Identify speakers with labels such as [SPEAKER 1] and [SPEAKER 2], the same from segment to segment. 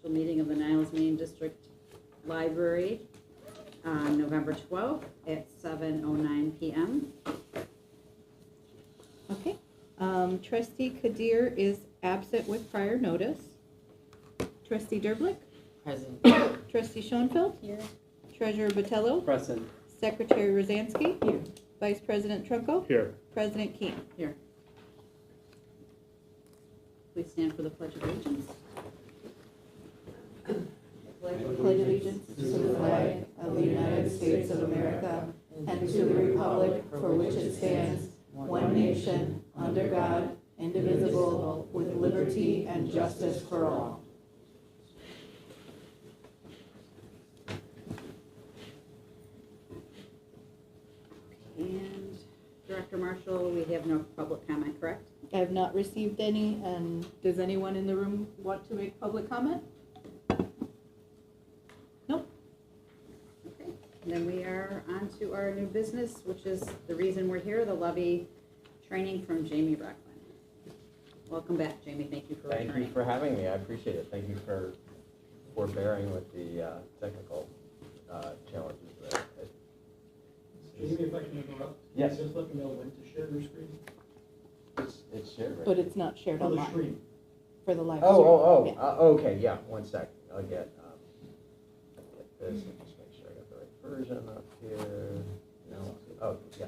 [SPEAKER 1] special meeting of the Niles Main District Library on November 12th at 7:09 p.m.
[SPEAKER 2] Okay. Trustee Kadir is absent with prior notice. Trustee Derblick?
[SPEAKER 3] Present.
[SPEAKER 2] Trustee Schoenfeld?
[SPEAKER 1] Here.
[SPEAKER 2] Treasurer Botello?
[SPEAKER 4] Present.
[SPEAKER 2] Secretary Rosansky?
[SPEAKER 3] Here.
[SPEAKER 2] Vice President Trunko?
[SPEAKER 4] Here.
[SPEAKER 2] President Keen?
[SPEAKER 1] Here. Please stand for the Pledge of Allegiance.
[SPEAKER 2] Pledge allegiance to the flag of the United States of America and to the republic for which it stands, one nation, under God, indivisible, with liberty and justice for all.
[SPEAKER 1] And Director Marshall, we have no public comment, correct?
[SPEAKER 2] I have not received any, and does anyone in the room want to make public comment? Nope.
[SPEAKER 1] Okay, and then we are on to our new business, which is the reason we're here, the Levy training from Jamie Rockland. Welcome back, Jamie. Thank you for returning.
[SPEAKER 4] Thank you for having me. I appreciate it. Thank you for bearing with the technical challenges there.
[SPEAKER 5] Jamie, if I can interrupt.
[SPEAKER 4] Yes.
[SPEAKER 5] Just let me know when to share your screen.
[SPEAKER 4] It's shared, right?
[SPEAKER 2] But it's not shared
[SPEAKER 5] On the
[SPEAKER 2] online
[SPEAKER 5] screen.
[SPEAKER 2] for the live stream.
[SPEAKER 4] Oh,
[SPEAKER 2] Yeah.
[SPEAKER 4] okay, yeah, one sec. I'll get this and just make sure I got the right version up here. No, oh, yeah.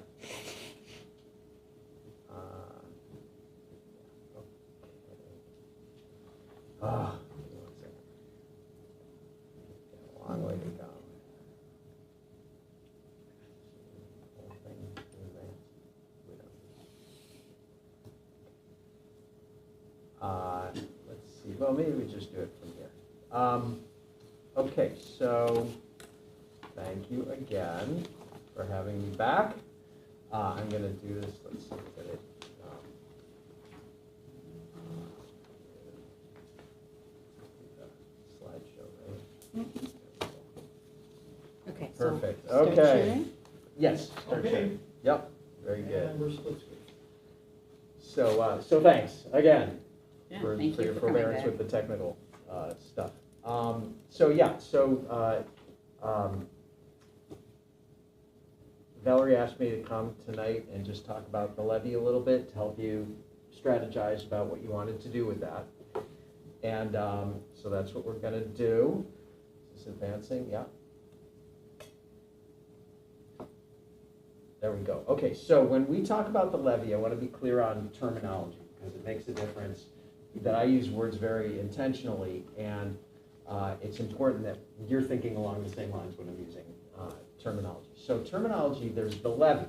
[SPEAKER 4] Ah, give me 1 second. Got a long way to go. Whole thing in advance. We don't. Let's see. Well, maybe we just do it from here. Okay, so thank you again for having me back. I'm going to do this. Let's see. Get it. Slideshow, right?
[SPEAKER 2] Okay.
[SPEAKER 4] Perfect.
[SPEAKER 2] So start
[SPEAKER 4] Okay.
[SPEAKER 2] sharing.
[SPEAKER 4] Yes. start
[SPEAKER 5] Okay.
[SPEAKER 4] sharing. Yep. Very good.
[SPEAKER 5] And we're split screen.
[SPEAKER 4] So thanks again
[SPEAKER 1] Yeah,
[SPEAKER 4] for
[SPEAKER 1] thank you
[SPEAKER 4] your
[SPEAKER 1] for coming
[SPEAKER 4] forbearance
[SPEAKER 1] back.
[SPEAKER 4] with the technical stuff. Valerie asked me to come tonight and just talk about the levy a little bit to help you strategize about what you wanted to do with that. And so that's what we're going to do. Is this advancing? Yeah. There we go. Okay, so when we talk about the levy, I want to be clear on terminology because it makes a difference that I use words very intentionally, and it's important that you're thinking along the same lines when I'm using terminology. So terminology, there's the levy.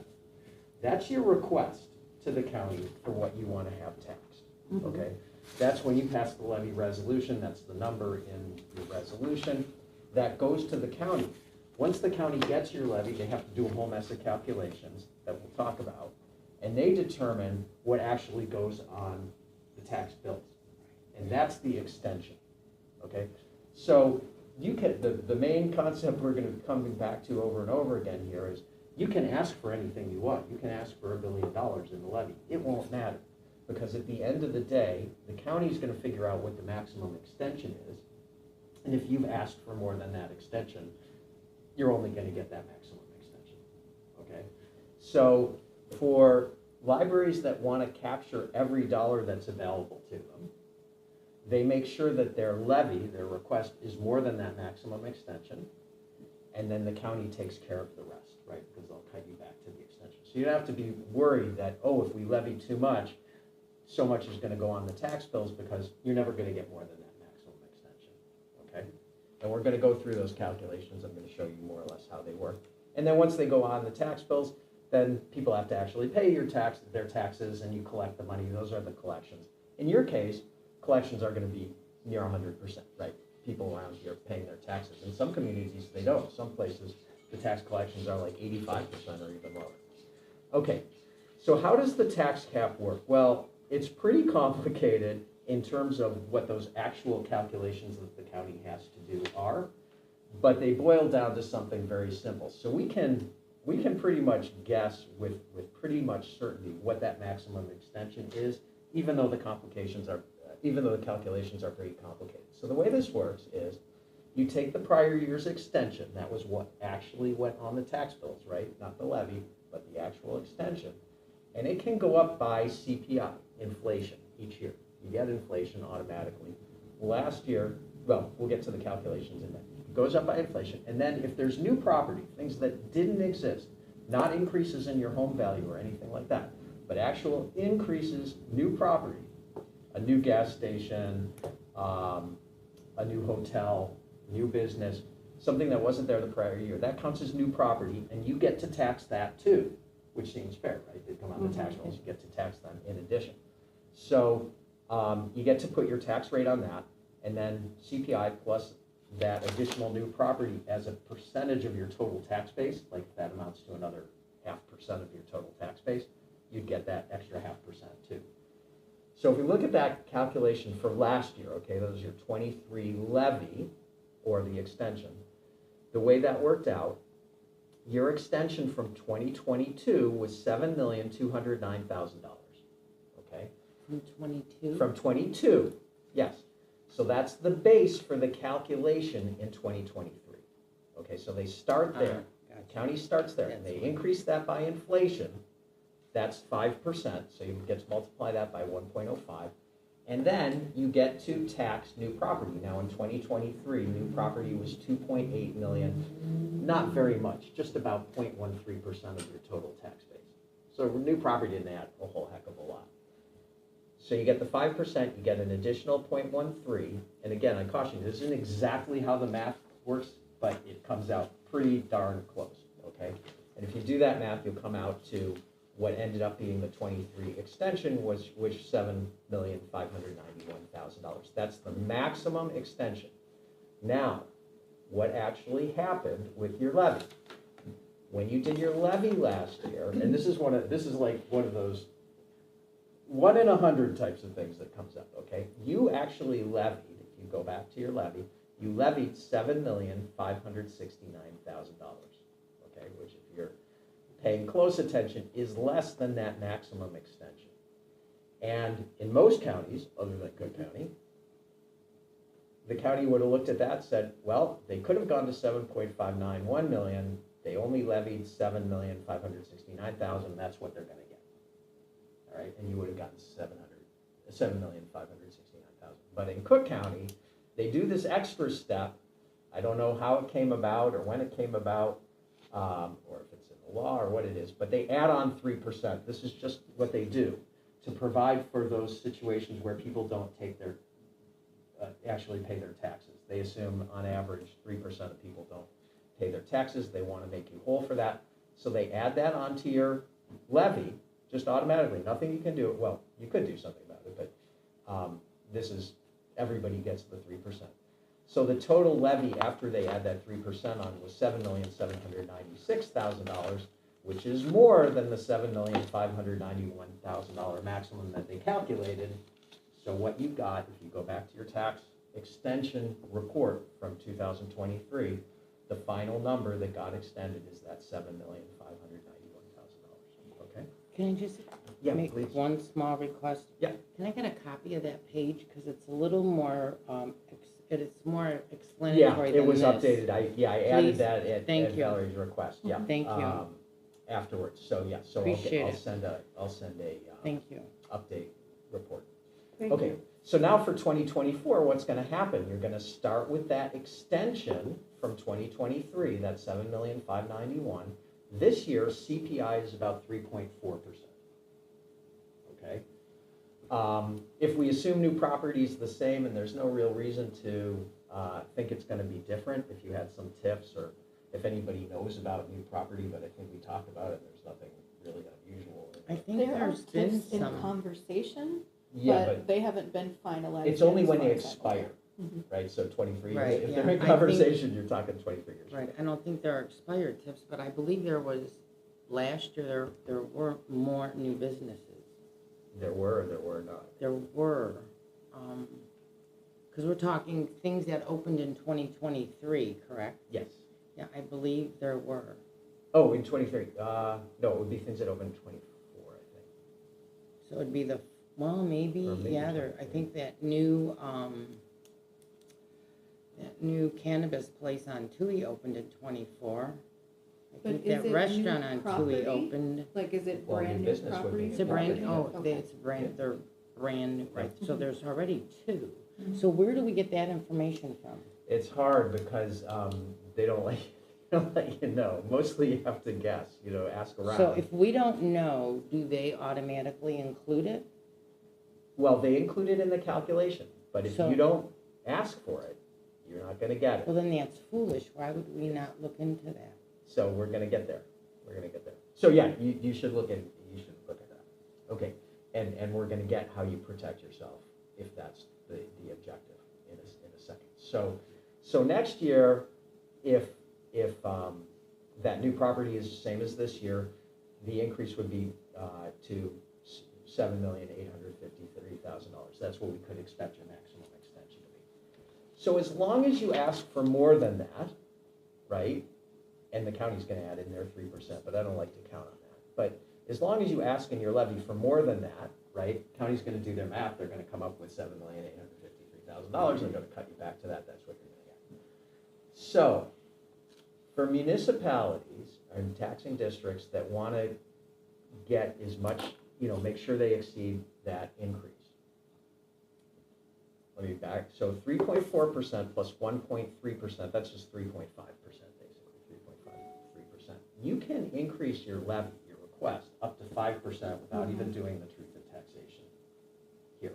[SPEAKER 4] That's your request to the county for what you want to have taxed, okay? That's when you pass the levy resolution. That's the number in your resolution. That goes to the county. Once the county gets your levy, they have to do a whole mess of calculations that we'll talk about, and they determine what actually goes on the tax bills. And that's the extension, okay? So you can, the main concept we're going to be coming back to over and over again here is you can ask for anything you want. You can ask for $1 billion in the levy. It won't matter because at the end of the day, the county is going to figure out what the maximum extension is. And if you've asked for more than that extension, you're only going to get that maximum extension, okay? So for libraries that want to capture every dollar that's available to them, they make sure that their levy, their request, is more than that maximum extension, and then the county takes care of the rest, right? Because they'll cut you back to the extension. So you don't have to be worried that, oh, if we levy too much, so much is going to go on the tax bills because you're never going to get more than that maximum extension, okay? And we're going to go through those calculations. I'm going to show you more or less how they work. And then once they go on the tax bills, then people have to actually pay their taxes, and you collect the money. Those are the collections. In your case, collections are going to be near 100%, right? People around here paying their taxes. In some communities, they don't. Some places, the tax collections are like 85% or even lower. Okay, so how does the tax cap work? Well, it's pretty complicated in terms of what those actual calculations that the county has to do are, but they boil down to something very simple. So we can pretty much guess with pretty much certainty what that maximum extension is, even though the complications are even though the calculations are pretty complicated. So the way this works is you take the prior year's extension, that was what actually went on the tax bills, right? Not the levy, but the actual extension. And it can go up by CPI, inflation, each year. You get inflation automatically. Last year, well, we'll get to the calculations in a minute. It goes up by inflation, and then if there's new property, things that didn't exist, not increases in your home value or anything like that, but actual increases, new property, a new gas station, a new hotel, new business, something that wasn't there the prior year, that counts as new property, and you get to tax that too, which seems fair, right? They come on the tax rolls, you get to tax them in addition. So you get to put your tax rate on that, and then CPI plus that additional new property as a percentage of your total tax base, like if that amounts to another 0.5% of your total tax base, you'd get that extra 0.5% too. So if we look at that calculation for last year, okay, those are your 23 levy, or the extension, the way that worked out, your extension from 2022 was $7,209,000, okay?
[SPEAKER 2] From 22?
[SPEAKER 4] From 22, yes. So that's the base for the calculation in 2023. Okay, so they start there. The county starts there, and they increase that by inflation. That's 5%, so you get to multiply that by 1.05. And then you get to tax new property. Now in 2023, new property was 2.8 million, not very much, just about 0.13% of your total tax base. So new property didn't add a whole heck of a lot. So you get the 5%, you get an additional 0.13, and again, I caution you, this isn't exactly how the math works, but it comes out pretty darn close, okay? And if you do that math, you'll come out to what ended up being the 23 extension, which $7,591,000. That's the maximum extension. Now, what actually happened with your levy? When you did your levy last year, and this is like one of those 1 in 100 types of things that comes up, okay? You actually levied, if you go back to your levy, you levied $7,569,000, okay? Which if you're paying close attention is less than that maximum extension. And in most counties, other than Cook County, the county would have looked at that and said, well, they could have gone to 7.591 million, they only levied 7,569,000, that's what they're gonna get. All right, and you would have gotten 7,569,000. But in Cook County, they do this extra step. I don't know how it came about or when it came about, or if it's in the law or what it is, but they add on 3%. This is just what they do to provide for those situations where people don't take their, actually pay their taxes. They assume on average 3% of people don't pay their taxes. They want to make you whole for that. So they add that onto your levy just automatically. Nothing you can do. Well, you could do something about it, but this is, everybody gets the 3%. So the total levy after they add that 3% on was $7,796,000, which is more than the $7,591,000 maximum that they calculated. So what you got, if you go back to your tax extension report from 2023, the final number that got extended is that $7,591,000. Okay?
[SPEAKER 2] Can I just make
[SPEAKER 4] please.
[SPEAKER 2] one small request?
[SPEAKER 4] Yeah.
[SPEAKER 2] Can I get a copy of that page? Because it's a little more, it's more explanatory
[SPEAKER 4] Yeah,
[SPEAKER 2] than
[SPEAKER 4] it was
[SPEAKER 2] this.
[SPEAKER 4] updated. I added
[SPEAKER 2] Please.
[SPEAKER 4] that at
[SPEAKER 2] Thank you.
[SPEAKER 4] Valerie's request. Yeah.
[SPEAKER 2] Thank you.
[SPEAKER 4] Afterwards. So yeah. So
[SPEAKER 2] Appreciate
[SPEAKER 4] I'll
[SPEAKER 2] it.
[SPEAKER 4] send a
[SPEAKER 2] Thank you.
[SPEAKER 4] update report.
[SPEAKER 2] Thank
[SPEAKER 4] Okay.
[SPEAKER 2] you.
[SPEAKER 4] So now for 2024, what's going to happen? You're going to start with that extension from 2023, that $7,591,000. This year, CPI is about 3.4%. Okay. If we assume new property is the same, and there's no real reason to think it's going to be different, if you had some tips or if anybody knows about new property, but I think we talked about it, there's nothing really unusual.
[SPEAKER 2] I think
[SPEAKER 3] There are
[SPEAKER 2] there's been
[SPEAKER 3] tips in
[SPEAKER 2] some.
[SPEAKER 3] conversation,
[SPEAKER 4] Yeah,
[SPEAKER 3] but they haven't been finalized.
[SPEAKER 4] it's only
[SPEAKER 3] yet
[SPEAKER 4] when
[SPEAKER 3] as
[SPEAKER 4] they
[SPEAKER 3] far as I'm aware.
[SPEAKER 4] expire,
[SPEAKER 3] Mhm.
[SPEAKER 4] right? So 23
[SPEAKER 2] Right,
[SPEAKER 4] years. If they're
[SPEAKER 2] yeah.
[SPEAKER 4] in
[SPEAKER 2] I
[SPEAKER 4] conversation, you're talking 23 years.
[SPEAKER 2] Right, I don't think there are expired tips, but I believe there was, last year, there were more new businesses.
[SPEAKER 4] There were or there were not.
[SPEAKER 2] There were, because we're talking things that opened in 2023, correct?
[SPEAKER 4] Yes.
[SPEAKER 2] Yeah, I believe there were.
[SPEAKER 4] Oh, in 23. No, it would be things that opened in 24, I think.
[SPEAKER 2] So it'd be the
[SPEAKER 6] Well, maybe,
[SPEAKER 4] Or maybe
[SPEAKER 6] yeah, there, I think that new cannabis place on Tui opened in '24. I
[SPEAKER 2] But
[SPEAKER 6] think
[SPEAKER 2] is
[SPEAKER 6] that
[SPEAKER 2] it
[SPEAKER 6] restaurant
[SPEAKER 2] new
[SPEAKER 6] on
[SPEAKER 2] property?
[SPEAKER 6] Tui opened.
[SPEAKER 2] Like, is it
[SPEAKER 4] Well, new
[SPEAKER 2] brand new
[SPEAKER 4] business would be
[SPEAKER 2] property?
[SPEAKER 6] It's a brand,
[SPEAKER 4] property,
[SPEAKER 6] oh,
[SPEAKER 2] Okay.
[SPEAKER 6] it's brand, they're brand new, right, so
[SPEAKER 2] Mhm.
[SPEAKER 6] there's already two.
[SPEAKER 2] Mhm.
[SPEAKER 6] So where do we get that information from?
[SPEAKER 4] It's hard because they don't let they don't let you know. Mostly you have to guess, ask around.
[SPEAKER 6] So if we don't know, do they automatically include it?
[SPEAKER 4] Well, they include it in the calculation, but if
[SPEAKER 6] So-
[SPEAKER 4] you don't ask for it, you're not gonna get
[SPEAKER 6] Well,
[SPEAKER 4] it.
[SPEAKER 6] then that's foolish, why would we not look into that?
[SPEAKER 4] So we're gonna get there. We're gonna get there. So yeah, you should look at that. Okay, and we're gonna get how you protect yourself if that's the objective in a second. So next year, if that new property is the same as this year, the increase would be to $7,853,000. That's what we could expect your maximum extension to be. So as long as you ask for more than that, right? And the county's gonna add in their 3%, but I don't like to count on that. But as long as you ask in your levy for more than that, right? County's gonna do their math, they're gonna come up with $7,853,000, they're gonna cut you back to that, that's what you're gonna get. So, for municipalities and taxing districts that wanna get as much, make sure they exceed that increase. Let me back, so 3.4% plus 1.3%, that's just 3.5%, basically, 3.53%. You can increase your levy, your request, up to 5% without even doing the truth in taxation here.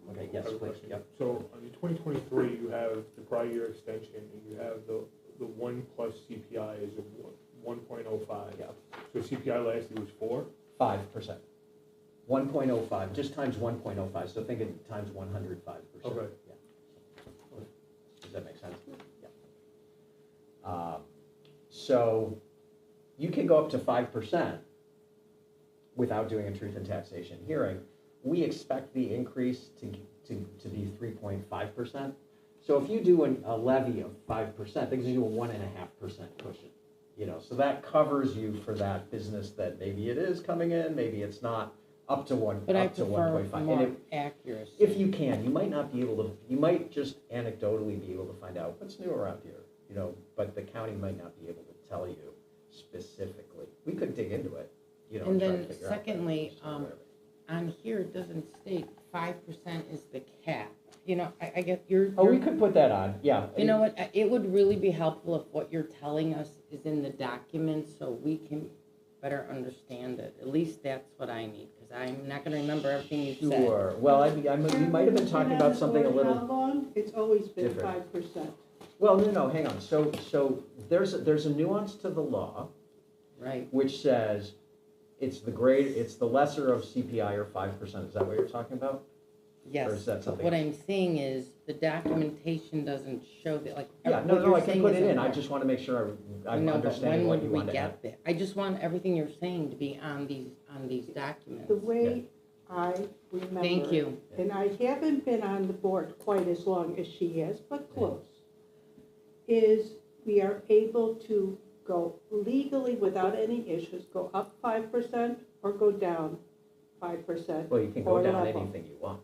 [SPEAKER 4] Okay, yes,
[SPEAKER 5] I have a
[SPEAKER 4] please,
[SPEAKER 5] question.
[SPEAKER 4] yep.
[SPEAKER 5] So on the 2023, you have the prior year extension, and you have the 1 plus CPI is 1.05.
[SPEAKER 4] Yep.
[SPEAKER 5] So CPI last year was 4?
[SPEAKER 4] 5%. 1.05, just times 1.05, so think of times 105%.
[SPEAKER 5] Okay.
[SPEAKER 4] Yeah. Does that make sense? Yeah. So you can go up to 5% without doing a truth in taxation hearing. We expect the increase to be 3.5%. So if you do a levy of 5%, that gives you a 1.5% cushion. So that covers you for that business that maybe it is coming in, maybe it's not, up to
[SPEAKER 6] But I
[SPEAKER 4] up to
[SPEAKER 6] prefer
[SPEAKER 4] 1.5. And
[SPEAKER 6] more accuracy.
[SPEAKER 4] if you can, you might not be able to, you might just anecdotally be able to find out what's new around here, but the county might not be able to tell you specifically. We could dig into it,
[SPEAKER 6] And
[SPEAKER 4] try to
[SPEAKER 6] then
[SPEAKER 4] figure out that,
[SPEAKER 6] secondly,
[SPEAKER 4] so whatever.
[SPEAKER 6] on here, it doesn't state 5% is the cap. I get you're.
[SPEAKER 4] Oh, we
[SPEAKER 6] you're-
[SPEAKER 4] could put that on, yeah.
[SPEAKER 6] You know what, it would really be helpful if what you're telling us is in the document so we can better understand it. At least that's what I need, because I'm not gonna remember everything you said.
[SPEAKER 4] Sure, well, you might have been talking about something a
[SPEAKER 7] How
[SPEAKER 4] little,
[SPEAKER 7] long? It's always been
[SPEAKER 4] different.
[SPEAKER 7] 5%.
[SPEAKER 4] well, no, hang on. So there's a nuance to the law,
[SPEAKER 6] Right,
[SPEAKER 4] which says it's the lesser of CPI or 5%. Is that what you're talking about?
[SPEAKER 6] yes.
[SPEAKER 4] Or is that
[SPEAKER 6] But
[SPEAKER 4] something
[SPEAKER 6] what
[SPEAKER 4] else?
[SPEAKER 6] I'm saying is, the documentation doesn't show that, like.
[SPEAKER 4] Yeah,
[SPEAKER 6] what
[SPEAKER 4] no,
[SPEAKER 6] you're
[SPEAKER 4] I can
[SPEAKER 6] saying
[SPEAKER 4] put
[SPEAKER 6] is
[SPEAKER 4] it in. I
[SPEAKER 6] important.
[SPEAKER 4] just want to make sure I'm
[SPEAKER 6] No, but
[SPEAKER 4] understanding
[SPEAKER 6] when
[SPEAKER 4] what you
[SPEAKER 6] would
[SPEAKER 4] want
[SPEAKER 6] we
[SPEAKER 4] to add.
[SPEAKER 6] get that? I just want everything you're saying to be on these documents.
[SPEAKER 7] The way I remember.
[SPEAKER 6] Thank you.
[SPEAKER 7] And I haven't been on the board quite as long as she has, but close, is we are able to go legally without any issues, go up 5% or go down 5%.
[SPEAKER 4] Well, you can go
[SPEAKER 7] or
[SPEAKER 4] down
[SPEAKER 7] level.
[SPEAKER 4] anything you want.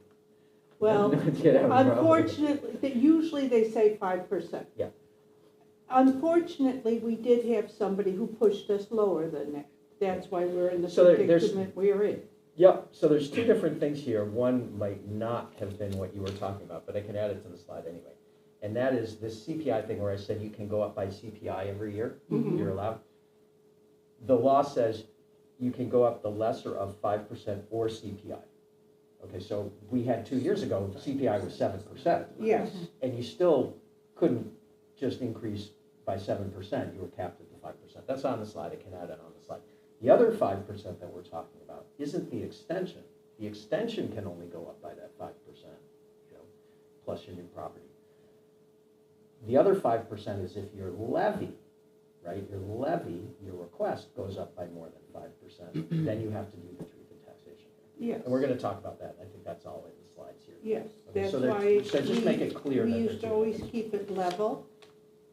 [SPEAKER 7] Well,
[SPEAKER 4] You have a problem.
[SPEAKER 7] unfortunately, usually they say 5%.
[SPEAKER 4] Yeah.
[SPEAKER 7] Unfortunately, we did have somebody who pushed us lower than that. That's why we're in the
[SPEAKER 4] So there's-
[SPEAKER 7] predicament we're in.
[SPEAKER 4] Yep, so there's two different things here. One might not have been what you were talking about, but I can add it to the slide anyway. And that is this CPI thing where I said you can go up by CPI every year,
[SPEAKER 7] Mhm.
[SPEAKER 4] you're allowed. The law says you can go up the lesser of 5% or CPI. Okay, so we had 2 years ago, CPI was 7%.
[SPEAKER 7] Yes.
[SPEAKER 4] And you still couldn't just increase by 7%, you were capped at the 5%. That's on the slide, I can add it on the slide. The other 5% that we're talking about isn't the extension. The extension can only go up by that 5%, plus your new property. The other 5% is if your levy, right, your request goes up by more than 5%, then you have to do the truth in taxation.
[SPEAKER 7] Yes.
[SPEAKER 4] And we're gonna talk about that, I think that's all in the slides here.
[SPEAKER 7] Yes,
[SPEAKER 4] Okay,
[SPEAKER 7] that's
[SPEAKER 4] so they're-
[SPEAKER 7] why.
[SPEAKER 4] so just make it clear that
[SPEAKER 7] We
[SPEAKER 4] they're
[SPEAKER 7] used to
[SPEAKER 4] doing
[SPEAKER 7] always
[SPEAKER 4] it.
[SPEAKER 7] keep it level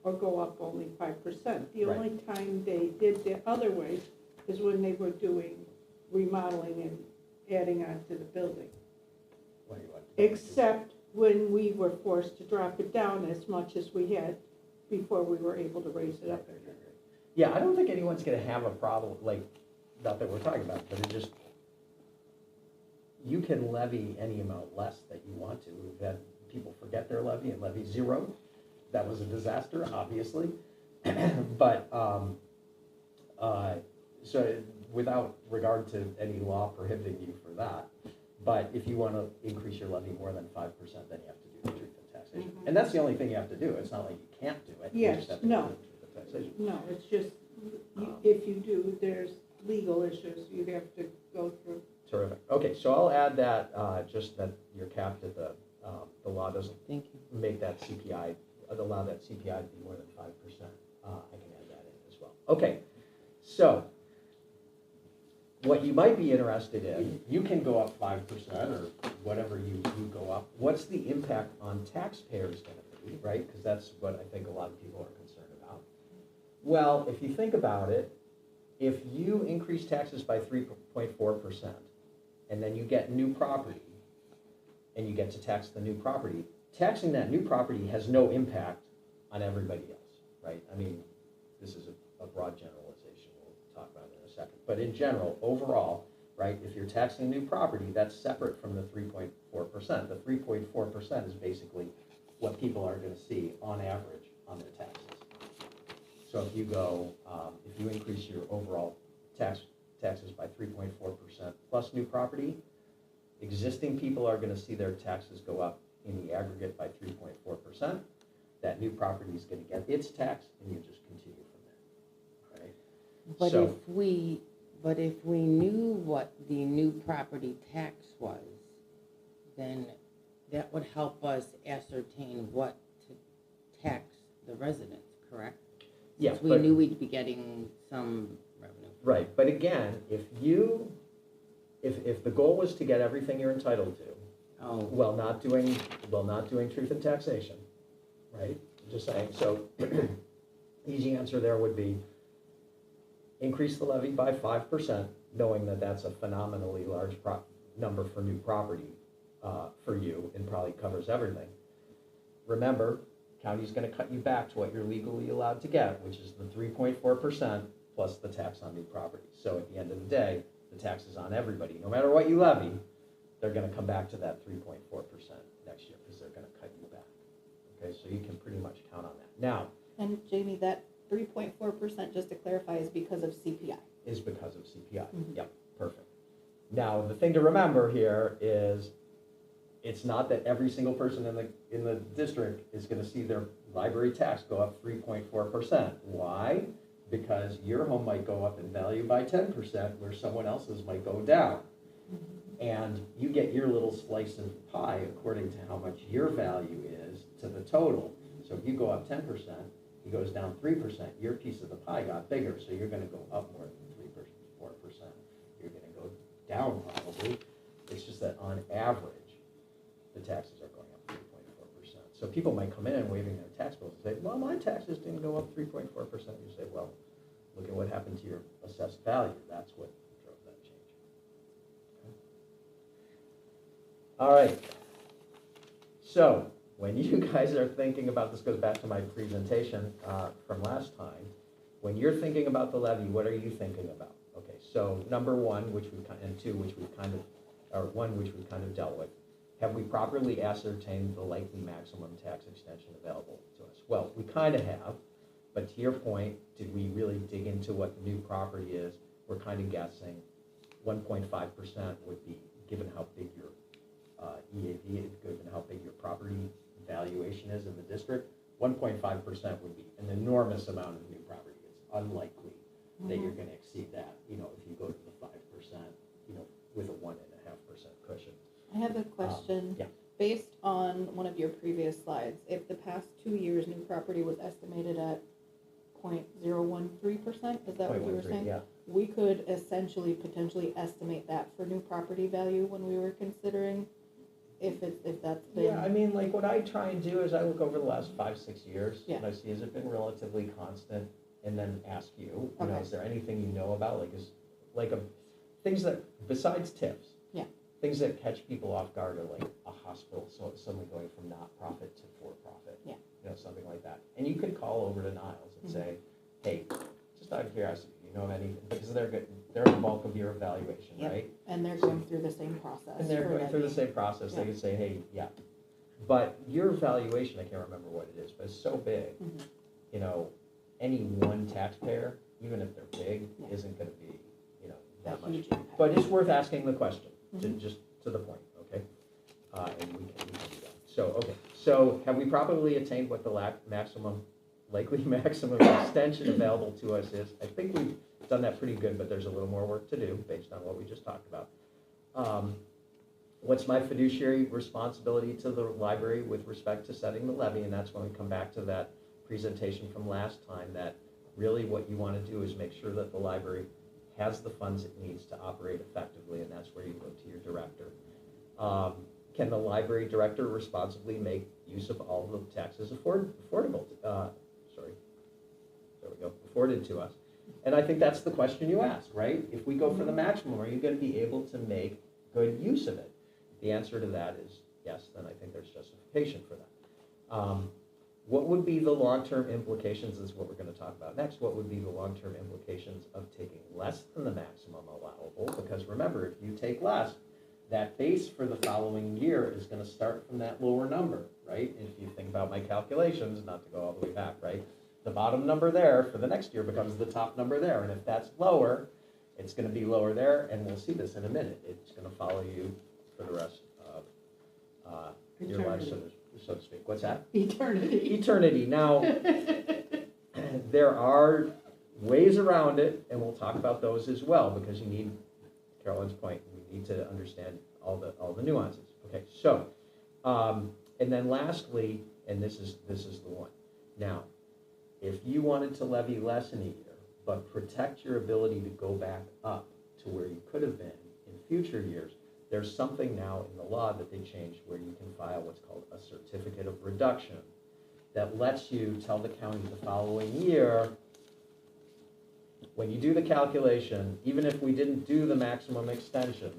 [SPEAKER 7] or go up only 5%. The
[SPEAKER 4] Right.
[SPEAKER 7] only time they did the other way is when they were doing remodeling and adding on to the building.
[SPEAKER 4] What do you want?
[SPEAKER 7] except when we were forced to drop it down as much as we had before we were able to raise it up again.
[SPEAKER 4] Yeah, I don't think anyone's gonna have a problem, like, not that we're talking about, but it just, you can levy any amount less that you want to. We've had people forget their levy and levy zero. That was a disaster, obviously. But, so without regard to any law prohibiting you for that, but if you want to increase your levy more than 5%, then you have to do the truth in taxation.
[SPEAKER 7] Mhm.
[SPEAKER 4] And that's the only thing you have to do. It's not like you can't do it. You just
[SPEAKER 7] Yes,
[SPEAKER 4] have to
[SPEAKER 7] no.
[SPEAKER 4] do the truth in taxation.
[SPEAKER 7] No, it's just, if you do, there's legal issues you have to go through.
[SPEAKER 4] Terrific. Okay, so I'll add that, just that you're capped at the law doesn't
[SPEAKER 6] Thank you.
[SPEAKER 4] make that CPI, allow that CPI to be more than 5%. I can add that in as well. Okay, so what you might be interested in, you can go up 5% or whatever you go up. What's the impact on taxpayers going to be, right? Because that's what I think a lot of people are concerned about. Well, if you think about it, if you increase taxes by 3.4% and then you get new property and you get to tax the new property, taxing that new property has no impact on everybody else, right? I mean, this is a broad generalization. We'll talk about it in a second. But in general, overall, right, if you're taxing new property, that's separate from the 3.4%. The 3.4% is basically what people are going to see on average on their taxes. So if you go, if you increase your overall taxes by 3.4% plus new property, existing people are going to see their taxes go up in the aggregate by 3.4%. That new property is going to get its tax, and you just continue from there, right?
[SPEAKER 6] But
[SPEAKER 4] So-
[SPEAKER 6] if we knew what the new property tax was, then that would help us ascertain what to tax the residents, correct?
[SPEAKER 4] Yeah,
[SPEAKER 6] Since we
[SPEAKER 4] but-
[SPEAKER 6] knew we'd be getting some revenue.
[SPEAKER 4] Right, but again, if the goal was to get everything you're entitled to,
[SPEAKER 6] Oh,
[SPEAKER 4] while not doing truth in taxation, right? Just saying, so easy answer there would be increase the levy by 5%, knowing that that's a phenomenally large number for new property for you and probably covers everything. Remember, county's gonna cut you back to what you're legally allowed to get, which is the 3.4% plus the tax on new property. So at the end of the day, the tax is on everybody. No matter what you levy, they're gonna come back to that 3.4% next year because they're gonna cut you back. Okay, so you can pretty much count on that. Now,
[SPEAKER 3] And Jamie, that 3.4%, just to clarify, is because of CPI.
[SPEAKER 4] is because of CPI.
[SPEAKER 3] Mhm.
[SPEAKER 4] Yep, perfect. Now, the thing to remember here is it's not that every single person in the district is gonna see their library tax go up 3.4%. Why? Because your home might go up in value by 10%, where someone else's might go down. And you get your little slice of pie according to how much your value is to the total. So if you go up 10%, he goes down 3%, your piece of the pie got bigger, so you're gonna go up more than 4%. You're gonna go down probably. It's just that on average, the taxes are going up 3.4%. So people might come in waving their tax bills and say, well, my taxes didn't go up 3.4%. You say, well, look at what happened to your assessed value. That's what drove that change. Okay. All right. So when you guys are thinking about, this goes back to my presentation from last time, when you're thinking about the levy, what are you thinking about? Okay, so number one, and two, which we've kind of dealt with. Have we properly ascertained the likely maximum tax extension available to us? Well, we kind of have, but to your point, did we really dig into what the new property is? We're kind of guessing 1.5% would be, given how big your EAV is, given how big your property valuation is in the district, 1.5% would be an enormous amount of new property. It's unlikely that you're going to exceed that, if you go to the 5%, with a 1.5% cushion.
[SPEAKER 3] I have a question.
[SPEAKER 4] Yeah.
[SPEAKER 3] Based on one of your previous slides, if the past 2 years new property was estimated at 0.013%, is that what you were
[SPEAKER 4] 0.13,
[SPEAKER 3] saying?
[SPEAKER 4] yeah.
[SPEAKER 3] We could essentially potentially estimate that for new property value when we were considering if that's been.
[SPEAKER 4] Yeah, I mean, like what I try and do is I look over the last 5-6 years,
[SPEAKER 3] Yeah.
[SPEAKER 4] and I see, has it been relatively constant? And then ask you,
[SPEAKER 3] Okay.
[SPEAKER 4] is there anything you know about, things that, besides tips?
[SPEAKER 3] Yeah.
[SPEAKER 4] Things that catch people off guard are like hospital, so suddenly going from not-profit to for-profit.
[SPEAKER 3] Yeah.
[SPEAKER 4] You know, something like that. And you could call over to Niles and say, hey, just out of curiosity, you know of any, because they're the bulk of your evaluation,
[SPEAKER 3] Yep.
[SPEAKER 4] right?
[SPEAKER 3] And they're going through the same process.
[SPEAKER 4] And they're
[SPEAKER 3] for
[SPEAKER 4] going through the
[SPEAKER 3] Levy.
[SPEAKER 4] same process, they
[SPEAKER 3] Yeah.
[SPEAKER 4] could say, hey, yeah. But your evaluation, I can't remember what it is, but it's so big,
[SPEAKER 3] Mhm.
[SPEAKER 4] you know, any one taxpayer, even if they're big,
[SPEAKER 3] Yeah.
[SPEAKER 4] isn't gonna be, you know, that
[SPEAKER 3] A
[SPEAKER 4] much.
[SPEAKER 3] huge impact.
[SPEAKER 4] But it's worth asking the question,
[SPEAKER 3] Mhm.
[SPEAKER 4] just to the point, okay? And we can do that. So, okay, so have we properly attained what the likely maximum extension available to us is? I think we've done that pretty good, but there's a little more work to do based on what we just talked about. What's my fiduciary responsibility to the library with respect to setting the levy? And that's when we come back to that presentation from last time, that really what you want to do is make sure that the library has the funds it needs to operate effectively, and that's where you go to your director. Can the library director responsibly make use of all the taxes afforded to us? And I think that's the question you ask, right? If we go for the maximum, are you going to be able to make good use of it? The answer to that is yes, then I think there's justification for that. What would be the long-term implications is what we're going to talk about next. What would be the long-term implications of taking less than the maximum allowable? Because remember, if you take less, that base for the following year is going to start from that lower number, right? If you think about my calculations, not to go all the way back, right? The bottom number there for the next year becomes the top number there. And if that's lower, it's going to be lower there, and we'll see this in a minute. It's going to follow you for the rest of your life, so to speak. What's that?
[SPEAKER 7] Eternity.
[SPEAKER 4] Eternity. Now, there are ways around it, and we'll talk about those as well, because you need, Carolyn's point, we need to understand all the nuances. Okay, so, and then lastly, and this is the one. Now, if you wanted to levy less in a year, but protect your ability to go back up to where you could have been in future years, there's something now in the law that they changed where you can file what's called a certificate of reduction that lets you tell the county the following year, when you do the calculation, even if we didn't do the maximum extension,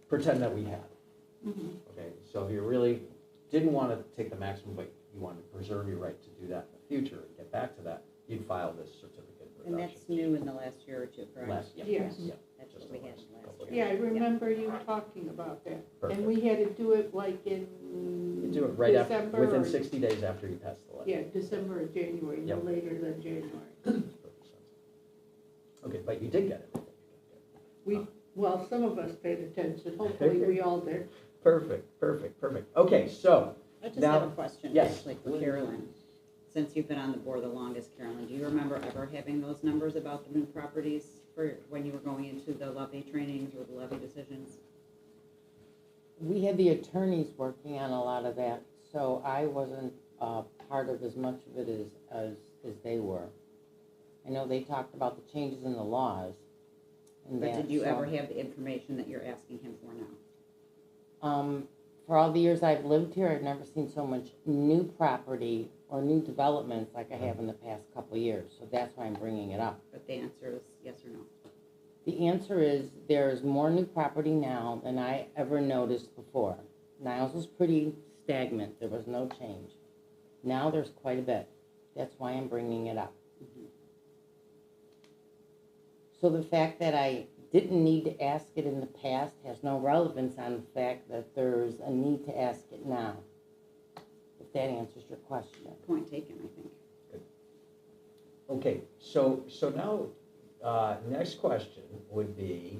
[SPEAKER 4] pretend that we had.
[SPEAKER 7] Mhm.
[SPEAKER 4] Okay, so if you really didn't want to take the maximum, but you wanted to preserve your right to do that in the future and get back to that, you'd file this certificate of
[SPEAKER 1] And
[SPEAKER 4] reduction.
[SPEAKER 1] that's new in the last year or two, correct?
[SPEAKER 7] Yes.
[SPEAKER 4] Yeah.
[SPEAKER 1] That's
[SPEAKER 4] Just
[SPEAKER 1] what we
[SPEAKER 4] the
[SPEAKER 1] had
[SPEAKER 4] last
[SPEAKER 1] last
[SPEAKER 4] couple of
[SPEAKER 1] year.
[SPEAKER 7] Yeah, I remember you talking about that.
[SPEAKER 4] Perfect.
[SPEAKER 7] And we had to do it like in
[SPEAKER 4] You do it right after,
[SPEAKER 7] December
[SPEAKER 4] within
[SPEAKER 7] or-
[SPEAKER 4] 60 days after you pass the levy.
[SPEAKER 7] Yeah, December or January, no
[SPEAKER 4] Yep.
[SPEAKER 7] later than January.
[SPEAKER 4] Makes perfect sense. Okay, but you did get it.
[SPEAKER 7] We, well, some of us paid attention, hopefully we all did.
[SPEAKER 4] Perfect. Okay, so,
[SPEAKER 1] I just
[SPEAKER 4] Now-
[SPEAKER 1] have a question,
[SPEAKER 4] yes.
[SPEAKER 1] actually, for Carolyn. Since you've been on the board the longest, Carolyn, do you remember ever having those numbers about the new properties for when you were going into the levy trainings or the levy decisions?
[SPEAKER 6] We had the attorneys working on a lot of that, so I wasn't part of as much of it as they were. I know they talked about the changes in the laws. And
[SPEAKER 1] But
[SPEAKER 6] that,
[SPEAKER 1] did you
[SPEAKER 6] so,
[SPEAKER 1] ever have the information that you're asking him for now?
[SPEAKER 6] For all the years I've lived here, I've never seen so much new property or new developments like I have in the past couple of years, so that's why I'm bringing it up.
[SPEAKER 1] But the answer is yes or no.
[SPEAKER 6] The answer is there's more new property now than I ever noticed before. Niles was pretty stagnant. There was no change. Now there's quite a bit. That's why I'm bringing it up. So the fact that I didn't need to ask it in the past has no relevance on the fact that there's a need to ask it now. If that answers your question.
[SPEAKER 1] Point taken, I think.
[SPEAKER 4] okay, so now, next question would be,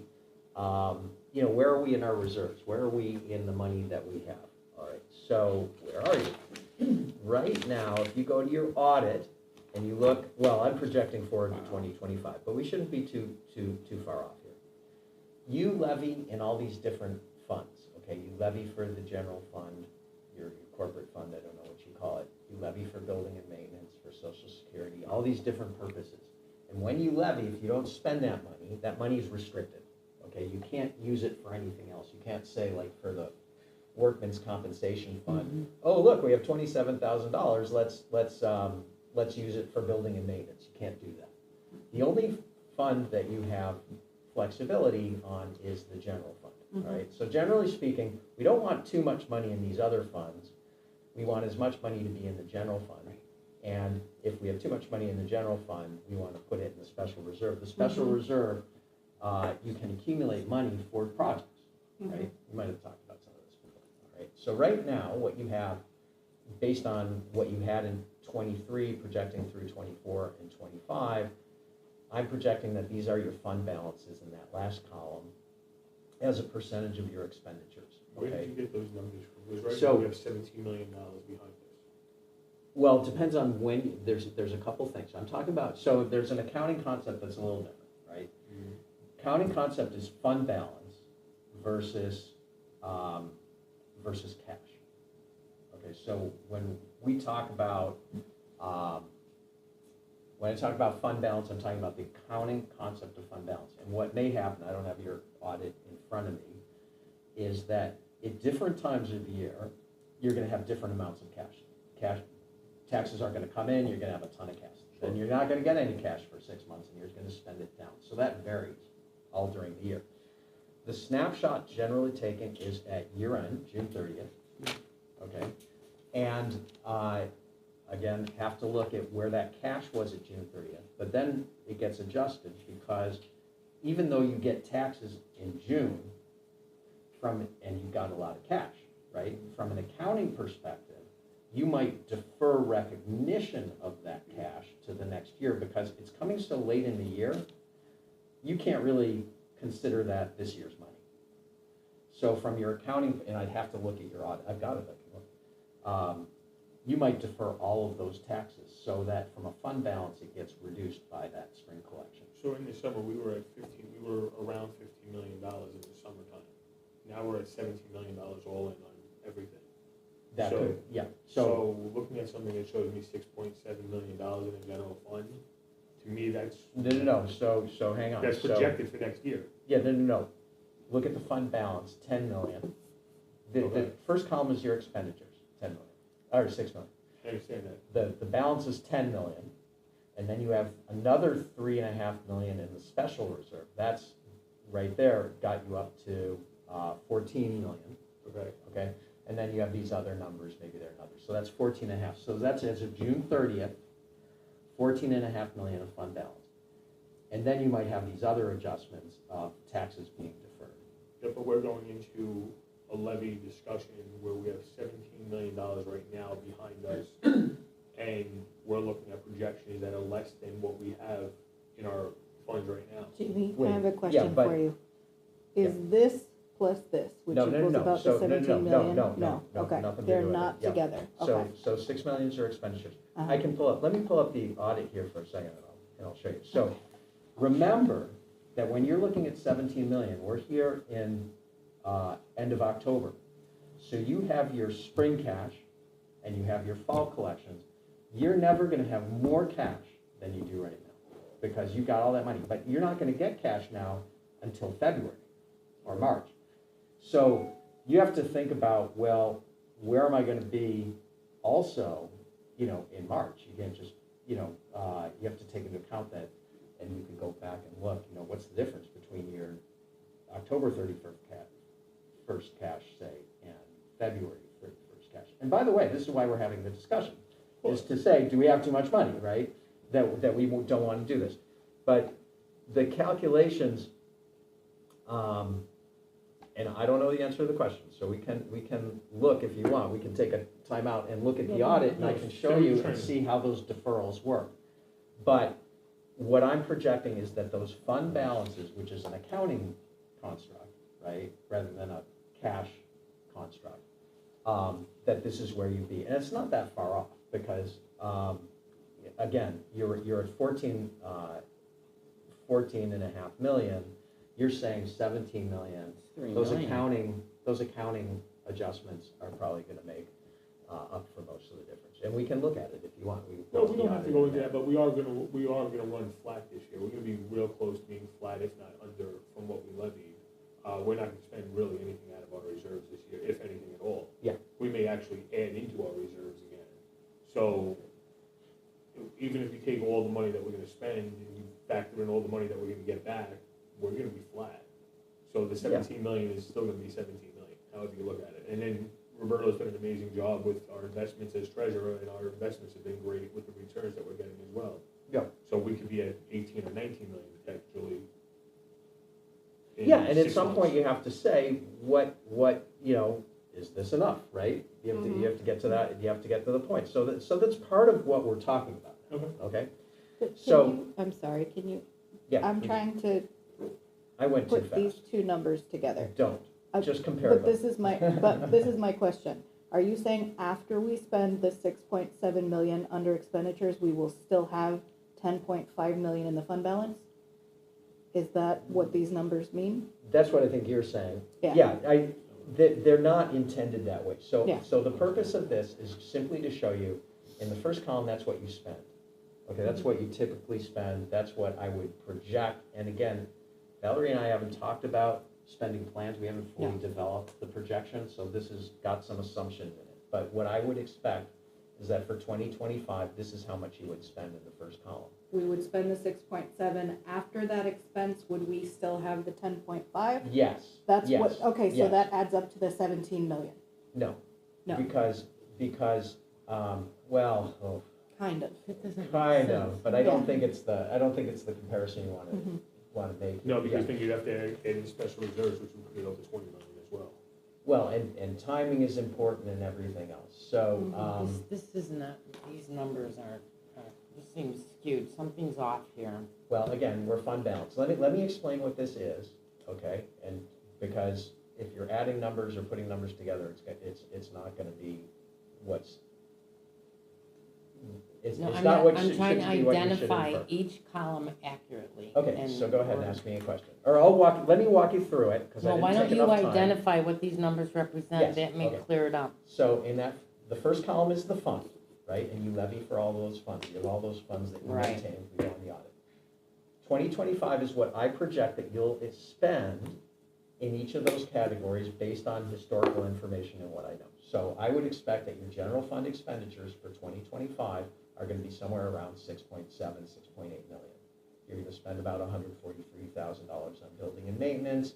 [SPEAKER 4] where are we in our reserves? Where are we in the money that we have? All right, so where are you? Right now, if you go to your audit and you look, well, I'm projecting forward to 2025, but we shouldn't be too far off here. You levy in all these different funds, okay? You levy for the general fund, your corporate fund, I don't know what you call it. You levy for building and maintenance, for Social Security, all these different purposes. And when you levy, if you don't spend that money is restricted, okay? You can't use it for anything else. You can't say, like, for the workman's compensation fund, oh, look, we have $27,000, let's use it for building and maintenance. You can't do that. The only fund that you have flexibility on is the general fund. right? So generally speaking, we don't want too much money in these other funds. We want as much money to be in the general fund. And if we have too much money in the general fund, we want to put it in the special reserve. The special reserve, you can accumulate money for projects, right? You might have talked about some of this before, all right? So right now, what you have, based on what you had in 23, projecting through 24 and 25, I'm projecting that these are your fund balances in that last column as a percentage of your expenditures,
[SPEAKER 5] Where
[SPEAKER 4] okay?
[SPEAKER 5] did you get those numbers from? Because right
[SPEAKER 4] So-
[SPEAKER 5] now we have $17 million behind this.
[SPEAKER 4] Well, it depends on when, there's a couple things. I'm talking about, so there's an accounting concept that's a little different, right? Accounting concept is fund balance versus, versus cash. Okay, so when we talk about, when I talk about fund balance, I'm talking about the accounting concept of fund balance. And what may happen, I don't have your audit in front of me, is that at different times of the year, you're gonna have different amounts of cash. Taxes aren't gonna come in, you're gonna have a ton of cash. Then you're not gonna get any cash for 6 months and you're gonna spend it down. So that varies all during the year. The snapshot generally taken is at year end, June 30th, okay? And again, have to look at where that cash was at June 30th, but then it gets adjusted because even though you get taxes in June and you've got a lot of cash, right? From an accounting perspective, you might defer recognition of that cash to the next year because it's coming so late in the year, you can't really consider that this year's money. So from your accounting, and I'd have to look at your audit, I've got it, I can look. You might defer all of those taxes so that from a fund balance, it gets reduced by that spring collection.
[SPEAKER 5] So in the summer, we were around $15 million in the summertime. Now we're at $17 million all in on everything.
[SPEAKER 4] That
[SPEAKER 5] So-
[SPEAKER 4] could, yeah,
[SPEAKER 5] So looking at something that shows me $6.7 million in a general fund, to me, that's.
[SPEAKER 4] no, so hang on.
[SPEAKER 5] That's
[SPEAKER 4] So-
[SPEAKER 5] projected for next year.
[SPEAKER 4] Yeah, no. Look at the fund balance, 10 million. The
[SPEAKER 5] Okay.
[SPEAKER 4] first column is your expenditures, 10 million, or 6 million.
[SPEAKER 5] I understand that.
[SPEAKER 4] The balance is 10 million, and then you have another 3.5 million in the special reserve. That's right there, got you up to 14 million,
[SPEAKER 5] Okay.
[SPEAKER 4] okay? And then you have these other numbers, maybe they're others. So that's 14.5. So that's as of June 30th, 14.5 million of fund balance. And then you might have these other adjustments of taxes being deferred.
[SPEAKER 5] Yeah, but we're going into a levy discussion where we have $17 million right now behind us, and we're looking at projections that are less than what we have in our funds right now.
[SPEAKER 3] Jamie,
[SPEAKER 4] Wait,
[SPEAKER 3] I have a
[SPEAKER 4] yeah,
[SPEAKER 3] question
[SPEAKER 4] but-
[SPEAKER 3] for you. Is this plus this, which
[SPEAKER 4] No,
[SPEAKER 3] equals about the
[SPEAKER 4] So,
[SPEAKER 3] 17 million?
[SPEAKER 4] No,
[SPEAKER 3] Okay,
[SPEAKER 4] nothing to
[SPEAKER 3] they're
[SPEAKER 4] do with it.
[SPEAKER 3] not
[SPEAKER 4] Yeah.
[SPEAKER 3] together,
[SPEAKER 4] So,
[SPEAKER 3] okay.
[SPEAKER 4] so 6 million are expenditures.
[SPEAKER 3] Uh-huh.
[SPEAKER 4] I can let me pull up the audit here for a second, and I'll show you. So, remember that when you're looking at 17 million, we're here in end of October. So you have your spring cash and you have your fall collections. You're never gonna have more cash than you do right now because you got all that money, but you're not gonna get cash now until February or March. So you have to think about, well, where am I gonna be also, in March? You can't just, you have to take into account that, and you can go back and look, what's the difference between your October 31st cash, say, and February 31st cash. And by the way, this is why we're having the discussion, is to say, do we have too much money, right? That we don't want to do this. But the calculations, and I don't know the answer to the question, so we can look if you want. We can take a time out and look at the audit, and I can show you and see how those deferrals work. But what I'm projecting is that those fund balances, which is an accounting construct, right, rather than a cash construct, that this is where you'd be. And it's not that far off because, again, you're at 14.5 million. You're saying 17 million.
[SPEAKER 6] 3
[SPEAKER 4] Those
[SPEAKER 6] million.
[SPEAKER 4] accounting adjustments are probably going to make up for most of the difference. And we can look at it if you want.
[SPEAKER 5] No, we don't have to go into that, but we are gonna run flat this year. We're gonna be real close to being flat, if not under, from what we levied. We're not gonna spend really anything out of our reserves this year, if anything at all.
[SPEAKER 4] Yeah.
[SPEAKER 5] We may actually add into our reserves again. So even if you take all the money that we're gonna spend and you factor in all the money that we're gonna get back, we're gonna be flat. So the 17 million is still gonna be 17 million, however you look at it. And then Roberto's done an amazing job with our investments as treasurer, and our investments have been great with the returns that we're getting as well.
[SPEAKER 4] Yeah.
[SPEAKER 5] So we could be at 18 or 19 million potentially. in
[SPEAKER 4] Yeah, and at
[SPEAKER 5] 6
[SPEAKER 4] some
[SPEAKER 5] months.
[SPEAKER 4] point you have to say, what, is this enough, right? You have to get to that, you have to get to the point. So that's part of what we're talking about, okay?
[SPEAKER 3] But
[SPEAKER 4] So-
[SPEAKER 3] can you, I'm sorry, can you,
[SPEAKER 4] Yeah.
[SPEAKER 3] I'm trying to
[SPEAKER 4] I went too
[SPEAKER 3] put these
[SPEAKER 4] fast.
[SPEAKER 3] two numbers together.
[SPEAKER 4] Don't,
[SPEAKER 3] I-
[SPEAKER 4] just compare
[SPEAKER 3] But
[SPEAKER 4] them.
[SPEAKER 3] this is my question. Are you saying after we spend the 6.7 million under expenditures, we will still have 10.5 million in the fund balance? Is that what these numbers mean?
[SPEAKER 4] That's what I think you're saying.
[SPEAKER 3] Yeah.
[SPEAKER 4] They're not intended that way.
[SPEAKER 3] Yeah.
[SPEAKER 4] So the purpose of this is simply to show you, in the first column, that's what you spend. Okay, that's what you typically spend, that's what I would project. And again, Valerie and I haven't talked about spending plans, we haven't fully developed the projection, so this has got some assumptions in it. But what I would expect is that for 2025, this is how much you would spend in the first column.
[SPEAKER 3] We would spend the 6.7. After that expense, would we still have the 10.5?
[SPEAKER 4] Yes.
[SPEAKER 3] That's
[SPEAKER 4] yes,
[SPEAKER 3] what, okay, so
[SPEAKER 4] yes.
[SPEAKER 3] that adds up to the 17 million.
[SPEAKER 4] No.
[SPEAKER 3] No.
[SPEAKER 4] Because,
[SPEAKER 3] Kind of.
[SPEAKER 6] It doesn't make
[SPEAKER 4] kind
[SPEAKER 6] sense.
[SPEAKER 4] of, but I don't
[SPEAKER 3] Yeah.
[SPEAKER 4] think it's the comparison you want to make.
[SPEAKER 5] No, because
[SPEAKER 4] Yeah.
[SPEAKER 5] then you'd have to add in special reserves, which would put it up to 20 million as well.
[SPEAKER 4] Well, and timing is important and everything else, so,
[SPEAKER 6] This is not, these numbers aren't, this seems skewed, something's off here.
[SPEAKER 4] well, again, we're fund balance. Let me explain what this is, okay? And because if you're adding numbers or putting numbers together, it's not gonna be what's, it's
[SPEAKER 6] No, I'm
[SPEAKER 4] not
[SPEAKER 6] not,
[SPEAKER 4] what
[SPEAKER 6] I'm
[SPEAKER 4] should
[SPEAKER 6] trying to
[SPEAKER 4] be what you should
[SPEAKER 6] identify
[SPEAKER 4] infer.
[SPEAKER 6] each column accurately.
[SPEAKER 4] Okay, so go ahead and ask me a question. Or let me walk you through it, because I
[SPEAKER 6] Well, why
[SPEAKER 4] didn't
[SPEAKER 6] don't
[SPEAKER 4] take
[SPEAKER 6] you
[SPEAKER 4] enough time.
[SPEAKER 6] identify what these numbers represent,
[SPEAKER 4] Yes,
[SPEAKER 6] that may
[SPEAKER 4] okay.
[SPEAKER 6] clear it up.
[SPEAKER 4] So in that, the first column is the fund, right? And you levy for all those funds. You have all those funds that you
[SPEAKER 6] Right.
[SPEAKER 4] maintain beyond the audit. 2025 is what I project that you'll spend in each of those categories based on historical information and what I know. So I would expect that your general fund expenditures for 2025 are going to be somewhere around 6.7, 6.8 million. You're going to spend about $143,000 on building and maintenance,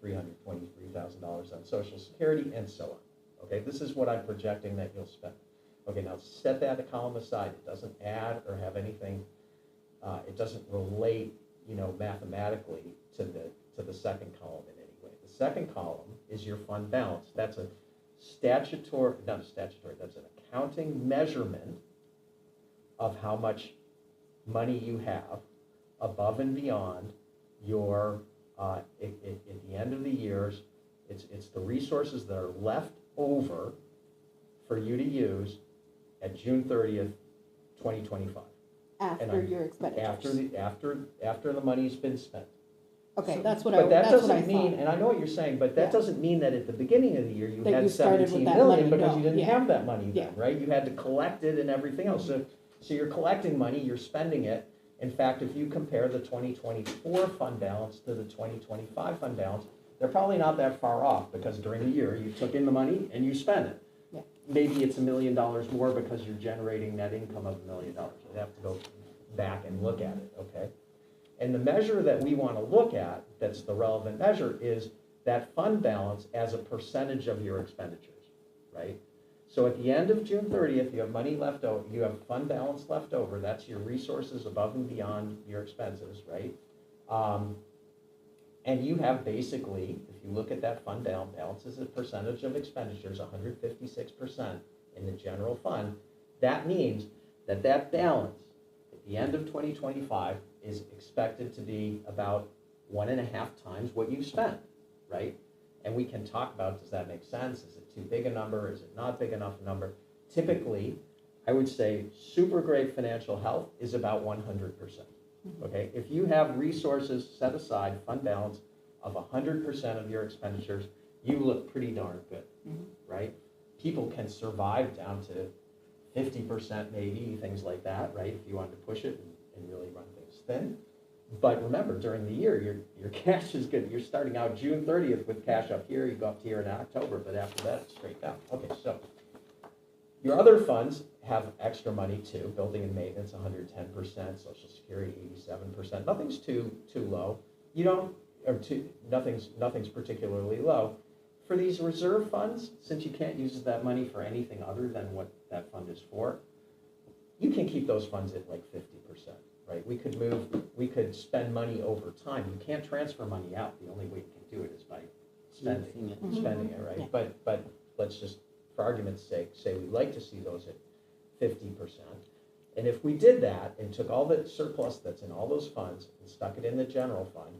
[SPEAKER 4] $323,000 on social security, and so on. Okay, this is what I'm projecting that you'll spend. Okay, now set that column aside. It doesn't add or have anything, it doesn't relate, mathematically to the second column in any way. The second column is your fund balance. That's a that's an accounting measurement of how much money you have above and beyond your, at the end of the years, it's the resources that are left over for you to use at June 30th, 2025.
[SPEAKER 3] After your expenditures.
[SPEAKER 4] After the money's been spent.
[SPEAKER 3] Okay,
[SPEAKER 4] So-
[SPEAKER 3] that's what
[SPEAKER 4] But that
[SPEAKER 3] that's what I
[SPEAKER 4] doesn't mean,
[SPEAKER 3] thought.
[SPEAKER 4] and I know what you're saying, but that
[SPEAKER 3] Yeah.
[SPEAKER 4] doesn't mean that at the beginning of the year you
[SPEAKER 3] That
[SPEAKER 4] had
[SPEAKER 3] you started with
[SPEAKER 4] 17
[SPEAKER 3] that
[SPEAKER 4] million
[SPEAKER 3] money,
[SPEAKER 4] because
[SPEAKER 3] no,
[SPEAKER 4] you didn't
[SPEAKER 3] yeah.
[SPEAKER 4] have that money then,
[SPEAKER 3] Yeah.
[SPEAKER 4] right? You had to collect it and everything else. So you're collecting money, you're spending it. In fact, if you compare the 2024 fund balance to the 2025 fund balance, they're probably not that far off because during the year you took in the money and you spent it.
[SPEAKER 3] Yeah.
[SPEAKER 4] Maybe it's $1 million more because you're generating net income of $1 million. You'd have to go back and look at it, okay? And the measure that we want to look at, that's the relevant measure, is that fund balance as a percentage of your expenditures, right? So at the end of June 30th, you have money left over, you have fund balance left over, that's your resources above and beyond your expenses, right? And you have basically, if you look at that fund balance as a percentage of expenditures, 156% in the general fund, that means that balance at the end of 2025 is expected to be about 1.5 times what you spent, right? And we can talk about, does that make sense? Is it too big a number? Is it not big enough a number? Typically, I would say super great financial health is about 100%, okay? If you have resources set aside, fund balance of 100% of your expenditures, you look pretty darn good, right? People can survive down to 50% maybe, things like that, right? If you wanted to push it and really run things thin. But remember, during the year, your cash is good. You're starting out June 30th with cash up here, you go up to here in October, but after that, it's straight down. Okay, so your other funds have extra money too. Building and maintenance, 110%, Social Security, 87%. Nothing's too low. You don't, nothing's particularly low. For these reserve funds, since you can't use that money for anything other than what that fund is for, you can keep those funds at like 50%, right? We could spend money over time. You can't transfer money out. The only way you can do it is by spending it, right?
[SPEAKER 3] Yeah.
[SPEAKER 4] But let's just, for argument's sake, say we'd like to see those at 50%. And if we did that and took all the surplus that's in all those funds and stuck it in the general fund,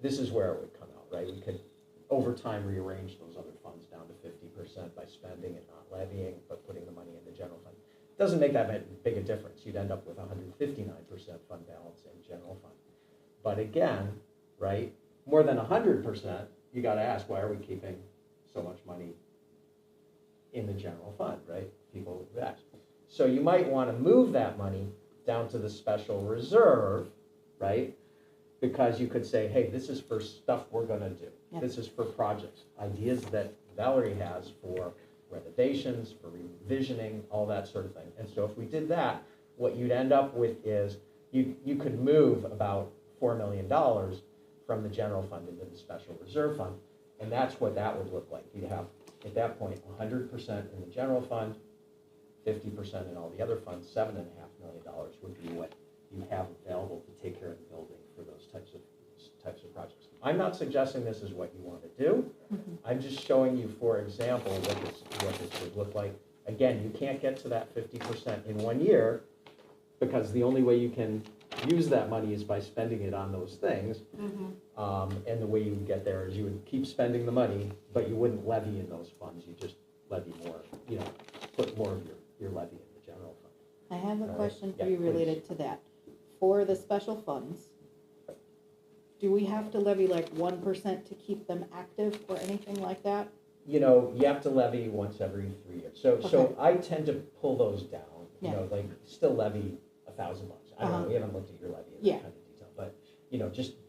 [SPEAKER 4] this is where it would come out, right? We could, over time, rearrange those other funds down to 50% by spending and not levying, but putting the money in the general fund. Doesn't make that big a difference. You'd end up with 159% fund balance in general fund. But again, right, more than 100%, you got to ask, why are we keeping so much money in the general fund, right? People would ask. So you might want to move that money down to the special reserve, right? Because you could say, hey, this is for stuff we're going to do.
[SPEAKER 3] Yeah.
[SPEAKER 4] This is for projects, ideas that Valerie has for renovations, for revisioning, all that sort of thing. And so if we did that, what you'd end up with is you could move about $4 million from the general fund into the special reserve fund. And that's what that would look like. You'd have, at that point, 100% in the general fund, 50% in all the other funds. $7.5 million would be what you have available to take care of the building for those types of projects. I'm not suggesting this is what you want to do. I'm just showing you, for example, what this would look like. Again, you can't get to that 50% in 1 year because the only way you can use that money is by spending it on those things. And the way you would get there is you would keep spending the money, but you wouldn't levy in those funds. You just levy more, put more of your levy in the general fund.
[SPEAKER 3] I have a
[SPEAKER 4] All right.
[SPEAKER 3] question for
[SPEAKER 4] Yeah,
[SPEAKER 3] you related to that. For the special funds, do we have to levy like 1% to keep them active or anything like that?
[SPEAKER 4] You have to levy once every 3 years. So
[SPEAKER 3] Okay.
[SPEAKER 4] I tend to pull those down,
[SPEAKER 3] Yeah.
[SPEAKER 4] like still levy $1,000. I don't know,
[SPEAKER 3] Uh-huh.
[SPEAKER 4] we haven't looked at your levy in
[SPEAKER 3] Yeah.
[SPEAKER 4] that kind of detail, but,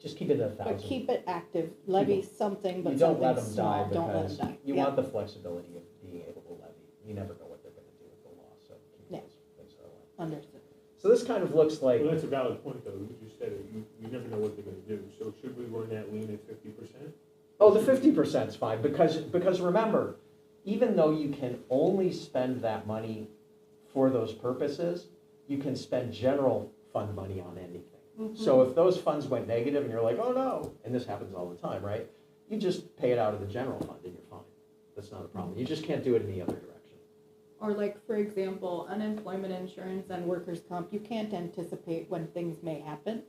[SPEAKER 4] just keep it at 1,000.
[SPEAKER 3] But keep it active, levy something, but
[SPEAKER 4] You don't let
[SPEAKER 3] something
[SPEAKER 4] them die
[SPEAKER 3] small, don't let
[SPEAKER 4] because
[SPEAKER 3] them die.
[SPEAKER 4] you
[SPEAKER 3] Yeah.
[SPEAKER 4] want the flexibility of being able to levy. You never know what they're gonna do with the law, so keep
[SPEAKER 3] Yeah.
[SPEAKER 4] those things that way.
[SPEAKER 3] Understood.
[SPEAKER 4] So this kind of looks like,
[SPEAKER 5] Well, that's a valid point, though, you just said it, you never know what they're gonna do, so should we run that lean at 50%?
[SPEAKER 4] oh, the 50% is fine, because remember, even though you can only spend that money for those purposes, you can spend general fund money on anything. So if those funds went negative and you're like, oh no, and this happens all the time, right? You just pay it out of the general fund and you're fine. That's not a problem. You just can't do it in the other direction.
[SPEAKER 3] Or like, for example, unemployment insurance and workers' comp, you can't anticipate when things may happen.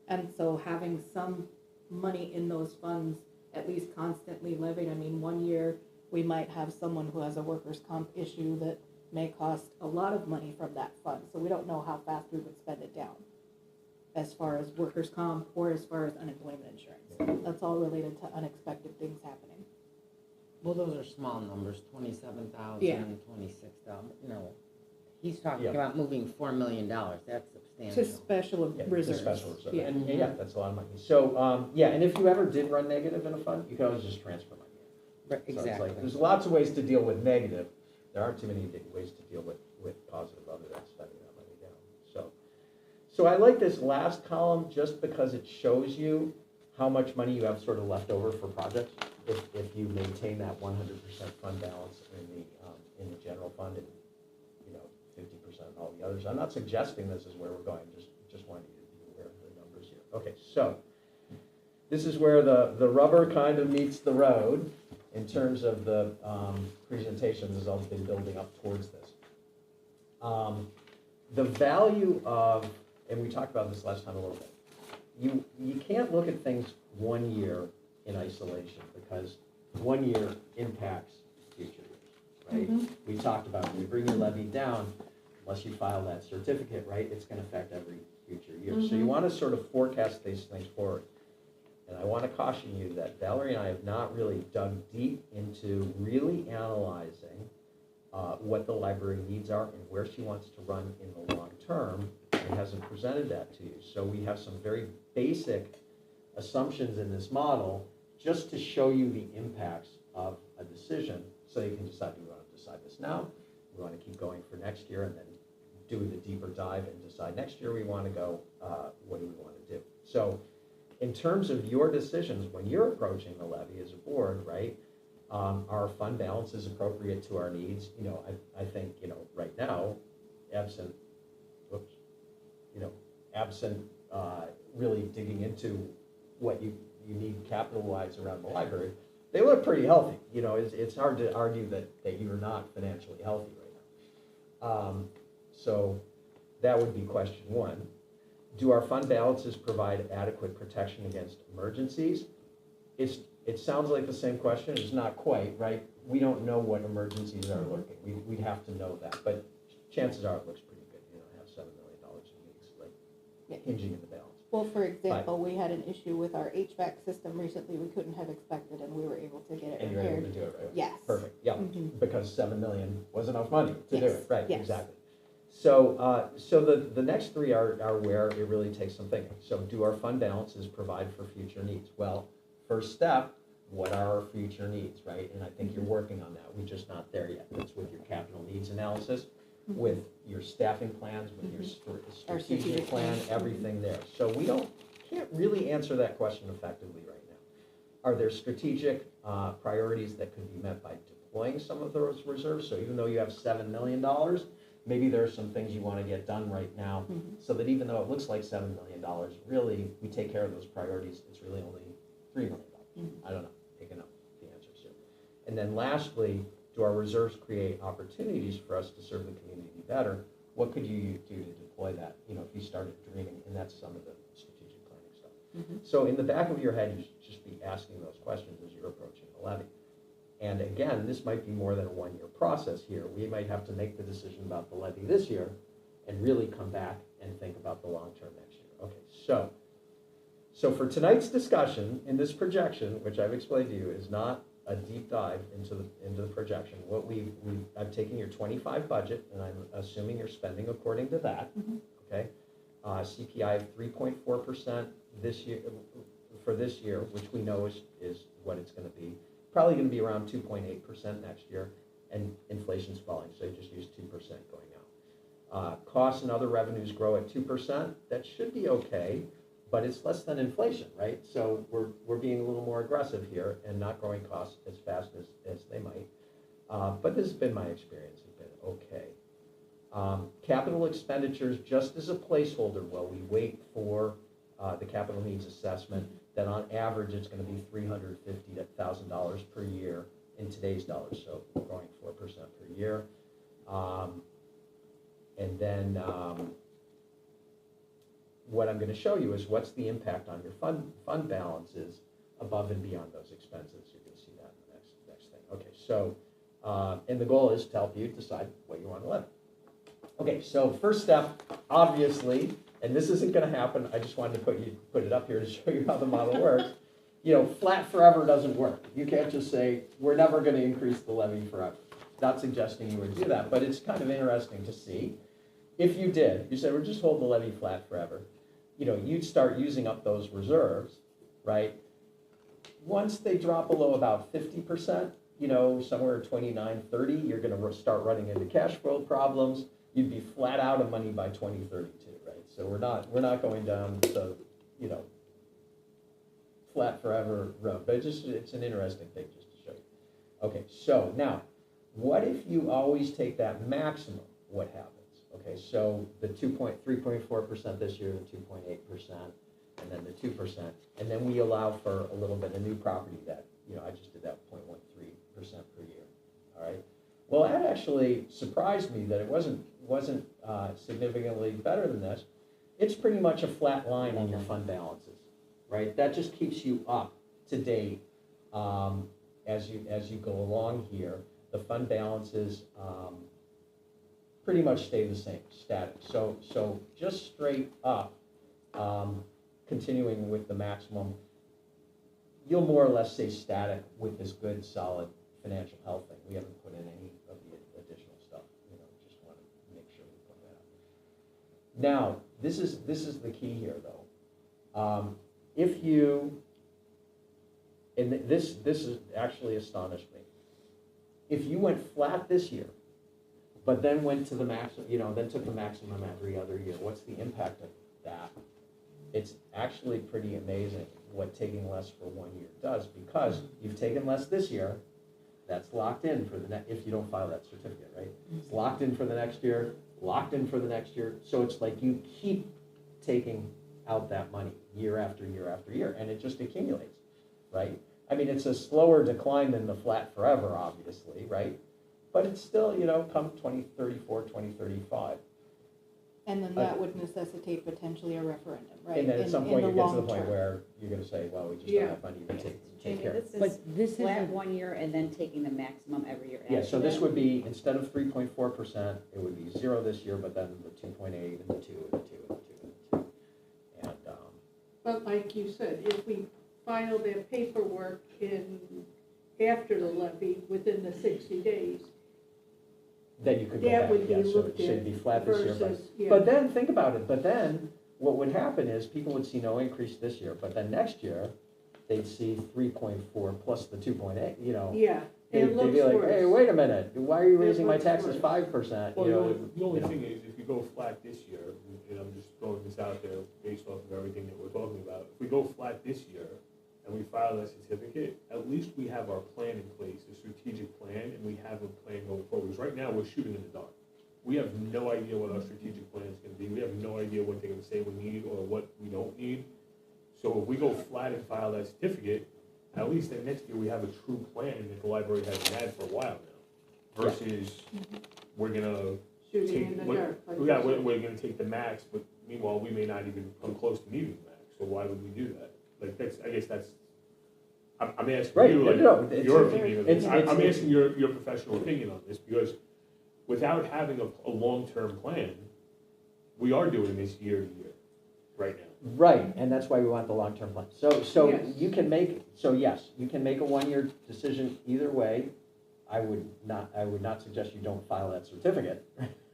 [SPEAKER 3] And so having some money in those funds, at least constantly levied, I mean, 1 year, we might have someone who has a workers' comp issue that may cost a lot of money from that fund. So we don't know how fast we would spend it down as far as workers' comp or as far as unemployment insurance. That's all related to unexpected things happening.
[SPEAKER 6] Well, those are small numbers, 27,000,
[SPEAKER 3] Yeah.
[SPEAKER 6] 26,000, he's talking
[SPEAKER 4] Yeah.
[SPEAKER 6] about moving $4 million, that's
[SPEAKER 3] To
[SPEAKER 6] substantial.
[SPEAKER 3] special
[SPEAKER 4] Yeah, the
[SPEAKER 3] reserves.
[SPEAKER 4] special reserve.
[SPEAKER 3] Yeah.
[SPEAKER 4] And yeah, that's a lot of money. So, and if you ever did run negative in a fund, you can always just transfer money.
[SPEAKER 6] Right,
[SPEAKER 4] So it's
[SPEAKER 6] exactly.
[SPEAKER 4] like, there's lots of ways to deal with negative. There aren't too many ways to deal with positive other than spending that money down. So I like this last column just because it shows you how much money you have sort of left over for projects if you maintain that 100% fund balance in the general fund and 50% in all the others. I'm not suggesting this is where we're going. Just wanting you to be aware of the numbers here. Okay, so this is where the rubber kind of meets the road in terms of the presentation. This has all been building up towards this. The value of, and we talked about this last time a little bit, you can't look at things 1 year in isolation because 1 year impacts future years, right? We talked about when you bring your levy down, unless you file that certificate, right, it's going to affect every future year. So you want to sort of forecast these things forward. And I want to caution you that Valerie and I have not really dug deep into really analyzing what the library needs are and where she wants to run in the long term, and hasn't presented that to you. So we have some very basic assumptions in this model just to show you the impacts of a decision so you can decide, do we want to decide this now? We want to keep going for next year and then do the deeper dive and decide next year we want to go, what do we want to do? So in terms of your decisions, when you're approaching the levy as a board, right? Our fund balance is appropriate to our needs. You know, I think, you know, right now, absent, absent really digging into what you need capital-wise around the library, they look pretty healthy. You know, it's hard to argue that you're not financially healthy right now. So that would be question one. Do our fund balances provide adequate protection against emergencies? It sounds like the same question. It's not quite, right? We don't know what emergencies are lurking. We'd have to know that, but chances are it looks pretty good. You know, have $7 million in weeks, like hinging in the balance.
[SPEAKER 3] Well, for example, we had an issue with our HVAC system recently we couldn't have expected, and we were able to get it
[SPEAKER 4] And you're able
[SPEAKER 3] repaired.
[SPEAKER 4] to do it, right?
[SPEAKER 3] Yes.
[SPEAKER 4] Perfect, yeah,
[SPEAKER 3] Mhm.
[SPEAKER 4] because 7 million was enough money to do
[SPEAKER 3] Yes,
[SPEAKER 4] it, right,
[SPEAKER 3] yes.
[SPEAKER 4] exactly. So, so the next three are where it really takes some thinking. So do our fund balances provide for future needs? Well, first step, what are our future needs, right? And I think you're working on that, we're just not there yet. That's with your capital needs analysis, with your staffing plans, with your
[SPEAKER 3] Our
[SPEAKER 4] strategic
[SPEAKER 3] strategic
[SPEAKER 4] plan,
[SPEAKER 3] plan.
[SPEAKER 4] everything there. So we can't really answer that question effectively right now. Are there strategic priorities that could be met by deploying some of those reserves? So even though you have $7 million, maybe there are some things you want to get done right now, so that even though it looks like $7 million, really, we take care of those priorities, it's really only $3 million. I don't know, picking up the answers here. And then lastly, do our reserves create opportunities for us to serve the community better? What could you do to deploy that, you know, if you started dreaming? And that's some of the strategic planning stuff. So in the back of your head, you should just be asking those questions as you're approaching the levy. And again, this might be more than a one-year process here. We might have to make the decision about the levy this year and really come back and think about the long term next year. Okay, so for tonight's discussion, in this projection, which I've explained to you, is not a deep dive into the projection. What I'm taking your 25 budget, and I'm assuming you're spending according to that, okay? CPI of 3.4% this year, for this year, which we know is what it's gonna be. Probably gonna be around 2.8% next year, and inflation's falling, so you just use 2% going out. Costs and other revenues grow at 2%. That should be okay, but it's less than inflation, right? So we're being a little more aggressive here and not growing costs as fast as they might. But this has been my experience, has been okay. Capital expenditures, just as a placeholder while we wait for the capital needs assessment, that on average it's going to be $350,000 per year in today's dollars, so we're growing 4% per year. And then what I'm going to show you is what's the impact on your fund balances above and beyond those expenses. You're going to see that in the next thing. Okay, so and the goal is to help you decide what you want to levy. Okay, so first step, obviously, and this isn't going to happen. I just wanted to put it up here to show you how the model works. You know, flat forever doesn't work. You can't just say we're never going to increase the levy forever. Not suggesting you would do that, but it's kind of interesting to see. If you did, you said we're just hold the levy flat forever. You know, you'd start using up those reserves, right? Once they drop below about 50%, you know, somewhere 29, 30, you're going to start running into cash flow problems. You'd be flat out of money by 2032, right? So we're not going down the, you know, flat forever road. But it's an interesting thing just to show you. Okay, so now, what if you always take that maximum? What happens? Okay, so the 3.4% this year, the 2.8%, and then the 2%, and then we allow for a little bit of new property that, you know, I just did that 0.13% per year. All right. Well, that actually surprised me that it wasn't significantly better than this. It's pretty much a flat line on your fund balances, right? That just keeps you up to date as you go along here. The fund balances pretty much stay the same, static. So just straight up, continuing with the maximum, you'll more or less stay static with this good, solid financial health thing. We haven't put in any of the additional stuff. You know, just want to make sure we put that up. Now, this is the key here, though. If you, and this is actually astonished me. If you went flat this year, but then went to the maximum, you know, then took the maximum every other year, what's the impact of that? it's actually pretty amazing what taking less for 1 year does, because you've taken less this year, that's locked in for the next, if you don't file that certificate, right? It's locked in for the next year, locked in for the next year, so it's like you keep taking out that money year after year after year, and it just accumulates, right? I mean, it's a slower decline than the flat forever, obviously, right? But it's still, come 2034, 2035.
[SPEAKER 3] And then that would necessitate potentially a referendum, right?
[SPEAKER 4] And then at some
[SPEAKER 3] in
[SPEAKER 4] point,
[SPEAKER 3] the
[SPEAKER 4] you get to the
[SPEAKER 3] long
[SPEAKER 4] point
[SPEAKER 3] term.
[SPEAKER 4] where you're gonna say, well, we just
[SPEAKER 7] Yeah.
[SPEAKER 4] don't have money to take
[SPEAKER 1] Jamie,
[SPEAKER 4] care of it.
[SPEAKER 1] this is
[SPEAKER 6] But this
[SPEAKER 1] flat
[SPEAKER 6] isn't,
[SPEAKER 1] 1 year and then taking the maximum every year after
[SPEAKER 4] Yeah, so this
[SPEAKER 1] that.
[SPEAKER 4] would be, instead of 3.4%, it would be 0 this year, but then the 2.8 and the 2 and the 2 and the 2 and the 2. And,
[SPEAKER 7] But like you said, if we file their paperwork after the levy, within the 60 days,
[SPEAKER 4] then you could go
[SPEAKER 7] that
[SPEAKER 4] back,
[SPEAKER 7] would be
[SPEAKER 4] yeah, so it
[SPEAKER 7] looked
[SPEAKER 4] should
[SPEAKER 7] at
[SPEAKER 4] be flat this year.
[SPEAKER 7] versus, yeah.
[SPEAKER 4] But then, think about it, but then, what would happen is, people would see no increase this year, but then next year, they'd see 3.4 plus the 2.8,
[SPEAKER 7] Yeah,
[SPEAKER 4] They'd
[SPEAKER 7] it looks
[SPEAKER 4] be like,
[SPEAKER 7] worse.
[SPEAKER 4] hey, wait a minute, why are you
[SPEAKER 7] It
[SPEAKER 4] raising my
[SPEAKER 7] looks
[SPEAKER 4] taxes
[SPEAKER 7] worse.
[SPEAKER 4] 5%?
[SPEAKER 5] Well, the only
[SPEAKER 4] you know.
[SPEAKER 5] thing is, if you go flat this year, and I'm just throwing this out there based off of everything that we're talking about, if we go flat this year and we file that certificate, at least we have our plan in place, a strategic plan, and we have a plan going forward. Because right now, we're shooting in the dark. We have no idea what our strategic plan is gonna be. We have no idea what they're gonna say we need or what we don't need. So if we go flat and file that certificate, at least then next year we have a true plan that the library hasn't had for a while now. Versus, we're gonna
[SPEAKER 7] Shooting in the
[SPEAKER 5] take,
[SPEAKER 7] dark. like
[SPEAKER 5] yeah,
[SPEAKER 7] you said.
[SPEAKER 5] we're gonna take the max, but meanwhile, we may not even come close to needing the max, so why would we do that? Like, I guess that's, I'm asking
[SPEAKER 4] Right,
[SPEAKER 5] you, like,
[SPEAKER 4] no, it's-
[SPEAKER 5] your opinion of this.
[SPEAKER 4] it's-
[SPEAKER 5] I'm asking your professional opinion on this, because without having a long-term plan, we are doing this year to year, right now.
[SPEAKER 4] Right, and that's why we want the long-term plan. So
[SPEAKER 7] Yes.
[SPEAKER 4] you can make, yes, you can make a 1 year decision either way. I would not suggest you don't file that certificate,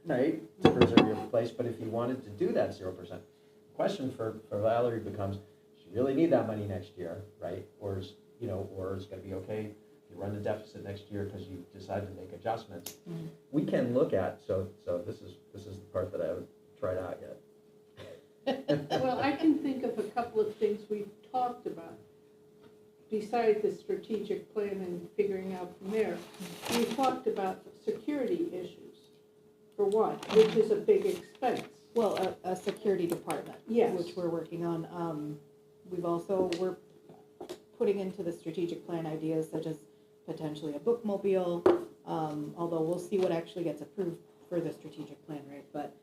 [SPEAKER 4] right, to preserve your place, but if you wanted to do that 0%, question for Valerie becomes, does she really need that money next year, right? Or is it gonna be okay if you run the deficit next year because you decide to make adjustments?
[SPEAKER 3] Mhm.
[SPEAKER 4] We can look at, so this is the part that I haven't tried out yet.
[SPEAKER 7] Well, I can think of a couple of things we've talked about, besides the strategic plan and figuring out from there. We talked about security issues, for one, which is a big expense.
[SPEAKER 3] Well, a security department.
[SPEAKER 7] Yes.
[SPEAKER 3] Which we're working on. We're putting into the strategic plan ideas such as potentially a bookmobile, although we'll see what actually gets approved for the strategic plan, right? But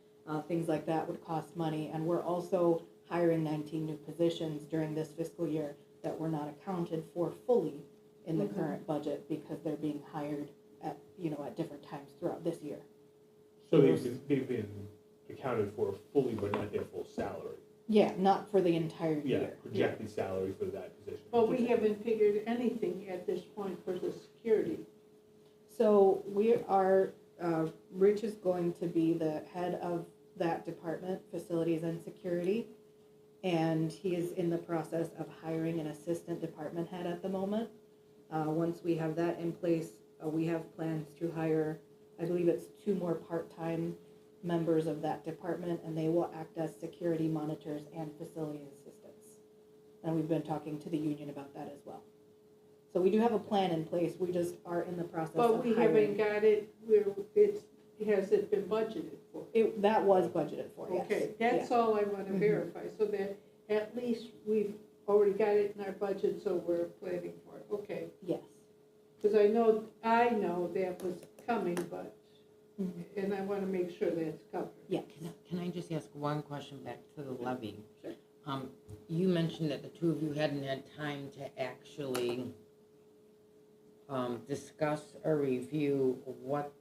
[SPEAKER 3] things like that would cost money, and we're also hiring 19 new positions during this fiscal year that were not accounted for fully in the current budget because they're being hired at different times throughout this year.
[SPEAKER 5] So they've been accounted for fully, but not their full salary.
[SPEAKER 3] Yeah, not for the entire
[SPEAKER 5] Yeah,
[SPEAKER 3] year.
[SPEAKER 5] projected salary for that position.
[SPEAKER 7] But we haven't figured anything at this point for the security.
[SPEAKER 3] So we are, Rich is going to be the head of that department, facilities and security. And he is in the process of hiring an assistant department head at the moment. Once we have that in place, we have plans to hire, I believe it's 2 more part-time members of that department, and they will act as security monitors and facility assistants. And we've been talking to the union about that as well. So we do have a plan in place, we just are in the process of
[SPEAKER 7] But we
[SPEAKER 3] hiring.
[SPEAKER 7] haven't got it where has it been budgeted for?
[SPEAKER 3] That was budgeted for, yes.
[SPEAKER 7] Okay, that's all I want to
[SPEAKER 3] Mhm.
[SPEAKER 7] verify, so that at least we've already got it in our budget, so we're planning for it, okay.
[SPEAKER 3] Yes.
[SPEAKER 7] Because I know that was coming, but,
[SPEAKER 3] Mhm.
[SPEAKER 7] and I want to make sure that's covered.
[SPEAKER 3] Yeah.
[SPEAKER 6] can I just ask one question back to the levy?
[SPEAKER 1] Sure.
[SPEAKER 6] You mentioned that the two of you hadn't had time to actually discuss or review what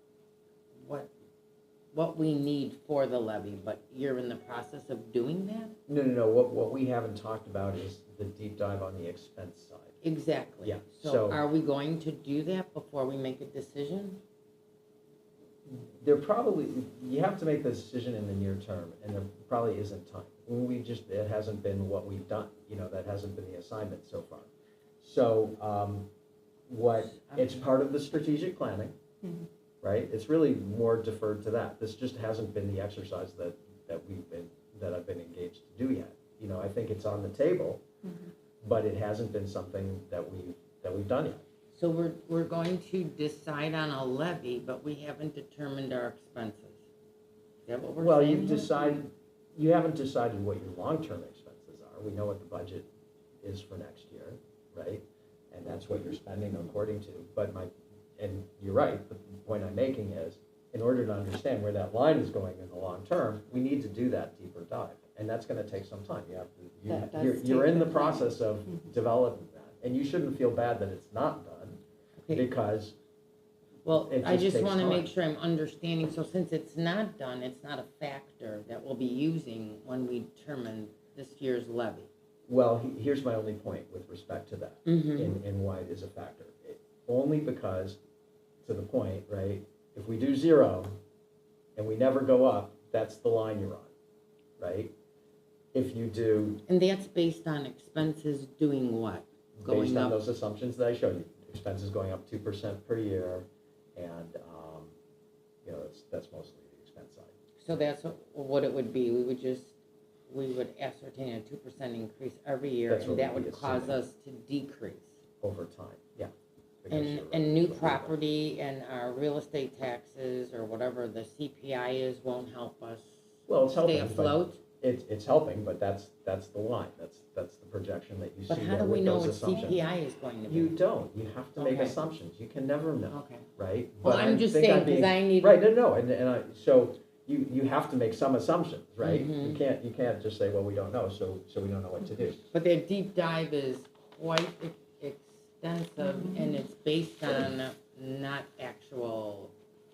[SPEAKER 6] we need for the levy, but you're in the process of doing that?
[SPEAKER 4] No, what we haven't talked about is the deep dive on the expense side.
[SPEAKER 6] Exactly.
[SPEAKER 4] Yeah,
[SPEAKER 6] So
[SPEAKER 4] so-
[SPEAKER 6] are we going to do that before we make a decision?
[SPEAKER 4] You have to make the decision in the near term, and there probably isn't time. It hasn't been what we've done, that hasn't been the assignment so far. So, it's part of the strategic planning,
[SPEAKER 3] Mhm.
[SPEAKER 4] right? It's really more deferred to that. This just hasn't been the exercise that I've been engaged to do yet. you know, I think it's on the table, but it hasn't been something that we've done yet.
[SPEAKER 6] So we're going to decide on a levy, but we haven't determined our expenses. Is that what we're
[SPEAKER 4] Well,
[SPEAKER 6] saying?
[SPEAKER 4] you haven't decided what your long-term expenses are. We know what the budget is for next year, right? And that's what you're spending according to. But and you're right, the point I'm making is, in order to understand where that line is going in the long term, we need to do that deeper dive. And that's gonna take some time.
[SPEAKER 3] That does
[SPEAKER 4] You're
[SPEAKER 3] take
[SPEAKER 4] in the
[SPEAKER 3] time.
[SPEAKER 4] process of developing that. And you shouldn't feel bad that it's not done,
[SPEAKER 6] Okay.
[SPEAKER 4] because
[SPEAKER 6] Well,
[SPEAKER 4] it
[SPEAKER 6] I
[SPEAKER 4] just
[SPEAKER 6] just
[SPEAKER 4] takes
[SPEAKER 6] wanna
[SPEAKER 4] time.
[SPEAKER 6] make sure I'm understanding, so since it's not done, it's not a factor that we'll be using when we determine this year's levy.
[SPEAKER 4] well, here's my only point with respect to that.
[SPEAKER 6] Mm-hmm.
[SPEAKER 4] And why it is a factor. Only because, to the point, right, if we do 0 and we never go up, that's the line you're on, right? If you do,
[SPEAKER 6] And that's based on expenses doing what?
[SPEAKER 4] based
[SPEAKER 6] Going
[SPEAKER 4] on
[SPEAKER 6] up?
[SPEAKER 4] those assumptions that I showed you, expenses going up 2% per year, and, you know, that's mostly the expense side.
[SPEAKER 6] So that's what it would be, we would ascertain a 2% increase every year,
[SPEAKER 4] That's
[SPEAKER 6] and
[SPEAKER 4] what
[SPEAKER 6] that
[SPEAKER 4] we'd be
[SPEAKER 6] would cause
[SPEAKER 4] assuming.
[SPEAKER 6] us to decrease.
[SPEAKER 4] Over time, yeah. Because
[SPEAKER 6] And,
[SPEAKER 4] you're right.
[SPEAKER 6] and new property and our real estate taxes, or whatever the CPI is, won't help us
[SPEAKER 4] Well, it's helping,
[SPEAKER 6] stay
[SPEAKER 4] but
[SPEAKER 6] afloat?
[SPEAKER 4] it's helping, but that's the line, that's the projection that you see
[SPEAKER 6] But how
[SPEAKER 4] there
[SPEAKER 6] do we
[SPEAKER 4] with
[SPEAKER 6] know
[SPEAKER 4] those
[SPEAKER 6] what
[SPEAKER 4] assumptions.
[SPEAKER 6] CPI is going to be?
[SPEAKER 4] You don't, you have to make
[SPEAKER 6] Okay.
[SPEAKER 4] assumptions, you can never know,
[SPEAKER 6] Okay.
[SPEAKER 4] right?
[SPEAKER 6] Well,
[SPEAKER 4] But I
[SPEAKER 6] I'm just
[SPEAKER 4] think
[SPEAKER 6] saying,
[SPEAKER 4] I'm being-
[SPEAKER 6] because I need.
[SPEAKER 4] Right, no, so you have to make some assumptions, right? You
[SPEAKER 6] Mhm.
[SPEAKER 4] can't just say, well, we don't know, so we don't know what to do.
[SPEAKER 6] But their deep dive is quite extensive, and it's based on not actual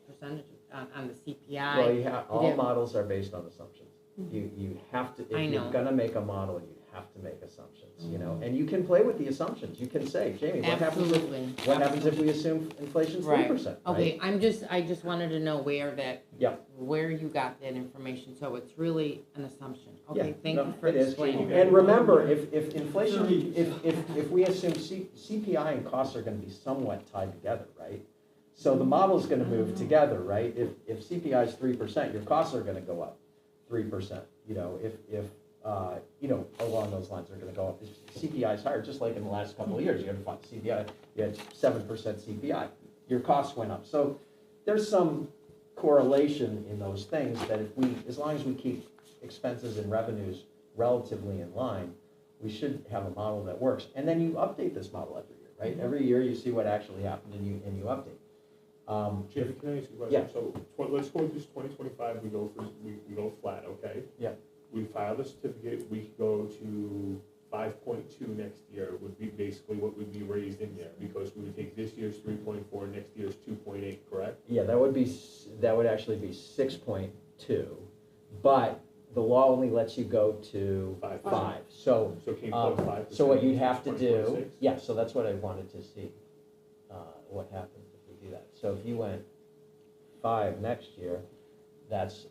[SPEAKER 6] percentages, on the CPI.
[SPEAKER 4] Well, you have, all
[SPEAKER 6] Yeah.
[SPEAKER 4] models are based on assumptions. You have to,
[SPEAKER 6] I
[SPEAKER 4] if you're
[SPEAKER 6] know.
[SPEAKER 4] gonna make a model, you have to make assumptions, you know? And you can play with the assumptions, you can say, Jamie, what happens if,
[SPEAKER 6] Absolutely.
[SPEAKER 4] what happens if we assume inflation's 3%, right?
[SPEAKER 6] Okay, I just wanted to know where
[SPEAKER 4] Yep.
[SPEAKER 6] where you got that information, so it's really an assumption.
[SPEAKER 4] Yeah,
[SPEAKER 6] Okay, thank
[SPEAKER 4] no,
[SPEAKER 6] you for
[SPEAKER 4] it is.
[SPEAKER 6] explaining.
[SPEAKER 4] And remember, if inflation, if we assume CPI and costs are gonna be somewhat tied together, right? So the model's gonna move together, right? If CPI is 3%, your costs are gonna go up 3%. You know, if you know, along those lines are gonna go up. If CPI is higher, just like in the last couple of years, you had CPI, you had 7% CPI, your costs went up. So there's some correlation in those things that as long as we keep expenses and revenues relatively in line, we should have a model that works. And then you update this model every year, right? Every year you see what actually happened and you update.
[SPEAKER 5] Jimmy, can I ask you a
[SPEAKER 4] Yeah.
[SPEAKER 5] question? So, let's go with this 2025, we go flat, okay?
[SPEAKER 4] Yeah.
[SPEAKER 5] We file the certificate, we go to 5.2 next year, would be basically what would be raised in there, because we would take this year's 3.4, next year's 2.8, correct?
[SPEAKER 4] Yeah, that would actually be 6.2, but the law only lets you go to 5. So,
[SPEAKER 5] So can you put 5%?
[SPEAKER 4] so what you'd have to do,
[SPEAKER 5] 2026?
[SPEAKER 4] yeah, so that's what I wanted to see, what happens if we do that. So if you went 5 next year, that's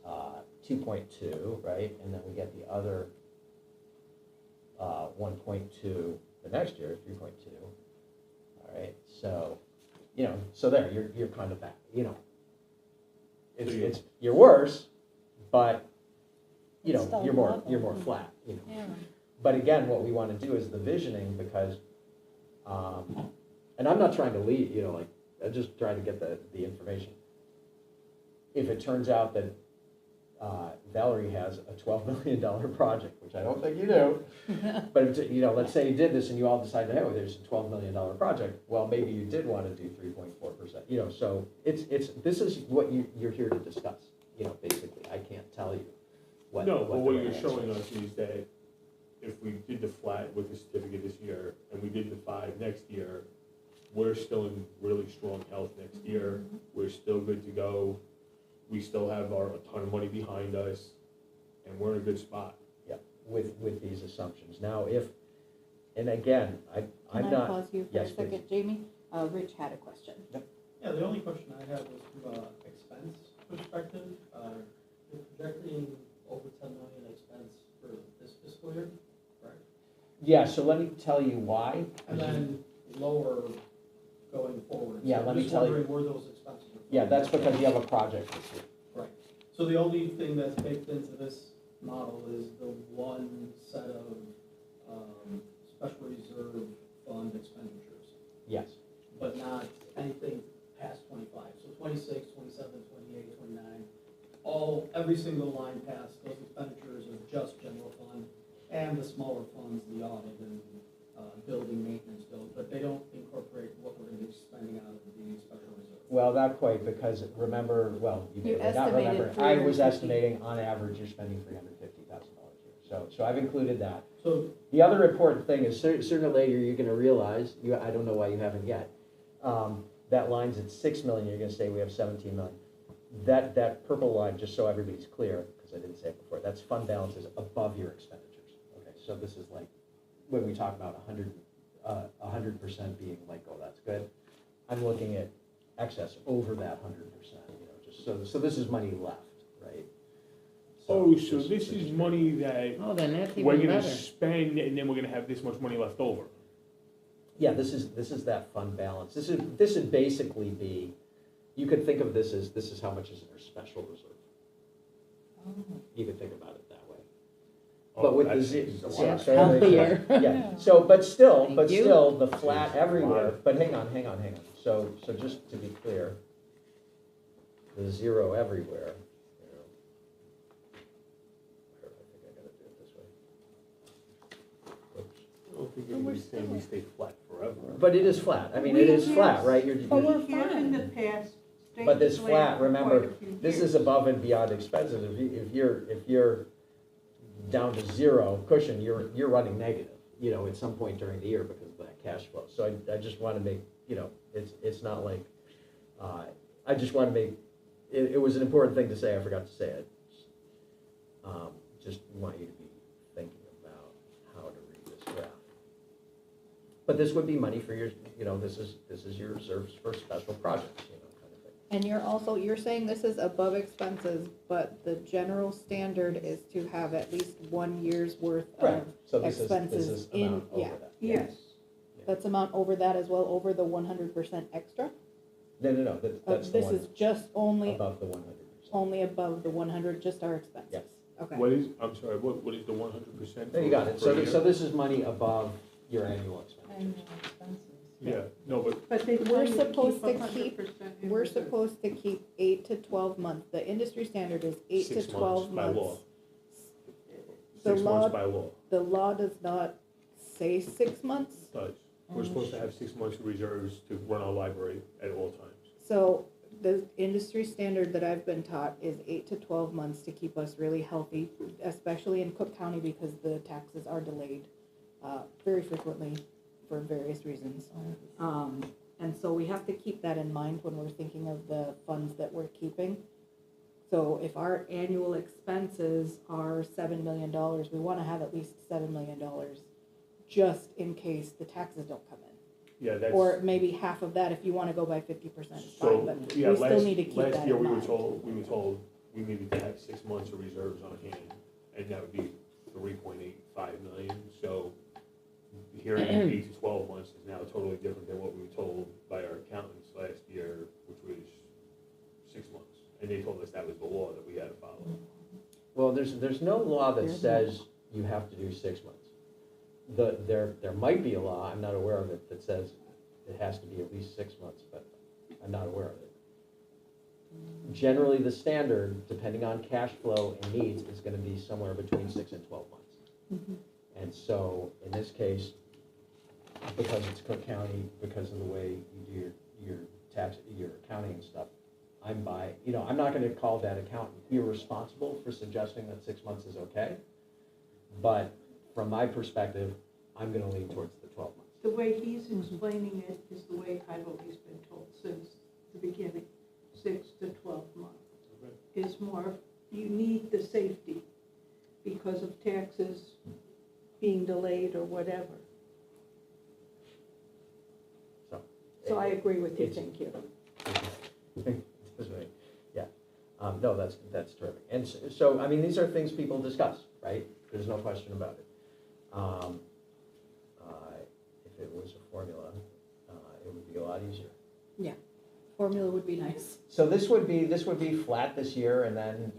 [SPEAKER 4] 2.2, right? And then we get the other 1.2 the next year, 3.2. All right, so, you know, so there, you're kind of back, you know. You're worse, but, you know,
[SPEAKER 2] Still
[SPEAKER 4] you're more
[SPEAKER 2] level.
[SPEAKER 4] flat, you know.
[SPEAKER 2] Yeah.
[SPEAKER 4] But again, what we want to do is the visioning, because, and I'm not trying to lead, you know, like, I'm just trying to get the information. If it turns out that Valerie has a $12 million project, which I don't think you do, but if, you know, let's say you did this and you all decided, hey, well, there's a $12 million project, well, maybe you did want to do 3.4%, you know, so this is what you're here to discuss, you know, basically. I can't tell you what.
[SPEAKER 5] No, but what
[SPEAKER 4] the
[SPEAKER 5] you're
[SPEAKER 4] right
[SPEAKER 5] showing
[SPEAKER 4] answer
[SPEAKER 5] us is that if we did the flat with the certificate this year, and we did the 5 next year, we're still in really strong health next year, we're still good to go, we still have a ton of money behind us, and we're in a good spot.
[SPEAKER 4] Yeah, with these assumptions. Now, and again, I'm
[SPEAKER 3] Can I
[SPEAKER 4] not.
[SPEAKER 3] pause you for a
[SPEAKER 4] Yes, please.
[SPEAKER 3] second, Jamie? Rich had a question.
[SPEAKER 8] Yeah, the only question I had was from an expense perspective. You're projecting over 10 million expense for this fiscal year, correct?
[SPEAKER 4] Yeah, so let me tell you why.
[SPEAKER 8] And then lower going forward.
[SPEAKER 4] Yeah,
[SPEAKER 8] So
[SPEAKER 4] let
[SPEAKER 8] I'm
[SPEAKER 4] me
[SPEAKER 8] just
[SPEAKER 4] tell you.
[SPEAKER 8] wondering where those expenses are from.
[SPEAKER 4] Yeah, that's because you have a project this year.
[SPEAKER 8] Right. So the only thing that's baked into this model is the one set of special reserve fund expenditures,
[SPEAKER 4] Yes,
[SPEAKER 8] but not anything past 25. So 26, 27, 28, 29, every single line past those expenditures are just general fund, and the smaller funds, the audit and building maintenance bill, but they don't incorporate what we're going to be spending out of the special reserve.
[SPEAKER 4] well, not quite, because remember, well, you
[SPEAKER 3] You
[SPEAKER 4] may not remember,
[SPEAKER 3] estimated
[SPEAKER 4] I was
[SPEAKER 3] 350.
[SPEAKER 4] estimating on average you're spending $350,000 a year. So I've included that.
[SPEAKER 8] So
[SPEAKER 4] The other important thing is sooner or later, you're gonna realize, I don't know why you haven't yet, that line's at 6 million, you're gonna say we have 17 million. That purple line, just so everybody's clear, because I didn't say it before, that's fund balances above your expenditures. Okay, so this is like, when we talk about 100% being like, oh, that's good, I'm looking at excess over that 100%, just so this is money left, right?
[SPEAKER 5] So
[SPEAKER 4] just-
[SPEAKER 5] this is money that
[SPEAKER 6] Oh, then that's
[SPEAKER 5] we're
[SPEAKER 6] even
[SPEAKER 5] gonna
[SPEAKER 6] better.
[SPEAKER 5] spend, and then we're gonna have this much money left over.
[SPEAKER 4] Yeah, this is that fund balance. This would basically be, you could think of this is how much is in our special reserve. You could think about it that way. But
[SPEAKER 5] Oh,
[SPEAKER 4] with the
[SPEAKER 5] that's
[SPEAKER 4] Z,
[SPEAKER 5] a lot.
[SPEAKER 4] yeah,
[SPEAKER 6] That's
[SPEAKER 4] so-
[SPEAKER 6] healthier.
[SPEAKER 4] Yeah, so, but still,
[SPEAKER 6] Thank you.
[SPEAKER 4] the flat
[SPEAKER 5] It's
[SPEAKER 4] everywhere,
[SPEAKER 5] flat.
[SPEAKER 4] but hang on. So just to be clear, the zero everywhere, I think I gotta do it this way. Oops.
[SPEAKER 5] I don't think anybody's saying we stay flat forever.
[SPEAKER 4] But it is flat, I mean, it is flat, right?
[SPEAKER 7] But we're fine in the past.
[SPEAKER 4] But this
[SPEAKER 7] states
[SPEAKER 4] flat,
[SPEAKER 7] lasted quite
[SPEAKER 4] remember,
[SPEAKER 7] a few
[SPEAKER 4] this
[SPEAKER 7] years.
[SPEAKER 4] is above and beyond expenses. If you're down to zero cushion, you're running negative, at some point during the year because of that cash flow. So I just want to make, it's not like, I just want to make, it was an important thing to say, I forgot to say it. Just want you to be thinking about how to read this graph. But this would be money for your, this is your reserves for special projects, kind of thing.
[SPEAKER 3] And you're saying this is above expenses, but the general standard is to have at least 1 year's worth
[SPEAKER 4] Right,
[SPEAKER 3] of
[SPEAKER 4] so this
[SPEAKER 3] expenses
[SPEAKER 4] is
[SPEAKER 3] in,
[SPEAKER 4] amount over
[SPEAKER 3] yeah.
[SPEAKER 4] that.
[SPEAKER 7] Yes,
[SPEAKER 3] That's amount over that as well, over the 100% extra?
[SPEAKER 4] No, that's the
[SPEAKER 3] This is
[SPEAKER 4] one
[SPEAKER 3] just only
[SPEAKER 4] above the 100%.
[SPEAKER 3] only above the 100, just our expenses?
[SPEAKER 4] Yes.
[SPEAKER 3] Okay.
[SPEAKER 5] What is, I'm sorry, what is the 100%?
[SPEAKER 4] There you got it. So this is money above your annual expenditures.
[SPEAKER 5] Yeah, no, but
[SPEAKER 7] but
[SPEAKER 3] We're supposed to
[SPEAKER 7] 100%
[SPEAKER 3] keep-
[SPEAKER 7] in
[SPEAKER 3] We're
[SPEAKER 7] reserve.
[SPEAKER 3] supposed to keep 8 to 12 months. The industry standard is 8 to
[SPEAKER 5] 6
[SPEAKER 3] 12
[SPEAKER 5] months by law.
[SPEAKER 3] months. The
[SPEAKER 5] 6
[SPEAKER 3] law-
[SPEAKER 5] months by law,
[SPEAKER 3] The law does not say 6 months.
[SPEAKER 5] does. We're supposed to have 6 months of reserves to run our library at all times.
[SPEAKER 3] So the industry standard that I've been taught is 8 to 12 months to keep us really healthy, especially in Cook County because the taxes are delayed very frequently for various reasons. And so we have to keep that in mind when we're thinking of the funds that we're keeping. So if our annual expenses are $7 million, we want to have at least $7 million just in case the taxes don't come in.
[SPEAKER 5] Yeah, that's.
[SPEAKER 3] Or maybe half of that, if you wanna go by 50%, it's
[SPEAKER 5] So,
[SPEAKER 3] fine, but we
[SPEAKER 5] yeah,
[SPEAKER 3] still need to keep that in mind.
[SPEAKER 5] last year, we were told we needed to have 6 months of reserves on hand, and that would be 3.85 million, so here in 8 to 12 months is now totally different than what we were told by our accountants last year, which was 6 months, and they told us that was the law that we had to follow.
[SPEAKER 4] Well, there's no law that
[SPEAKER 3] There's
[SPEAKER 4] says you have to do 6 months. There might be a law, I'm not aware of it, that says it has to be at least 6 months, but I'm not aware of it. Generally, the standard, depending on cash flow and needs, is gonna be somewhere between 6 and 12 months.
[SPEAKER 3] Mhm.
[SPEAKER 4] And so, in this case, because it's Cook County, because of the way you do your tax, your accounting and stuff, I'm not gonna call that accountant irresponsible for suggesting that 6 months is okay. But from my perspective, I'm gonna lean towards the 12 months.
[SPEAKER 7] The way he's explaining it is the way I've always been told since the beginning, 6 to 12 months. Is more, you need the safety because of taxes being delayed or whatever. So I agree with you, thank you.
[SPEAKER 4] Yeah, no, that's terrific. And so, I mean, these are things people discuss, right? There's no question about it. If it was a formula, it would be a lot easier.
[SPEAKER 3] Formula would be nice.
[SPEAKER 4] So this would be flat this year and then,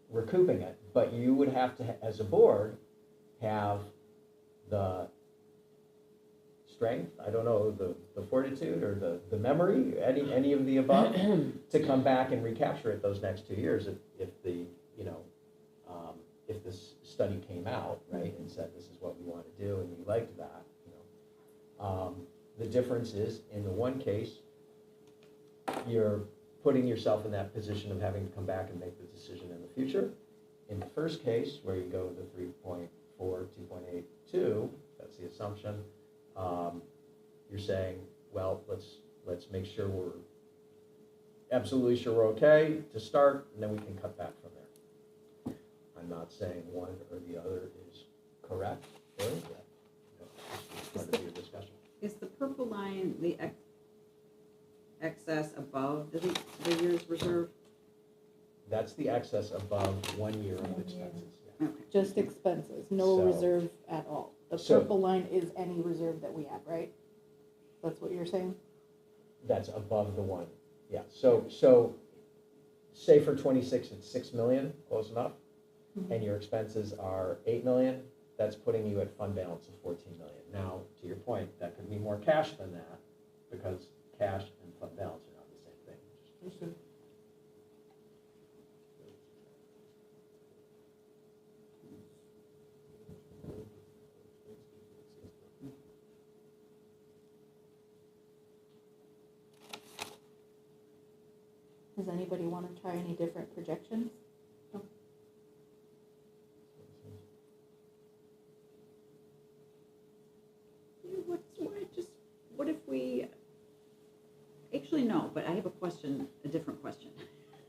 [SPEAKER 4] recouping it. But you would have to, as a board, have the strength, I don't know, the fortitude or the memory, any of the above, to come back and recapture it those next 2 years if the, you know, if this study came out, right, and said this is what we want to do and we liked that, you know. The difference is, in the one case, you're putting yourself in that position of having to come back and make the decision in the future. In the first case, where you go to 3.4, 2.82, that's the assumption, you're saying, well, let's make sure we're absolutely sure we're okay to start, and then we can cut back from there. I'm not saying one or the other is correct or incorrect. It's part of your discussion.
[SPEAKER 1] Is the purple line the excess above the year's reserve?
[SPEAKER 4] That's the excess above 1 year of expenses. Yeah.
[SPEAKER 1] Okay.
[SPEAKER 3] Just expenses, no
[SPEAKER 4] So-
[SPEAKER 3] reserve at all. The
[SPEAKER 4] So-
[SPEAKER 3] purple line is any reserve that we have, right? That's what you're saying?
[SPEAKER 4] That's above the one, yeah. So say for 26, it's 6 million, close enough, and your expenses are 8 million, that's putting you at fund balance of 14 million. Now, to your point, that could be more cash than that, because cash and fund balance are not the same thing.
[SPEAKER 3] Does anybody want to try any different projections?
[SPEAKER 1] What if we, actually, no, but I have a question, a different question.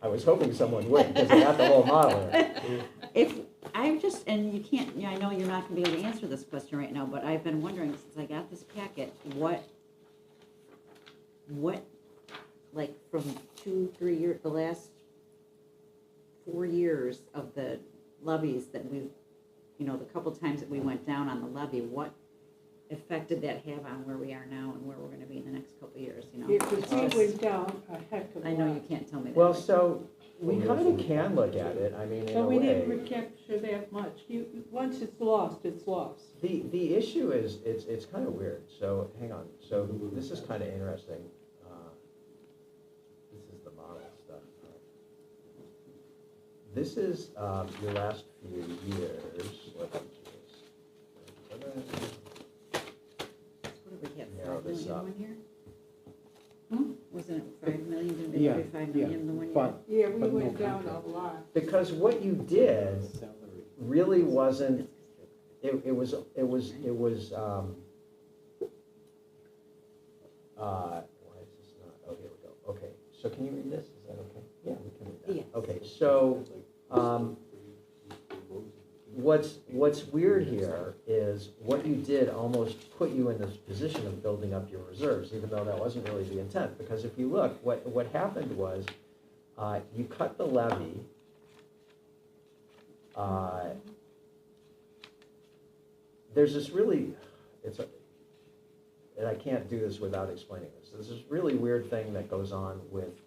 [SPEAKER 4] I was hoping someone would, because I got the whole model here.
[SPEAKER 1] If, I'm just, and you can't, yeah, I know you're not gonna be able to answer this question right now, but I've been wondering since I got this packet, what, like from 2-3 years, the last 4 years of the levies that we've, you know, the couple times that we went down on the levy, what effect did that have on where we are now and where we're gonna be in the next couple of years, you know?
[SPEAKER 7] Because we went down a heck of a lot.
[SPEAKER 1] I know you can't tell me that.
[SPEAKER 4] Well, so we kind of can look at it, I mean, in
[SPEAKER 7] So
[SPEAKER 4] a
[SPEAKER 7] we didn't
[SPEAKER 4] way.
[SPEAKER 7] recapture that much. Once it's lost, it's lost.
[SPEAKER 4] The issue is, it's kind of weird, so hang on, so this is kind of interesting. This is the model stuff. This is your last few years. Let's do this.
[SPEAKER 1] What did we have,
[SPEAKER 4] Narrow
[SPEAKER 1] 5
[SPEAKER 4] this
[SPEAKER 1] million
[SPEAKER 4] up.
[SPEAKER 1] one year? Wasn't it 5 million, didn't we
[SPEAKER 9] Yeah,
[SPEAKER 1] do 5
[SPEAKER 9] yeah,
[SPEAKER 1] million the one year?
[SPEAKER 9] but-
[SPEAKER 7] Yeah, we
[SPEAKER 9] But no
[SPEAKER 7] went down
[SPEAKER 9] contract.
[SPEAKER 7] a lot.
[SPEAKER 4] Because what you did really wasn't, it was, why is this not, oh, here we go, okay, so can you read this, is that okay? Yeah, we can read that.
[SPEAKER 1] Yes.
[SPEAKER 4] Okay, so, what's weird here is what you did almost put you in this position of building up your reserves, even though that wasn't really the intent, because if you look, what happened was, you cut the levy, there's this really, and I can't do this without explaining this. There's this really weird thing that goes on with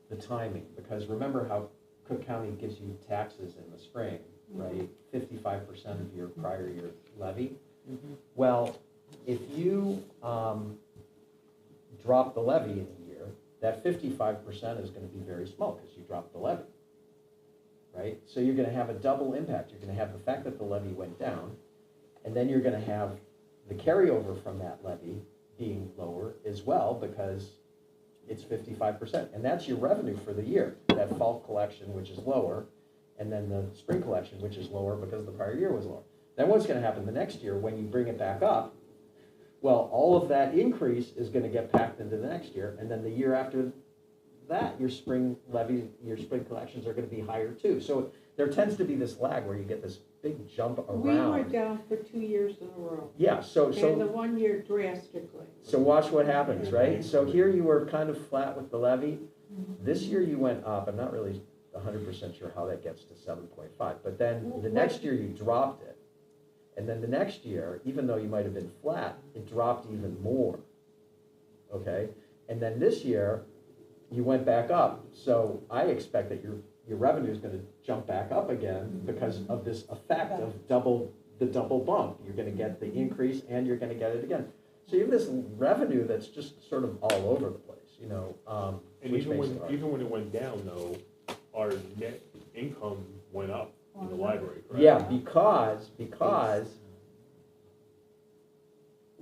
[SPEAKER 4] the timing, because remember how Cook County gives you taxes in the spring, right? 55% of your prior year levy. Well, if you drop the levy in a year, that 55% is going to be very small because you dropped the levy, right? So you're going to have a double impact. You're going to have the fact that the levy went down, and then you're going to have the carryover from that levy being lower as well because it's 55%. And that's your revenue for the year, that fall collection, which is lower, and then the spring collection, which is lower because the prior year was lower. Then what's going to happen the next year when you bring it back up? Well, all of that increase is going to get packed into the next year, and then the year after that, your spring levy, your spring collections are going to be higher too. So there tends to be this lag where you get this big jump around.
[SPEAKER 7] We were down for 2 years in a row.
[SPEAKER 4] Yeah, so
[SPEAKER 7] And the 1 year drastically.
[SPEAKER 4] so watch what happens, right? So here you were kind of flat with the levy. This year you went up. I'm not really 100% sure how that gets to 7.5, but then the next year you dropped it. And then the next year, even though you might have been flat, it dropped even more, okay? And then this year, you went back up. So I expect that your revenue is gonna jump back up again because of this effect of the double bump. You're gonna get the increase and you're gonna get it again. So you have this revenue that's just sort of all over the place, you know,
[SPEAKER 5] And
[SPEAKER 4] which
[SPEAKER 5] even
[SPEAKER 4] makes it
[SPEAKER 5] when,
[SPEAKER 4] hard.
[SPEAKER 5] even when it went down though, our net income went up in the library, correct?
[SPEAKER 4] Yeah, because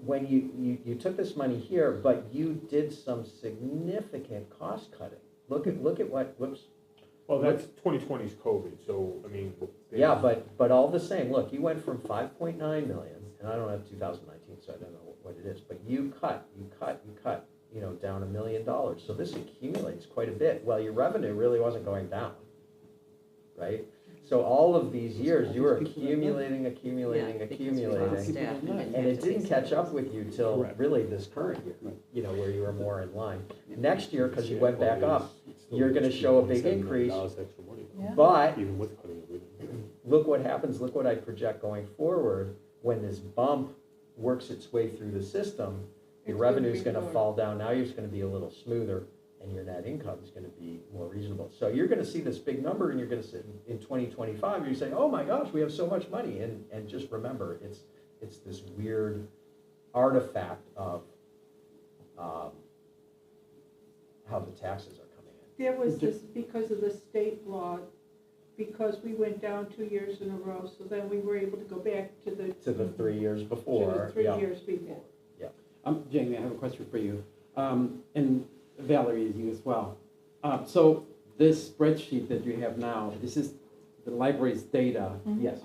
[SPEAKER 4] when you took this money here, but you did some significant cost cutting. Look at what, whoops.
[SPEAKER 5] Well, that's 2020's COVID, so, I mean.
[SPEAKER 4] Yeah, but all the same, look, you went from 5.9 million, and I don't have 2019, so I don't know what it is, but you cut, you know, down $1 million. So this accumulates quite a bit. Well, your revenue really wasn't going down, right? So all of these years, you were accumulating,
[SPEAKER 1] Yeah, because we lost staff
[SPEAKER 4] and it didn't catch up with you till
[SPEAKER 5] Correct.
[SPEAKER 4] really this current year, you know, where you were more in line. Next year, because you went back up, you're gonna show a big increase,
[SPEAKER 3] Yeah.
[SPEAKER 4] but
[SPEAKER 5] Even with cutting everything.
[SPEAKER 4] look what happens, look what I project going forward, when this bump works its way through the system, your
[SPEAKER 7] It's gonna
[SPEAKER 4] revenue's
[SPEAKER 7] be
[SPEAKER 4] gonna
[SPEAKER 7] lower.
[SPEAKER 4] fall down, now you're just gonna be a little smoother, and your net income is gonna be more reasonable. So you're gonna see this big number, and you're gonna sit in 2025, you're saying, oh my gosh, we have so much money, and just remember, it's this weird artifact of, how the taxes are coming in.
[SPEAKER 7] There was this, because of the state law, because we went down 2 years in a row, so then we were able to go back to the.
[SPEAKER 4] To the 3 years
[SPEAKER 7] To
[SPEAKER 4] before,
[SPEAKER 7] the 3
[SPEAKER 4] yeah.
[SPEAKER 7] years before.
[SPEAKER 9] Jamie, I have a question for you, and Valerie, you as well. So this spreadsheet that you have now, this is the library's data.
[SPEAKER 4] Yes.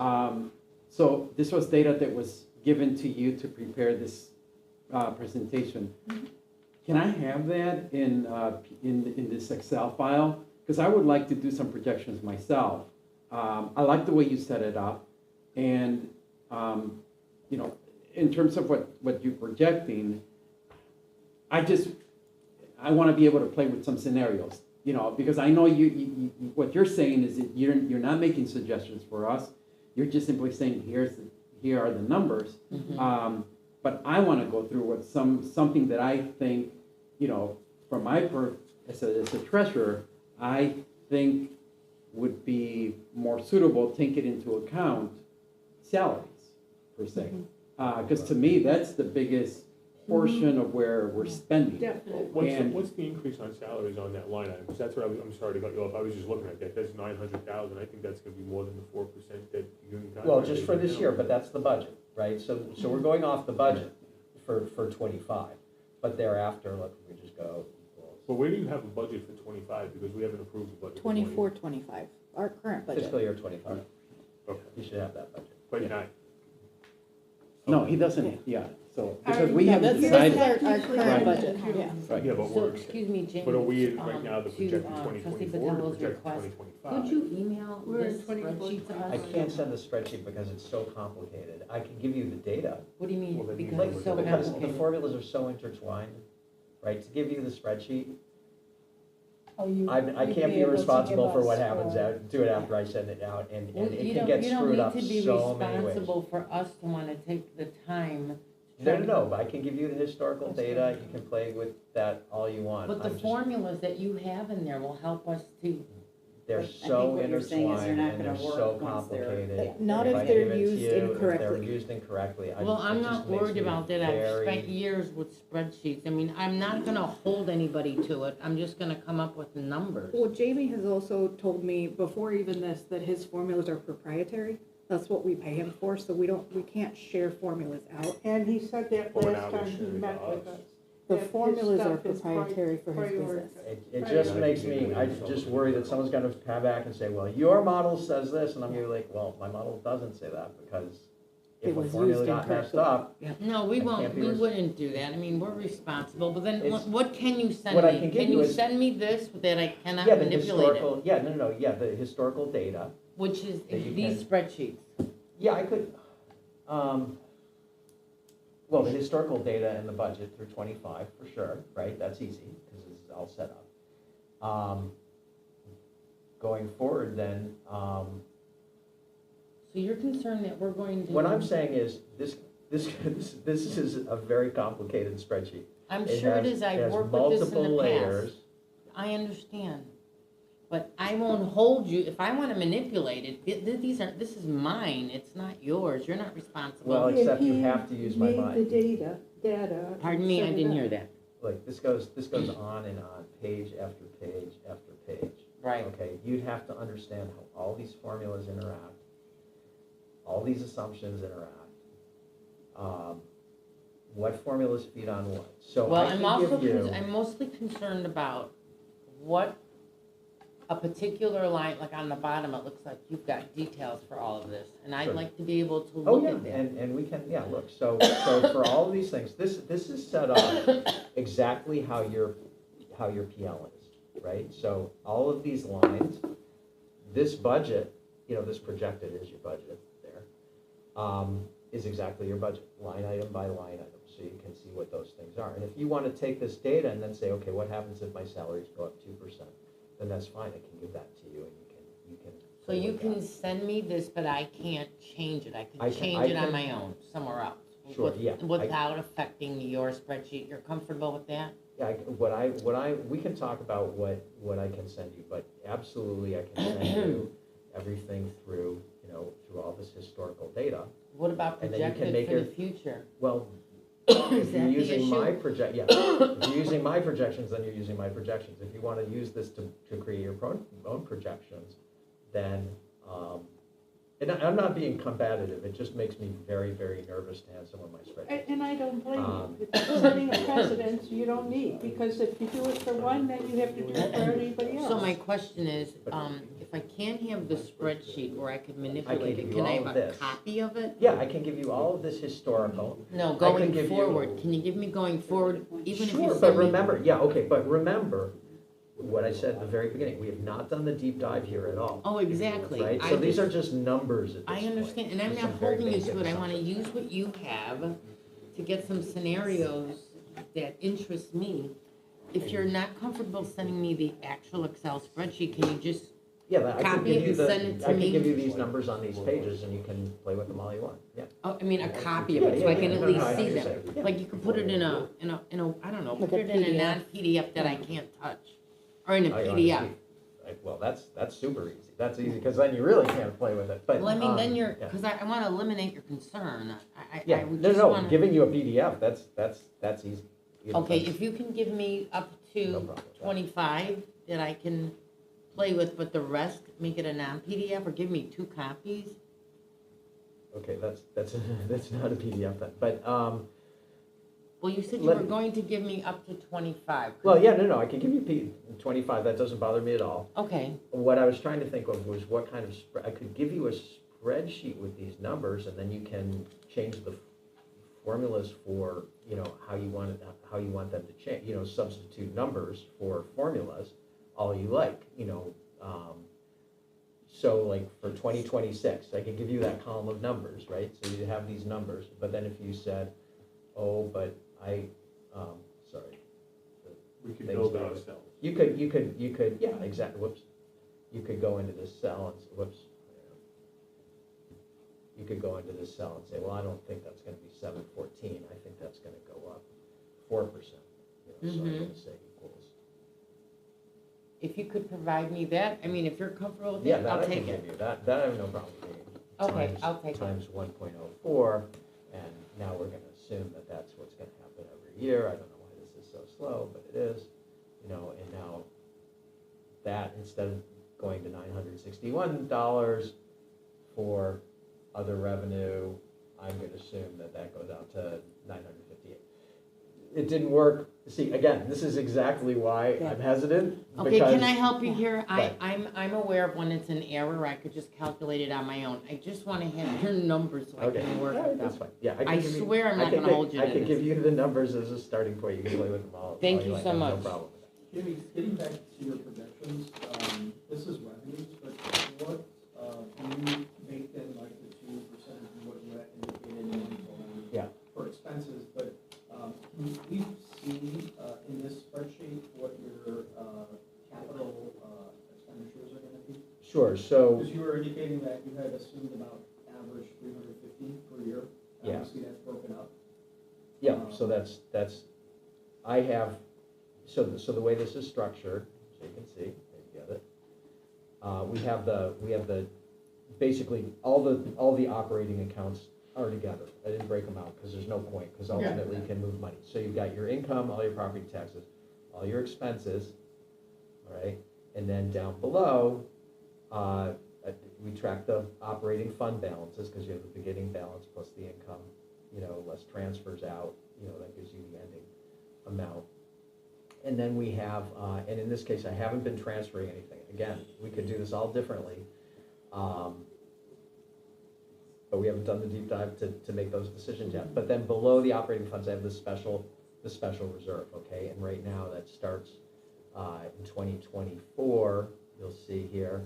[SPEAKER 9] So this was data that was given to you to prepare this presentation. Can I have that in this Excel file? Because I would like to do some projections myself. I like the way you set it up, and you know, in terms of what you're projecting, I want to be able to play with some scenarios, you know, because I know you what you're saying is that you're not making suggestions for us. You're just simply saying here are the numbers. But I want to go through what something that I think, you know, from my as a treasurer, I think would be more suitable, take it into account salaries per se. Because to me, that's the biggest portion of where we're spending.
[SPEAKER 7] Definitely.
[SPEAKER 5] What's the increase on salaries on that line item? Because that's what I'm sorry to cut you off, I was just looking at that, that's 900,000, I think that's gonna be more than the 4% that union contract.
[SPEAKER 4] Well, just for this year, but that's the budget, right? So we're going off the budget for 25, but thereafter, look, we just go.
[SPEAKER 5] But where do you have a budget for 25, because we haven't approved the budget for
[SPEAKER 3] 24, 25, our current budget.
[SPEAKER 4] Fiscal year 25,
[SPEAKER 5] Okay,
[SPEAKER 4] you should have that budget.
[SPEAKER 5] but you're not.
[SPEAKER 9] No, he doesn't, yeah, so,
[SPEAKER 7] Are
[SPEAKER 9] because we
[SPEAKER 7] you-
[SPEAKER 9] haven't
[SPEAKER 3] That's
[SPEAKER 9] decided.
[SPEAKER 3] our current
[SPEAKER 9] Right.
[SPEAKER 3] budget, yeah.
[SPEAKER 9] Right.
[SPEAKER 5] Yeah, but
[SPEAKER 6] So,
[SPEAKER 5] we're,
[SPEAKER 6] excuse me, Jamie.
[SPEAKER 5] but are we right now the
[SPEAKER 6] to,
[SPEAKER 5] projected
[SPEAKER 6] trustee
[SPEAKER 5] 2024 or the
[SPEAKER 6] Patello's
[SPEAKER 5] projected
[SPEAKER 6] request,
[SPEAKER 5] 2025?
[SPEAKER 6] Could you email
[SPEAKER 7] We're in
[SPEAKER 6] this
[SPEAKER 7] 24.
[SPEAKER 6] spreadsheet to us?
[SPEAKER 4] I can't send the spreadsheet because it's so complicated. I can give you the data,
[SPEAKER 6] What do you
[SPEAKER 5] Well,
[SPEAKER 6] mean,
[SPEAKER 5] then you
[SPEAKER 6] because
[SPEAKER 5] like-
[SPEAKER 6] it's so
[SPEAKER 4] because the
[SPEAKER 6] complicated?
[SPEAKER 4] formulas are so intertwined, right? To give you the spreadsheet,
[SPEAKER 10] Oh, you.
[SPEAKER 4] I
[SPEAKER 10] you'd
[SPEAKER 4] can't be
[SPEAKER 10] able to
[SPEAKER 4] responsible
[SPEAKER 10] give
[SPEAKER 4] for
[SPEAKER 10] us
[SPEAKER 4] what happens
[SPEAKER 10] for-
[SPEAKER 4] out, do it after I send it out, and
[SPEAKER 6] Well,
[SPEAKER 4] it
[SPEAKER 6] you
[SPEAKER 4] can
[SPEAKER 6] don't-
[SPEAKER 4] get screwed up
[SPEAKER 6] You don't need to
[SPEAKER 4] so
[SPEAKER 6] be
[SPEAKER 4] many ways.
[SPEAKER 6] responsible for us to wanna take the time. to
[SPEAKER 4] No,
[SPEAKER 6] try
[SPEAKER 4] no,
[SPEAKER 6] to-
[SPEAKER 4] no, but I can give you the historical data, you can play with that all you want.
[SPEAKER 6] But the
[SPEAKER 4] I'm just-
[SPEAKER 6] formulas that you have in there will help us to,
[SPEAKER 4] They're
[SPEAKER 1] But I think
[SPEAKER 4] so
[SPEAKER 1] what you're saying is they're
[SPEAKER 4] intertwined
[SPEAKER 1] not
[SPEAKER 4] and
[SPEAKER 1] gonna
[SPEAKER 4] they're
[SPEAKER 1] work
[SPEAKER 4] so
[SPEAKER 1] once they're-
[SPEAKER 4] complicated.
[SPEAKER 3] Not
[SPEAKER 4] I
[SPEAKER 3] if they're
[SPEAKER 4] give it to
[SPEAKER 3] used
[SPEAKER 4] you, If they're
[SPEAKER 3] incorrectly.
[SPEAKER 4] used incorrectly,
[SPEAKER 6] well,
[SPEAKER 4] it
[SPEAKER 6] I'm
[SPEAKER 4] just
[SPEAKER 6] not
[SPEAKER 4] makes
[SPEAKER 6] worried
[SPEAKER 4] me
[SPEAKER 6] about that. I've
[SPEAKER 4] very-
[SPEAKER 6] spent years with spreadsheets. I mean, I'm not gonna hold anybody to it. I'm just gonna come up with numbers.
[SPEAKER 3] Well, Jamie has also told me before even this, that his formulas are proprietary. That's what we pay him for, so we can't share formulas out.
[SPEAKER 7] And he said that
[SPEAKER 5] Well,
[SPEAKER 7] last
[SPEAKER 5] now
[SPEAKER 7] time
[SPEAKER 5] we're
[SPEAKER 7] he
[SPEAKER 5] sharing
[SPEAKER 7] met
[SPEAKER 5] to
[SPEAKER 7] with
[SPEAKER 5] us.
[SPEAKER 7] us.
[SPEAKER 3] The
[SPEAKER 7] that his
[SPEAKER 3] formulas are
[SPEAKER 7] stuff is
[SPEAKER 3] proprietary for his
[SPEAKER 7] prioritized.
[SPEAKER 3] business.
[SPEAKER 4] It just makes me, I just worry that someone's gonna come back and say, well, your model says this, and I'm gonna be like, well, my model doesn't say that, because
[SPEAKER 3] It
[SPEAKER 4] if a
[SPEAKER 3] was
[SPEAKER 4] formula
[SPEAKER 3] used
[SPEAKER 4] got messed
[SPEAKER 3] incorrectly.
[SPEAKER 4] up,
[SPEAKER 6] No, we
[SPEAKER 4] I
[SPEAKER 6] won't,
[SPEAKER 4] can't be
[SPEAKER 6] we
[SPEAKER 4] res-
[SPEAKER 6] wouldn't do that. I mean, we're responsible, but then
[SPEAKER 4] It's-
[SPEAKER 6] what can you send
[SPEAKER 4] what I
[SPEAKER 6] me?
[SPEAKER 4] can give
[SPEAKER 6] Can
[SPEAKER 4] you
[SPEAKER 6] you
[SPEAKER 4] is-
[SPEAKER 6] send me this that I cannot
[SPEAKER 4] yeah, the
[SPEAKER 6] manipulate it?
[SPEAKER 4] historical, the historical data,
[SPEAKER 6] Which is
[SPEAKER 4] that you
[SPEAKER 6] these
[SPEAKER 4] can-
[SPEAKER 6] spreadsheets.
[SPEAKER 4] yeah, I could, well, the historical data and the budget through 25, for sure, right, that's easy, because it's all set up. Going forward then,
[SPEAKER 6] So you're concerned that we're going to?
[SPEAKER 4] what I'm saying is, this is a very complicated spreadsheet.
[SPEAKER 6] I'm sure it is.
[SPEAKER 4] It
[SPEAKER 6] I've
[SPEAKER 4] has
[SPEAKER 6] worked with this in
[SPEAKER 4] multiple
[SPEAKER 6] the past.
[SPEAKER 4] layers.
[SPEAKER 6] I understand. But I won't hold you, if I wanna manipulate it, this is mine, it's not yours, you're not responsible.
[SPEAKER 4] Well,
[SPEAKER 7] And
[SPEAKER 4] except you
[SPEAKER 7] he
[SPEAKER 4] have to use my
[SPEAKER 7] made the
[SPEAKER 4] mind.
[SPEAKER 7] data.
[SPEAKER 6] Pardon me, I
[SPEAKER 7] set it
[SPEAKER 6] didn't
[SPEAKER 7] up.
[SPEAKER 6] hear that.
[SPEAKER 4] Like, this goes on and on, page after page after page.
[SPEAKER 6] Right.
[SPEAKER 4] Okay, you'd have to understand how all these formulas interact, all these assumptions interact, what formulas feed on what. So
[SPEAKER 6] Well,
[SPEAKER 4] I can give you,
[SPEAKER 6] I'm mostly concerned about what a particular line, like on the bottom, it looks like you've got details for all of this, and I'd
[SPEAKER 4] Sure.
[SPEAKER 6] like to be able to
[SPEAKER 4] oh,
[SPEAKER 6] look
[SPEAKER 4] yeah,
[SPEAKER 6] at that.
[SPEAKER 4] and we can, yeah, look, so for all of these things, this is set up exactly how your PL is, right? So all of these lines, this budget, this projected is your budget there, is exactly your budget, line item by line item, so you can see what those things are. And if you want to take this data and then say, okay, what happens if my salaries go up 2%? Then that's fine, I can give that to you, and you can.
[SPEAKER 6] So
[SPEAKER 4] play
[SPEAKER 6] you
[SPEAKER 4] with
[SPEAKER 6] can
[SPEAKER 4] that.
[SPEAKER 6] send me this, but I can't change it, I
[SPEAKER 4] I
[SPEAKER 6] could
[SPEAKER 4] can-
[SPEAKER 6] change
[SPEAKER 4] I
[SPEAKER 6] it on
[SPEAKER 4] can-
[SPEAKER 6] my own, somewhere else.
[SPEAKER 4] Sure, yeah,
[SPEAKER 6] Without affecting your spreadsheet, you're comfortable with that?
[SPEAKER 4] Yeah, we can talk about what I can send you, but absolutely I can send you everything through all this historical data.
[SPEAKER 6] What about
[SPEAKER 4] And then you can
[SPEAKER 6] projected
[SPEAKER 4] make
[SPEAKER 6] for the
[SPEAKER 4] your-
[SPEAKER 6] future?
[SPEAKER 4] Well,
[SPEAKER 6] Is
[SPEAKER 4] if you're
[SPEAKER 6] that the
[SPEAKER 4] using
[SPEAKER 6] issue?
[SPEAKER 4] my if you're using my projections, then you're using my projections. If you want to use this to create your own projections, then, and I'm not being combative, it just makes me very, very nervous to have some of my spreadsheets.
[SPEAKER 7] And I don't blame you. It's setting a precedence you don't need, because if you do it for one, then you have to do it for everybody else.
[SPEAKER 6] So my question is, if I can't have the spreadsheet where I could manipulate
[SPEAKER 4] give
[SPEAKER 6] it,
[SPEAKER 4] you
[SPEAKER 6] can I
[SPEAKER 4] all
[SPEAKER 6] have
[SPEAKER 4] of
[SPEAKER 6] a
[SPEAKER 4] this.
[SPEAKER 6] copy of it?
[SPEAKER 4] Yeah, I can give you all of this historical.
[SPEAKER 6] No,
[SPEAKER 4] I can
[SPEAKER 6] going
[SPEAKER 4] give you-
[SPEAKER 6] forward, can you give me going forward, even if you
[SPEAKER 4] Sure, but
[SPEAKER 6] send me?
[SPEAKER 4] remember, yeah, okay, but remember what I said at the very beginning, we have not done the deep dive here at all,
[SPEAKER 6] Oh, exactly.
[SPEAKER 4] right?
[SPEAKER 6] I
[SPEAKER 4] So these
[SPEAKER 6] just-
[SPEAKER 4] are just numbers at this
[SPEAKER 6] I
[SPEAKER 4] point.
[SPEAKER 6] understand, and I'm
[SPEAKER 4] Just
[SPEAKER 6] not
[SPEAKER 4] some very
[SPEAKER 6] holding you
[SPEAKER 4] basic
[SPEAKER 6] to it, I wanna
[SPEAKER 4] assumptions.
[SPEAKER 6] use what you have to get some scenarios that interest me. If you're not comfortable sending me the actual Excel spreadsheet, can you just,
[SPEAKER 4] Yeah, I can
[SPEAKER 6] copy
[SPEAKER 4] give
[SPEAKER 6] it
[SPEAKER 4] you
[SPEAKER 6] and send it to
[SPEAKER 4] I can
[SPEAKER 6] me?
[SPEAKER 4] give you these numbers on these pages and you can play with them all you want, yeah.
[SPEAKER 6] oh, I mean, a copy of it, so I can at
[SPEAKER 4] No,
[SPEAKER 6] least
[SPEAKER 4] I
[SPEAKER 6] see
[SPEAKER 4] understand.
[SPEAKER 6] them?
[SPEAKER 4] Yeah.
[SPEAKER 6] Like, you could put it in a, I don't know,
[SPEAKER 3] Like
[SPEAKER 6] put
[SPEAKER 3] a
[SPEAKER 6] it in a
[SPEAKER 3] PDF.
[SPEAKER 6] non-PDF that I can't touch, or in a
[SPEAKER 4] Oh, you want to
[SPEAKER 6] PDF.
[SPEAKER 4] see- Well, that's super easy, that's easy, because then you really can't play with it, but.
[SPEAKER 6] Well, I mean, then you're,
[SPEAKER 4] yeah.
[SPEAKER 6] because I wanna eliminate your concern, I
[SPEAKER 4] Yeah,
[SPEAKER 6] would
[SPEAKER 4] no,
[SPEAKER 6] just
[SPEAKER 4] no,
[SPEAKER 6] wanna.
[SPEAKER 4] giving you a PDF, that's easy.
[SPEAKER 6] Okay,
[SPEAKER 4] That's-
[SPEAKER 6] if you can give me up
[SPEAKER 4] No
[SPEAKER 6] to
[SPEAKER 4] problem with that.
[SPEAKER 6] 25 that I can play with, but the rest, make it a non-PDF, or give me 2 copies?
[SPEAKER 4] Okay, that's not a PDF then, but,
[SPEAKER 6] Well, you said you
[SPEAKER 4] Let
[SPEAKER 6] were
[SPEAKER 4] me-
[SPEAKER 6] going to give me up to 25.
[SPEAKER 4] well, yeah, no, I can give you 25, that doesn't bother me at all.
[SPEAKER 6] Okay,
[SPEAKER 4] What I was trying to think of was what kind of, I could give you a spreadsheet with these numbers, and then you can change the formulas for, how you want them to change, substitute numbers for formulas, all you like, so like for 2026, I could give you that column of numbers, right? So you have these numbers, but then if you said, oh, but sorry.
[SPEAKER 5] We could
[SPEAKER 4] Things
[SPEAKER 5] build
[SPEAKER 4] that-
[SPEAKER 5] it ourselves.
[SPEAKER 4] You could, yeah, exactly, whoops. You could go into this cell and, whoops. You could go into this cell and say, well, I don't think that's gonna be 714, I think that's gonna go up 4%. So I'm
[SPEAKER 6] Mhm.
[SPEAKER 4] gonna say equals.
[SPEAKER 6] if you could provide me that, I mean, if you're comfortable with
[SPEAKER 4] Yeah,
[SPEAKER 6] it,
[SPEAKER 4] that
[SPEAKER 6] I'll
[SPEAKER 4] I can
[SPEAKER 6] take
[SPEAKER 4] give
[SPEAKER 6] it.
[SPEAKER 4] you, that I have no problem giving you.
[SPEAKER 6] Okay,
[SPEAKER 4] Times-
[SPEAKER 6] I'll take it.
[SPEAKER 4] Times 1.04, and now we're gonna assume that that's what's gonna happen every year, I don't know why this is so slow, but it is, and now that, instead of going to $961 for other revenue, I'm gonna assume that goes out to 958. It didn't work, see, again, this is exactly why
[SPEAKER 3] Yeah.
[SPEAKER 4] I'm hesitant,
[SPEAKER 6] Okay,
[SPEAKER 4] because.
[SPEAKER 6] can I help you here?
[SPEAKER 4] Right.
[SPEAKER 6] I'm aware of when it's an error, I could just calculate it on my own. I just wanna have your numbers so I
[SPEAKER 4] Okay,
[SPEAKER 6] can work
[SPEAKER 4] all right,
[SPEAKER 6] with
[SPEAKER 4] that's
[SPEAKER 6] them.
[SPEAKER 4] fine, yeah.
[SPEAKER 6] I
[SPEAKER 4] can give you-
[SPEAKER 6] swear I'm
[SPEAKER 4] I
[SPEAKER 6] not
[SPEAKER 4] can
[SPEAKER 6] gonna
[SPEAKER 4] give-
[SPEAKER 6] hold you
[SPEAKER 4] I
[SPEAKER 6] to
[SPEAKER 4] can
[SPEAKER 6] this.
[SPEAKER 4] give you the numbers as a starting point, you can play with them all.
[SPEAKER 6] Thank
[SPEAKER 4] all
[SPEAKER 6] you
[SPEAKER 4] like,
[SPEAKER 6] so
[SPEAKER 4] I have
[SPEAKER 6] much.
[SPEAKER 4] No problem with that.
[SPEAKER 8] Jimmy, getting back to your projections, this is revenues, but what, you baked in like the 2% and what you had indicated in
[SPEAKER 4] Yeah.
[SPEAKER 8] for expenses, but, can we see, in this spreadsheet what your, capital, expenditures are gonna be?
[SPEAKER 4] Sure, so,
[SPEAKER 8] Because you were indicating that you had assumed about average 350 per year.
[SPEAKER 4] Yeah.
[SPEAKER 8] Obviously, that's broken up.
[SPEAKER 4] yeah, so that's, I have, so the way this is structured, so you can see, there you got it. we have the, basically, all the operating accounts are together. I didn't break them out, because there's no point, because ultimately you can move money. So you've got your income, all your property taxes, all your expenses, all right? And then down below, we track the operating fund balances, because you have the beginning balance plus the income, less transfers out, that gives you the ending amount. And then we have, and in this case, I haven't been transferring anything. Again, we could do this all differently. But we haven't done the deep dive to make those decisions yet. But then below the operating funds, I have the special reserve, okay? And right now, that starts in 2024, you'll see here,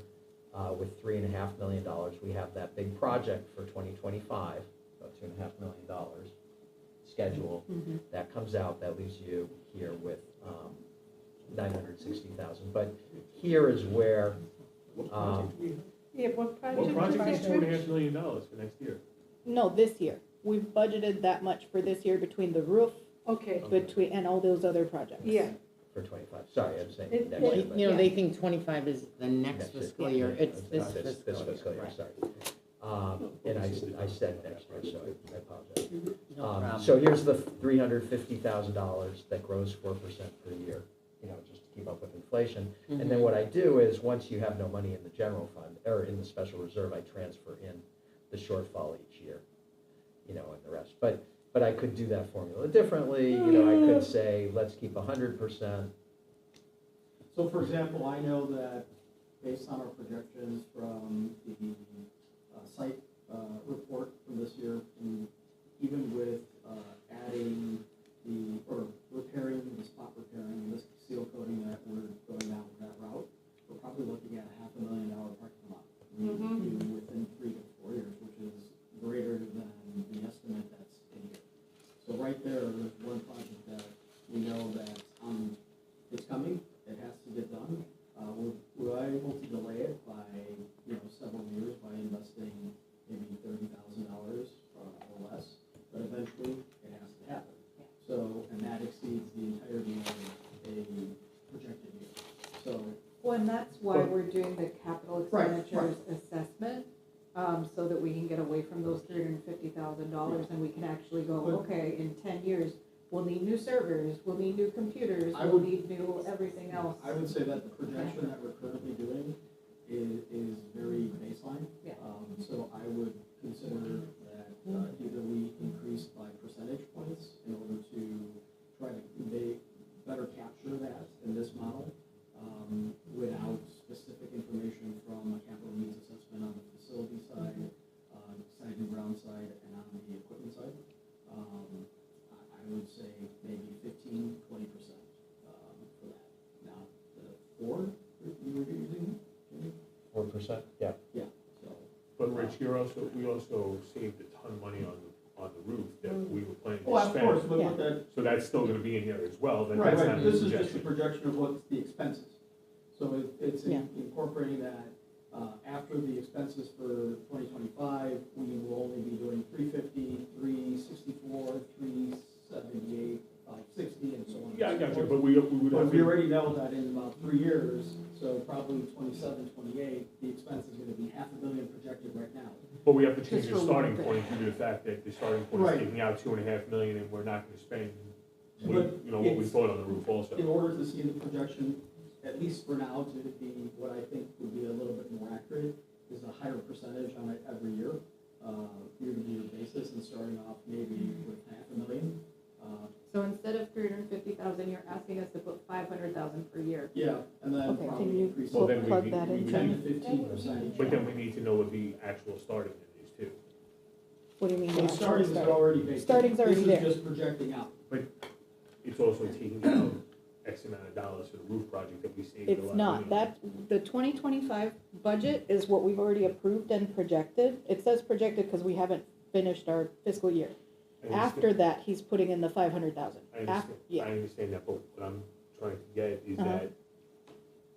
[SPEAKER 4] with $3.5 million. We have that big project for 2025, about $2.5 million schedule. That comes out, that leaves you here with 960,000. But here is where,
[SPEAKER 7] Yeah, what
[SPEAKER 5] What project is $2.5 million for next year?
[SPEAKER 3] No, this year. We've budgeted that much for this year between the roof,
[SPEAKER 7] Okay,
[SPEAKER 3] and all those other projects.
[SPEAKER 7] yeah.
[SPEAKER 4] for 25, sorry, I'm saying
[SPEAKER 7] It-
[SPEAKER 4] next
[SPEAKER 6] Well,
[SPEAKER 4] year. but-
[SPEAKER 6] they think 25 is the next
[SPEAKER 4] Next year.
[SPEAKER 6] fiscal year, it's this
[SPEAKER 4] This fiscal year,
[SPEAKER 6] right.
[SPEAKER 4] sorry. And I said next year, so I apologize.
[SPEAKER 6] No problem.
[SPEAKER 4] So here's the $350,000 that grows 4% per year, just to keep up with inflation. And then what I do is, once you have no money in the general fund, or in the special reserve, I transfer in the shortfall each year, and the rest. But I could do that formula differently, I could say, let's keep 100%.
[SPEAKER 8] So for example, I know that based on our projections from the site report from this year, and even with adding or repairing the spot repairing, this seal coating that we're going down that route, we're probably looking at $500,000 parking lot within 3 to 4 years, which is greater than the estimate that's in here. So right there's one project that we know that it's coming, it has to get done. We're able to delay it by, several years by investing maybe $30,000 or less, but eventually it has to happen. So, and that exceeds the entirety of a projected year. So,
[SPEAKER 3] Well, and that's why we're doing the capital
[SPEAKER 8] Right,
[SPEAKER 3] expenditures assessment, so that we can get away from those $350,000 and we can actually go, okay, in 10 years, we'll need new servers, we'll need new computers,
[SPEAKER 8] I
[SPEAKER 3] we'll
[SPEAKER 8] would-
[SPEAKER 3] need new everything else.
[SPEAKER 8] I would say that the projection that we're currently doing is very baseline.
[SPEAKER 3] Yeah.
[SPEAKER 8] So I would consider that either we increase by percentage points in order to try to better capture that in this model, without specific information from a capital needs assessment on the facility side, site and ground side, and on the equipment side. I would say maybe 15-20% for that. Now, the 4 you were using, Jimmy?
[SPEAKER 4] 4%, yeah.
[SPEAKER 8] Yeah, so.
[SPEAKER 5] But Rich, we also saved a ton of money on the roof that we were planning
[SPEAKER 8] Oh,
[SPEAKER 5] to
[SPEAKER 8] of course,
[SPEAKER 5] spend.
[SPEAKER 8] but
[SPEAKER 3] Yeah.
[SPEAKER 8] look at,
[SPEAKER 5] So that's still gonna be in here as well, then
[SPEAKER 8] right,
[SPEAKER 5] that's not
[SPEAKER 8] right,
[SPEAKER 5] a
[SPEAKER 8] this is just a
[SPEAKER 5] projection.
[SPEAKER 8] projection of what's the expenses. So it's
[SPEAKER 3] Yeah.
[SPEAKER 8] incorporating that, after the expenses for 2025, we will only be doing 350, 364, 378, 560, and so on.
[SPEAKER 5] Yeah, I
[SPEAKER 8] and so
[SPEAKER 5] got you,
[SPEAKER 8] forth.
[SPEAKER 5] but we would
[SPEAKER 8] But
[SPEAKER 5] have
[SPEAKER 8] we
[SPEAKER 5] to,
[SPEAKER 8] already know that in about 3 years, so probably 27, 28, the expense is gonna be $500,000 projected right now.
[SPEAKER 5] but we have to change
[SPEAKER 3] Just
[SPEAKER 5] the
[SPEAKER 3] for
[SPEAKER 5] starting
[SPEAKER 3] one
[SPEAKER 5] point due to the fact that the starting point is
[SPEAKER 8] Right.
[SPEAKER 5] taking out $2.5 million and we're not gonna spend, what
[SPEAKER 8] But
[SPEAKER 5] we
[SPEAKER 8] it's-
[SPEAKER 5] thought on the roof
[SPEAKER 8] In
[SPEAKER 5] also.
[SPEAKER 8] order to see the projection, at least for now, to be what I think would be a little bit more accurate, is a higher percentage on it every year, year-to-year basis, and starting off maybe with $500,000.
[SPEAKER 3] So instead of 350,000, you're asking us to put 500,000 per year.
[SPEAKER 8] Yeah, and then
[SPEAKER 3] Okay, can
[SPEAKER 8] probably
[SPEAKER 3] you
[SPEAKER 8] increase
[SPEAKER 5] Well,
[SPEAKER 8] it
[SPEAKER 5] then we
[SPEAKER 3] plug
[SPEAKER 5] need-
[SPEAKER 3] that
[SPEAKER 5] we
[SPEAKER 3] in,
[SPEAKER 5] would
[SPEAKER 8] 10
[SPEAKER 5] need-
[SPEAKER 8] to 15% each
[SPEAKER 5] But
[SPEAKER 8] year.
[SPEAKER 5] then we need to know what the actual starting in is too.
[SPEAKER 3] What do you mean?
[SPEAKER 8] So
[SPEAKER 3] the
[SPEAKER 8] the
[SPEAKER 3] actual
[SPEAKER 8] starting is
[SPEAKER 3] start?
[SPEAKER 8] already baked in.
[SPEAKER 3] Starting's already there.
[SPEAKER 8] This is just projecting out.
[SPEAKER 5] It's also taking out X amount of dollars for the roof project that we saved. a
[SPEAKER 3] It's
[SPEAKER 5] lot of
[SPEAKER 3] not,
[SPEAKER 5] money on.
[SPEAKER 3] that, the 2025 budget is what we've already approved and projected. It says projected because we haven't finished our fiscal year.
[SPEAKER 5] I understand-
[SPEAKER 3] After that, he's putting in the 500,000.
[SPEAKER 5] I understand,
[SPEAKER 3] Yeah.
[SPEAKER 5] I understand that, but what I'm trying to get is
[SPEAKER 3] Uh-huh.
[SPEAKER 5] that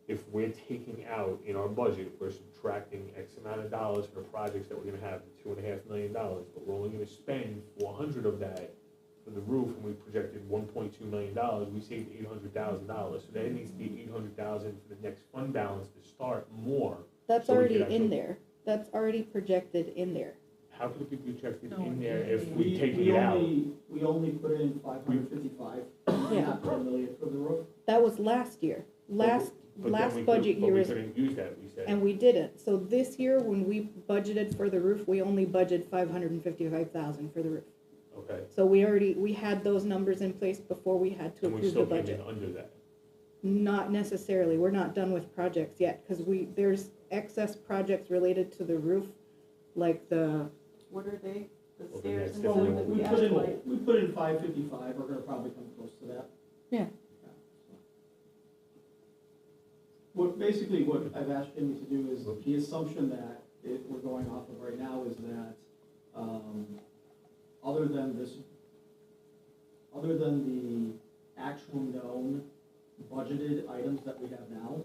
[SPEAKER 5] if we're taking out in our budget, we're subtracting X amount of dollars for the projects that we're gonna have, $2.5 million, but we're only gonna spend 400 of that for the roof, and we projected $1.2 million, we saved $800,000. So there needs to be $800,000 for the next fund balance to start more.
[SPEAKER 3] That's
[SPEAKER 5] So we
[SPEAKER 3] already
[SPEAKER 5] can actually-
[SPEAKER 3] in there. That's already projected in there.
[SPEAKER 5] How could it be projected
[SPEAKER 10] No,
[SPEAKER 5] in there
[SPEAKER 10] it
[SPEAKER 5] if
[SPEAKER 10] can't
[SPEAKER 5] we
[SPEAKER 8] We,
[SPEAKER 5] take
[SPEAKER 8] we
[SPEAKER 5] it out?
[SPEAKER 8] only put in 555,
[SPEAKER 3] Yeah.
[SPEAKER 8] not 1 million for the roof.
[SPEAKER 3] That was last year. Last
[SPEAKER 5] But then
[SPEAKER 3] last
[SPEAKER 5] we could-
[SPEAKER 3] budget
[SPEAKER 5] but
[SPEAKER 3] year
[SPEAKER 5] we
[SPEAKER 3] is,
[SPEAKER 5] couldn't use that, we said.
[SPEAKER 3] and we didn't. So this year, when we budgeted for the roof, we only budgeted 555,000 for the roof.
[SPEAKER 5] Okay,
[SPEAKER 3] So we had those numbers in place before we had to
[SPEAKER 5] and we
[SPEAKER 3] approve the
[SPEAKER 5] still came
[SPEAKER 3] budget.
[SPEAKER 5] in under that.
[SPEAKER 3] Not necessarily. We're not done with projects yet, because there's excess projects related to the roof, like what are they? The
[SPEAKER 5] Well, then
[SPEAKER 3] stairs
[SPEAKER 5] that's
[SPEAKER 3] and
[SPEAKER 8] Well,
[SPEAKER 3] stuff
[SPEAKER 5] different.
[SPEAKER 3] that
[SPEAKER 8] we
[SPEAKER 3] we
[SPEAKER 8] put
[SPEAKER 3] asked
[SPEAKER 8] in,
[SPEAKER 3] for.
[SPEAKER 8] we put in 555, we're gonna probably come close to that.
[SPEAKER 3] Yeah.
[SPEAKER 8] What I've asked Jimmy to do is, the assumption that we're going off of right now is that, other than the actual known budgeted items that we have now,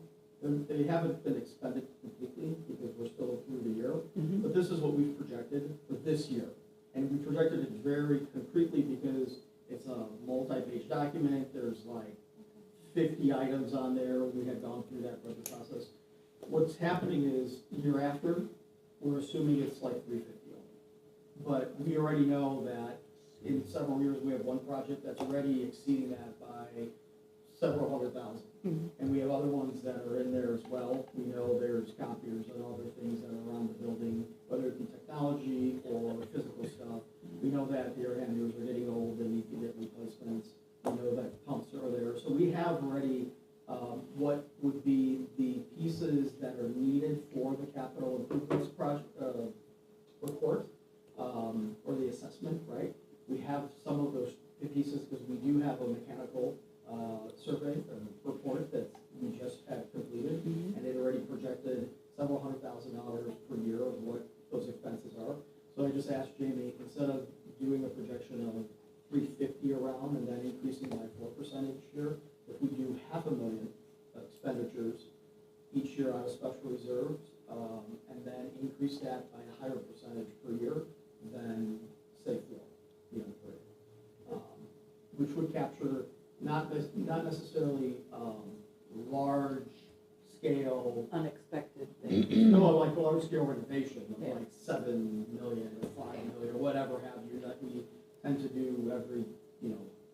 [SPEAKER 8] they haven't been expended completely because we're still through the year.
[SPEAKER 3] Mhm.
[SPEAKER 8] But this is what we've projected for this year. And we projected it very concretely because it's a multi-page document, there's like 50 items on there, we had gone through that budget process. What's happening is, year after, we're assuming it's like 350 only. But we already know that in several years, we have one project that's already exceeding that by several hundred thousand.
[SPEAKER 3] Mhm.
[SPEAKER 8] And we have other ones that are in there as well. We know there's copiers and other things that are around the building, whether it be technology or physical stuff. We know that the air handlers are getting old and need to get replacements. We know that pumps are there. So we have already what would be the pieces that are needed for the capital improvements project, report, or the assessment, right? We have some of those pieces because we do have a mechanical survey or report that we just had completed, and it already projected several $100,000 per year of what those expenses are. So I just asked Jamie, instead of doing a projection of 350 around and then increasing by 4% each year, if we do $500,000 expenditures each year out of special reserves, and then increase that by a higher percentage per year than say 4, which would capture not necessarily large scale,
[SPEAKER 3] Unexpected things.
[SPEAKER 8] no, like large scale renovation of
[SPEAKER 3] Yeah.
[SPEAKER 8] like 7 million or 5 million or whatever have you that we tend to do every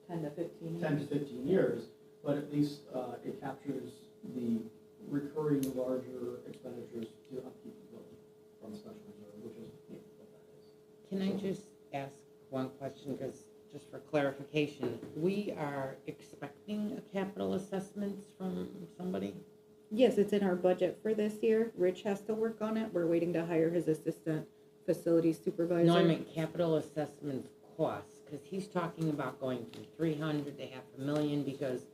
[SPEAKER 3] 10 to 15
[SPEAKER 8] 10 to
[SPEAKER 3] years.
[SPEAKER 8] 15 years, but at least it captures the recurring larger expenditures to upkeep the building from special reserve, which is what that is.
[SPEAKER 6] Can I just ask one question, because just for clarification, we are expecting a capital assessments from somebody?
[SPEAKER 3] Yes, it's in our budget for this year. Rich has to work on it. We're waiting to hire his assistant facility supervisor.
[SPEAKER 6] No, I meant capital assessments costs, because he's talking about going from 300 to $500,000 because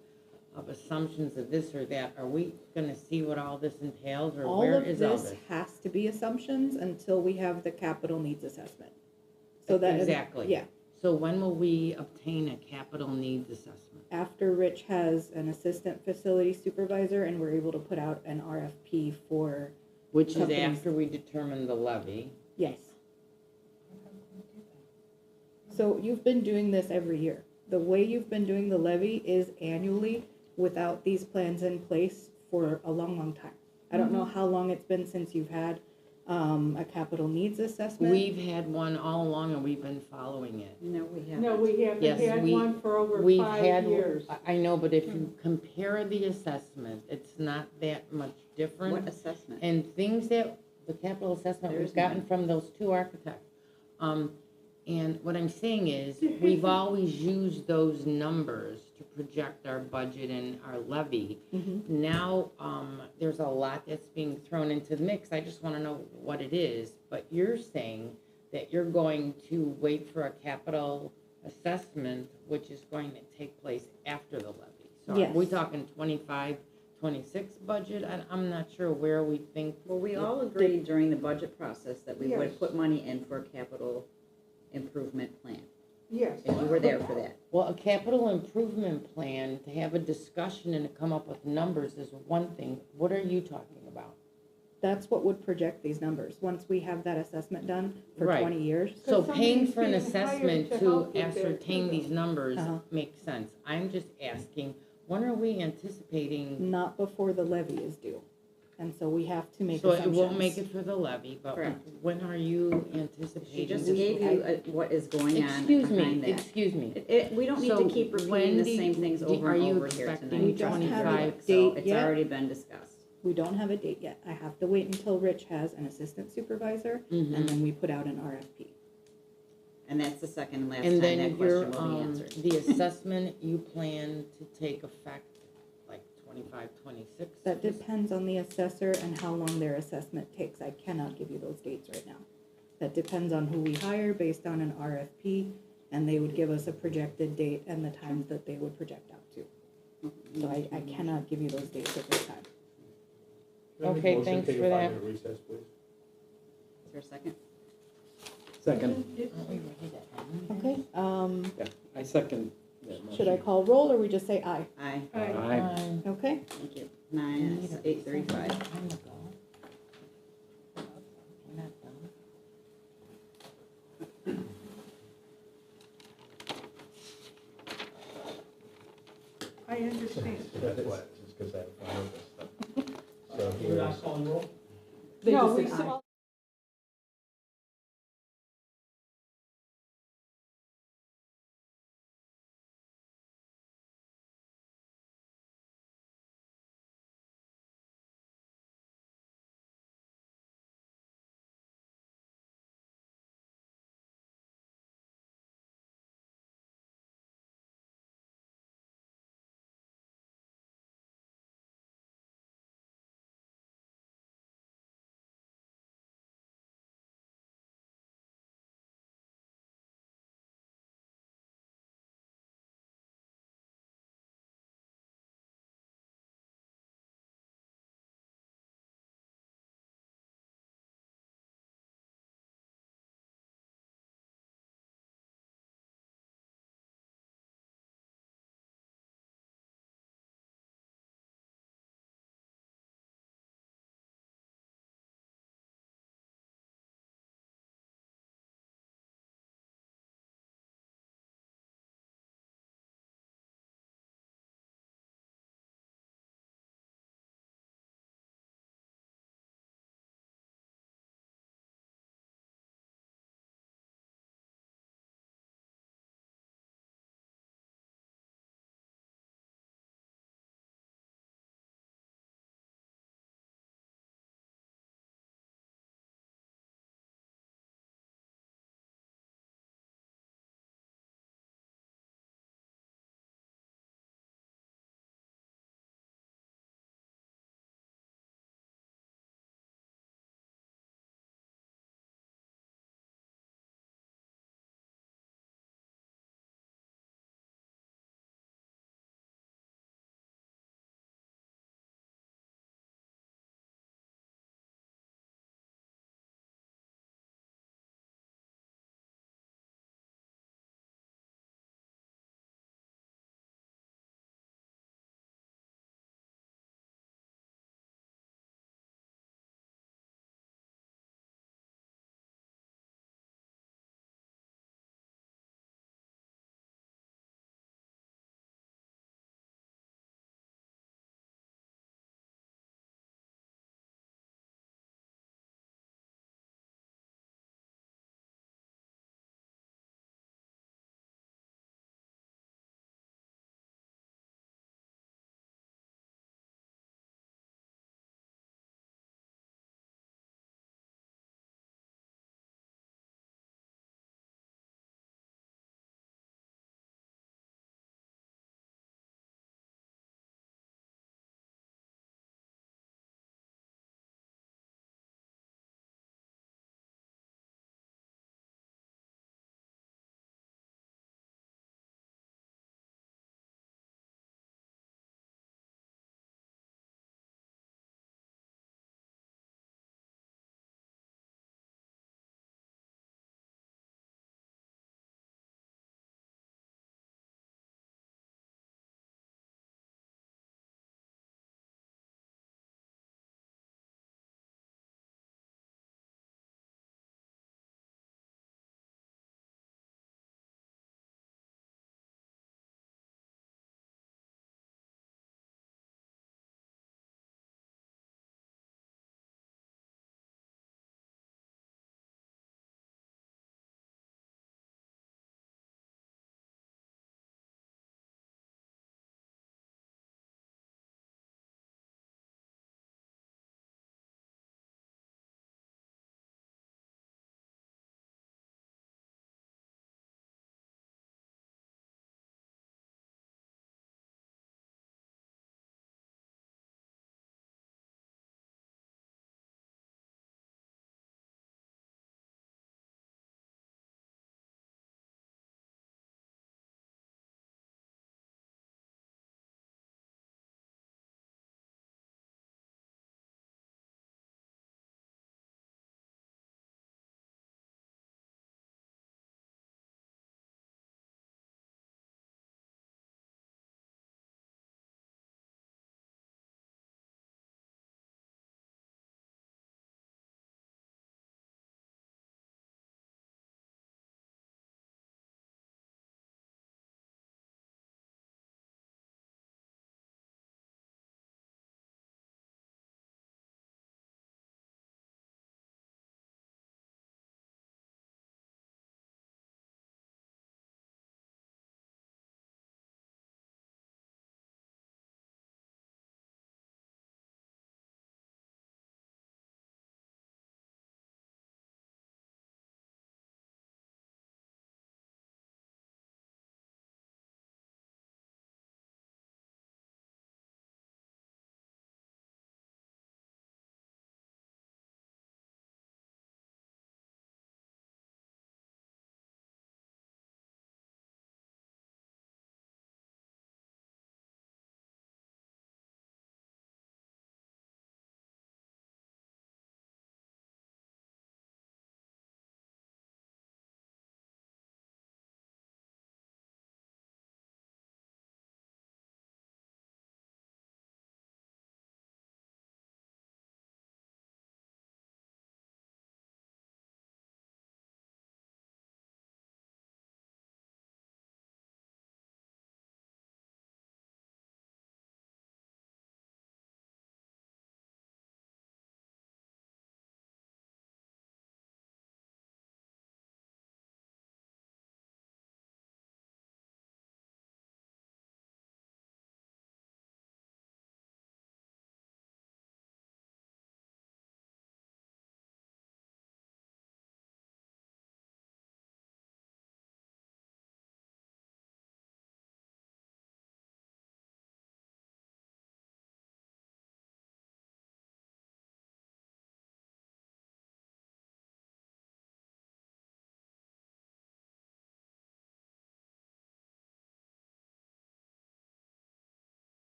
[SPEAKER 6] of assumptions of this or that. Are we gonna see what all this entails, or
[SPEAKER 3] All
[SPEAKER 6] where
[SPEAKER 3] of
[SPEAKER 6] is all
[SPEAKER 3] this
[SPEAKER 6] this?
[SPEAKER 3] has to be assumptions until we have the capital needs assessment. So that
[SPEAKER 6] Exactly.
[SPEAKER 3] Yeah,
[SPEAKER 6] So when will we obtain a capital needs assessment?
[SPEAKER 3] after Rich has an assistant facility supervisor and we're able to put out an RFP for,
[SPEAKER 6] Which is
[SPEAKER 3] Companies.
[SPEAKER 6] after we determine the levy.
[SPEAKER 3] yes. So you've been doing this every year. The way you've been doing the levy is annually without these plans in place for a long, long time. I don't know how long it's been since you've had a capital needs assessment.
[SPEAKER 6] We've had one all along and we've been following it.
[SPEAKER 1] No, we haven't.
[SPEAKER 7] No, we haven't
[SPEAKER 6] Yes,
[SPEAKER 7] had one for over
[SPEAKER 6] We've
[SPEAKER 7] 5
[SPEAKER 6] had,
[SPEAKER 7] years.
[SPEAKER 6] I know, but if you compare the assessment, it's not that much
[SPEAKER 1] What
[SPEAKER 6] different.
[SPEAKER 1] assessment?
[SPEAKER 6] And things that, the capital assessment
[SPEAKER 1] There's
[SPEAKER 6] we've gotten
[SPEAKER 1] none.
[SPEAKER 6] from those 2 architects. And what I'm saying is, we've always used those numbers to project our budget and our levy.
[SPEAKER 3] Mhm.
[SPEAKER 6] Now, there's a lot that's being thrown into the mix. I just want to know what it is. But you're saying that you're going to wait for a capital assessment, which is going to take place after the levy. So are we
[SPEAKER 3] Yes.
[SPEAKER 6] talking 25, 26 budget? I'm not sure where we think.
[SPEAKER 1] Well, we all agreed during the budget process that we would
[SPEAKER 7] Yes.
[SPEAKER 1] put money in for a capital improvement plan.
[SPEAKER 7] Yes.
[SPEAKER 1] And you were there for that.
[SPEAKER 6] Well, a capital improvement plan, to have a discussion and to come up with numbers is one thing. What are you talking about?
[SPEAKER 3] that's what would project these numbers, once we have that assessment done for
[SPEAKER 6] Right.
[SPEAKER 3] 20 years.
[SPEAKER 6] So
[SPEAKER 7] Because
[SPEAKER 6] paying
[SPEAKER 7] somebody's
[SPEAKER 6] for an
[SPEAKER 7] being hired
[SPEAKER 6] assessment
[SPEAKER 7] to
[SPEAKER 6] to
[SPEAKER 7] help you there,
[SPEAKER 6] ascertain
[SPEAKER 7] too,
[SPEAKER 6] these numbers
[SPEAKER 3] Uh-huh.
[SPEAKER 6] makes sense. I'm just asking, when are we anticipating?
[SPEAKER 3] Not before the levy is due, and so we have to make
[SPEAKER 6] So
[SPEAKER 3] assumptions.
[SPEAKER 6] it won't make it for the levy, but
[SPEAKER 1] Correct.
[SPEAKER 6] when are you
[SPEAKER 1] She
[SPEAKER 6] anticipating?
[SPEAKER 1] just
[SPEAKER 6] this
[SPEAKER 1] gave
[SPEAKER 6] will-
[SPEAKER 1] you what is going on
[SPEAKER 6] Excuse
[SPEAKER 1] behind
[SPEAKER 6] me,
[SPEAKER 1] that.
[SPEAKER 6] excuse me.
[SPEAKER 1] We don't need
[SPEAKER 6] So
[SPEAKER 1] to keep repeating
[SPEAKER 6] when
[SPEAKER 1] the
[SPEAKER 6] do
[SPEAKER 1] same
[SPEAKER 6] you-
[SPEAKER 1] things
[SPEAKER 6] do-
[SPEAKER 1] over
[SPEAKER 6] are
[SPEAKER 1] and
[SPEAKER 6] you
[SPEAKER 1] over here
[SPEAKER 6] expecting
[SPEAKER 1] tonight.
[SPEAKER 3] We don't have a
[SPEAKER 6] 25?
[SPEAKER 1] So
[SPEAKER 3] date
[SPEAKER 1] it's
[SPEAKER 3] yet.
[SPEAKER 1] already been discussed.
[SPEAKER 3] We don't have a date yet. I have to wait until Rich has an assistant supervisor,
[SPEAKER 6] Mhm.
[SPEAKER 3] and then we put out an RFP.
[SPEAKER 1] And that's the second and last
[SPEAKER 6] And
[SPEAKER 1] time that
[SPEAKER 6] then your,
[SPEAKER 1] question will be answered.
[SPEAKER 6] the assessment you plan to take effect like 25, 26?
[SPEAKER 3] That depends on the assessor and how long their assessment takes. I cannot give you those dates right now. That depends on who we hire based on an RFP, and they would give us a projected date and the times that they would project out to. So I cannot give you those dates at this time.
[SPEAKER 5] Can I make a
[SPEAKER 6] Okay,
[SPEAKER 5] motion to
[SPEAKER 6] thanks
[SPEAKER 5] take a
[SPEAKER 6] for that.
[SPEAKER 5] 5-minute recess, please?
[SPEAKER 1] Is there a second?
[SPEAKER 9] Second,
[SPEAKER 6] Aren't we ready to end?
[SPEAKER 3] Okay,
[SPEAKER 9] yeah, I second that
[SPEAKER 3] should I
[SPEAKER 9] motion.
[SPEAKER 3] call roll or we just say aye?
[SPEAKER 1] Aye,
[SPEAKER 9] Aye.
[SPEAKER 3] Okay,
[SPEAKER 1] thank you. 8:35.
[SPEAKER 6] Time to go. We're not done.
[SPEAKER 7] I understand.
[SPEAKER 4] That's what, just because I found this stuff. So
[SPEAKER 8] We're
[SPEAKER 4] here's.
[SPEAKER 8] not calling roll?
[SPEAKER 3] they
[SPEAKER 7] No,
[SPEAKER 3] just
[SPEAKER 7] we
[SPEAKER 3] say aye.
[SPEAKER 7] saw,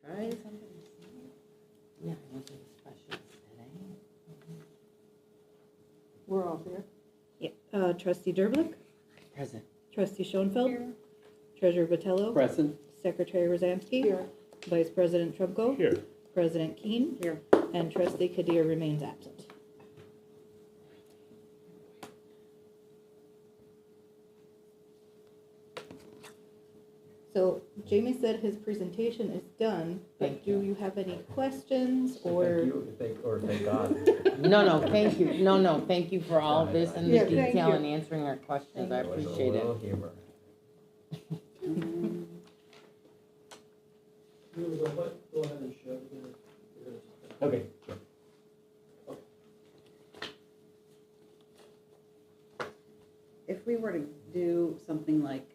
[SPEAKER 1] Right?
[SPEAKER 6] Yeah, I went to the specials today.
[SPEAKER 7] We're all here.
[SPEAKER 3] Yeah. Trustee Derblick,
[SPEAKER 6] Present.
[SPEAKER 3] trustee Schoenfeld, treasurer Vitello,
[SPEAKER 9] Present.
[SPEAKER 3] secretary Rosansky,
[SPEAKER 7] Here.
[SPEAKER 3] vice president Trumko,
[SPEAKER 5] Here.
[SPEAKER 3] president Keen,
[SPEAKER 1] Here.
[SPEAKER 3] and trustee Kadir remains absent. So Jamie said his presentation is done, but
[SPEAKER 6] Thank
[SPEAKER 3] do
[SPEAKER 6] you.
[SPEAKER 3] you have any questions
[SPEAKER 4] So
[SPEAKER 3] or?
[SPEAKER 4] Thank you, thank God.
[SPEAKER 6] No, thank you. No, thank you for all of this and the
[SPEAKER 7] Yeah, thank
[SPEAKER 6] detail
[SPEAKER 7] you.
[SPEAKER 6] and answering our questions. I
[SPEAKER 4] There was a
[SPEAKER 6] appreciate it.
[SPEAKER 4] little humor.
[SPEAKER 8] Really go ahead and share it. You're gonna-
[SPEAKER 4] Okay, sure.
[SPEAKER 1] If we were to do something like,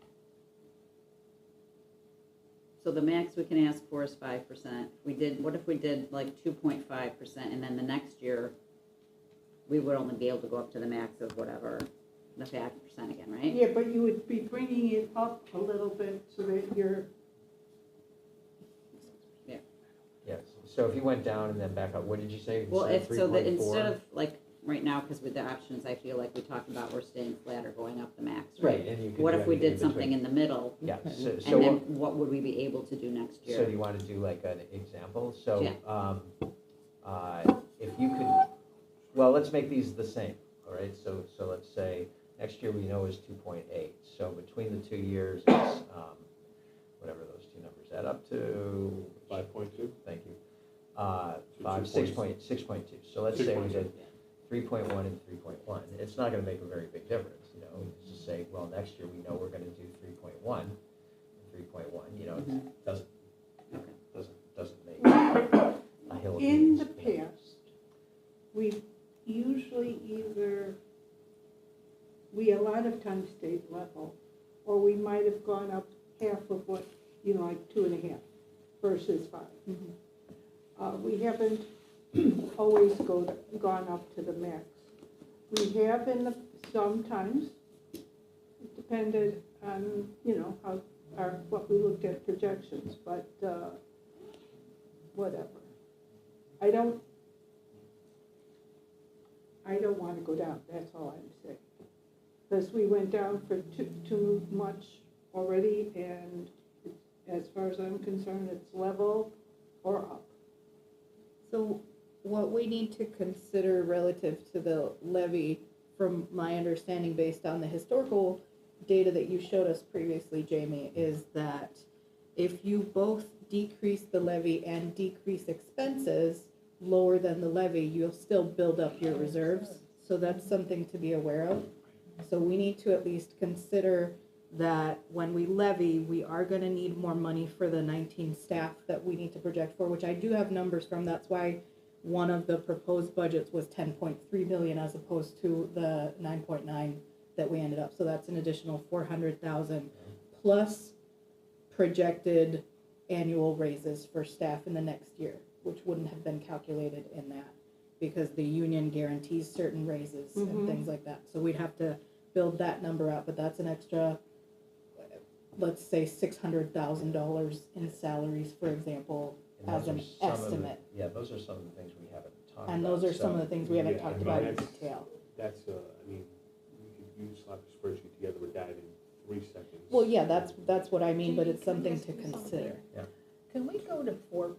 [SPEAKER 1] so the max we can ask for is 5%. What if we did like 2.5%, and then the next year, we would only be able to go up to the max of whatever, the 5% again, right?
[SPEAKER 7] Yeah, but you would be bringing it up a little bit so that you're,
[SPEAKER 4] Yes, so if you went down and then back up, what did you say?
[SPEAKER 1] Well,
[SPEAKER 4] Instead
[SPEAKER 1] if,
[SPEAKER 4] of
[SPEAKER 1] so that
[SPEAKER 4] 3.4?
[SPEAKER 1] instead of like, right now, because with the options, I feel like we talked about we're staying flat or going up the max,
[SPEAKER 4] Right,
[SPEAKER 1] right?
[SPEAKER 4] and you could
[SPEAKER 1] What
[SPEAKER 4] do
[SPEAKER 1] if we
[SPEAKER 4] anything
[SPEAKER 1] did something
[SPEAKER 4] between.
[SPEAKER 1] in the middle?
[SPEAKER 4] Yeah, so
[SPEAKER 1] And
[SPEAKER 4] what,
[SPEAKER 1] then what would we be able to do next
[SPEAKER 4] so do
[SPEAKER 1] year?
[SPEAKER 4] you want to do like an example? So,
[SPEAKER 1] Yeah.
[SPEAKER 4] if you could, well, let's make these the same, all right? So let's say next year we know is 2.8. So between the 2 years, it's, whatever those two numbers add up to.
[SPEAKER 5] 5.2?
[SPEAKER 4] Thank you.
[SPEAKER 5] So
[SPEAKER 4] 6.2. So let's say we
[SPEAKER 5] 6.2.
[SPEAKER 4] did 3.1 and 3.1. It's not gonna make a very big difference, you know, it's just say, well, next year we know we're gonna do 3.1 and 3.1, you know,
[SPEAKER 1] Mhm.
[SPEAKER 4] it doesn't,
[SPEAKER 1] Okay.
[SPEAKER 4] doesn't make a hill of
[SPEAKER 7] in
[SPEAKER 4] beans.
[SPEAKER 7] the past, we've usually we a lot of times stayed level, or we might have gone up half of what, like 2.5 versus 5. We haven't always gone up to the max. We have sometimes, it depended on, what we looked at projections, but, whatever. I don't want to go down, that's all I'm saying. Because we went down for too much already, and as far as I'm concerned, it's level or up.
[SPEAKER 3] So what we need to consider relative to the levy, from my understanding based on the historical data that you showed us previously, Jamie, is that if you both decrease the levy and decrease expenses lower than the levy, you'll still build up your reserves. So that's something to be aware of. So we need to at least consider that when we levy, we are gonna need more money for the 19 staff that we need to project for, which I do have numbers from. That's why one of the proposed budgets was 10.3 million as opposed to the 9.9 that we ended up. So that's an additional 400,000 plus projected annual raises for staff in the next year, which wouldn't have been calculated in that because the union guarantees certain raises and things like that. So we'd have to build that number out, but that's an extra, let's say $600,000 in salaries, for example,
[SPEAKER 4] And
[SPEAKER 3] as
[SPEAKER 4] those
[SPEAKER 3] an
[SPEAKER 4] are some of the-
[SPEAKER 3] estimate.
[SPEAKER 4] Yeah, those are some of the things we haven't talked about.
[SPEAKER 3] And those are some of the things we haven't
[SPEAKER 5] Yeah,
[SPEAKER 3] talked
[SPEAKER 5] I mean,
[SPEAKER 3] about in
[SPEAKER 5] that's-
[SPEAKER 3] detail.
[SPEAKER 5] That's, we could slap a spreadsheet together with that in 3 seconds.
[SPEAKER 3] Well, yeah, that's what I mean, but it's something to consider.
[SPEAKER 10] Can we go to 4%,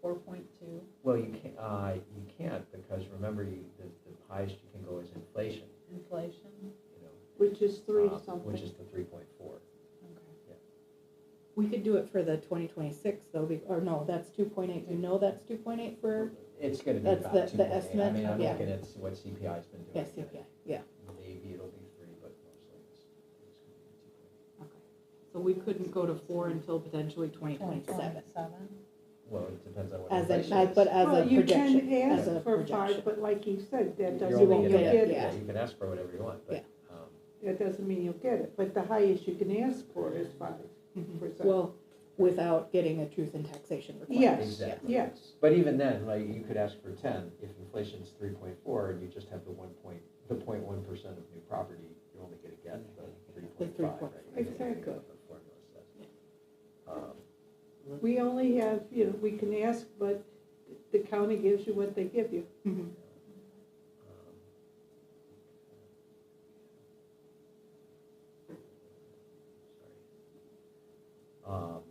[SPEAKER 10] 4.2?
[SPEAKER 4] Well, you can't, because remember, the highest you can go is inflation,
[SPEAKER 10] Inflation?
[SPEAKER 4] you know.
[SPEAKER 7] Which is 3 something.
[SPEAKER 4] Which is the 3.4.
[SPEAKER 10] Okay.
[SPEAKER 3] We could do it for the 2026 though, or no, that's 2.8. You know that's 2.8 for,
[SPEAKER 4] It's gonna be
[SPEAKER 3] That's
[SPEAKER 4] about
[SPEAKER 3] the
[SPEAKER 4] 2.8. I
[SPEAKER 3] estimate,
[SPEAKER 4] mean, I'm
[SPEAKER 3] yeah.
[SPEAKER 4] looking at what CPI's been doing.
[SPEAKER 3] yes, CPI, yeah.
[SPEAKER 4] Maybe it'll be 3, but mostly it's gonna be 2.8.
[SPEAKER 3] Okay. So we couldn't go to 4 until potentially 2027.
[SPEAKER 10] 2027?
[SPEAKER 4] Well, it depends on what
[SPEAKER 3] As a,
[SPEAKER 4] inflation is.
[SPEAKER 3] but as a
[SPEAKER 7] Well, you
[SPEAKER 3] projection,
[SPEAKER 7] can
[SPEAKER 3] as a
[SPEAKER 7] ask for 5,
[SPEAKER 3] projection.
[SPEAKER 7] but like you said, that
[SPEAKER 4] You're
[SPEAKER 7] doesn't
[SPEAKER 4] only
[SPEAKER 7] mean
[SPEAKER 4] gonna
[SPEAKER 7] you'll
[SPEAKER 3] get
[SPEAKER 7] get
[SPEAKER 3] it,
[SPEAKER 7] it.
[SPEAKER 3] yeah.
[SPEAKER 4] You can ask for whatever you want, but,
[SPEAKER 7] That doesn't mean you'll get it, but the highest you can ask for is 5%.
[SPEAKER 3] Well, without getting a truth in taxation requirement.
[SPEAKER 7] Yes,
[SPEAKER 4] Exactly.
[SPEAKER 7] yes.
[SPEAKER 4] but even then, like, you could ask for 10, if inflation's 3.4, and you just have the 0.1% of new property, you're only gonna get the 3.5, right?
[SPEAKER 7] Exactly.
[SPEAKER 4] That's what the formula says.
[SPEAKER 7] We only have, we can ask, but the county gives you what they give you.
[SPEAKER 3] Mhm.
[SPEAKER 4] Um,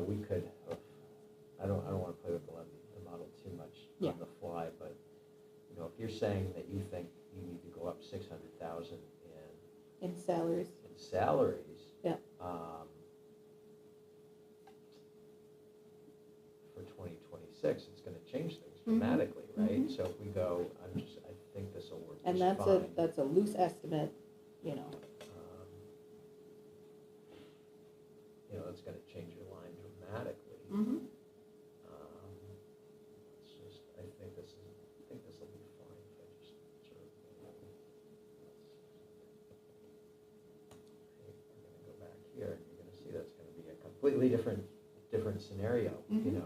[SPEAKER 4] we could, I don't wanna play with the model too much
[SPEAKER 3] Yeah.
[SPEAKER 4] on the fly, but, if you're saying that you think you need to go up 600,000
[SPEAKER 3] In salaries.
[SPEAKER 4] in salaries.
[SPEAKER 3] Yeah.
[SPEAKER 4] For 2026, it's gonna change things
[SPEAKER 3] Mhm.
[SPEAKER 4] dramatically, right?
[SPEAKER 3] Mhm.
[SPEAKER 4] So if we go, I think this will work
[SPEAKER 3] And
[SPEAKER 4] just fine.
[SPEAKER 3] that's a loose estimate,
[SPEAKER 4] It's gonna change your line dramatically.
[SPEAKER 3] Mhm.
[SPEAKER 4] I think this will be fine if I just sort of. We're gonna go back here, and you're gonna see that's gonna be a completely different scenario,
[SPEAKER 3] Mhm.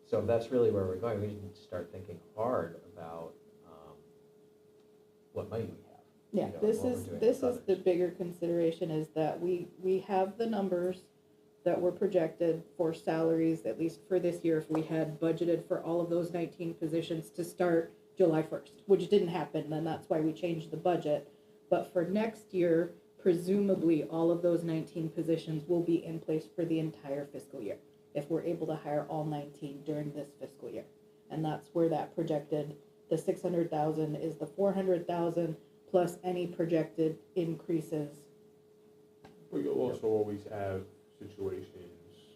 [SPEAKER 4] So that's really where we're going. We need to start thinking hard about, what money we have.
[SPEAKER 3] Yeah,
[SPEAKER 4] and
[SPEAKER 3] this
[SPEAKER 4] what we're
[SPEAKER 3] is,
[SPEAKER 4] doing
[SPEAKER 3] this
[SPEAKER 4] with
[SPEAKER 3] is the
[SPEAKER 4] others.
[SPEAKER 3] bigger consideration, is that we have the numbers that were projected for salaries, at least for this year, if we had budgeted for all of those 19 positions to start July 1st, which didn't happen, and that's why we changed the budget. But for next year, presumably, all of those 19 positions will be in place for the entire fiscal year, if we're able to hire all 19 during this fiscal year. And that's where that projected, the 600,000 is the 400,000 plus any projected increases.
[SPEAKER 5] But you'll also always have situations,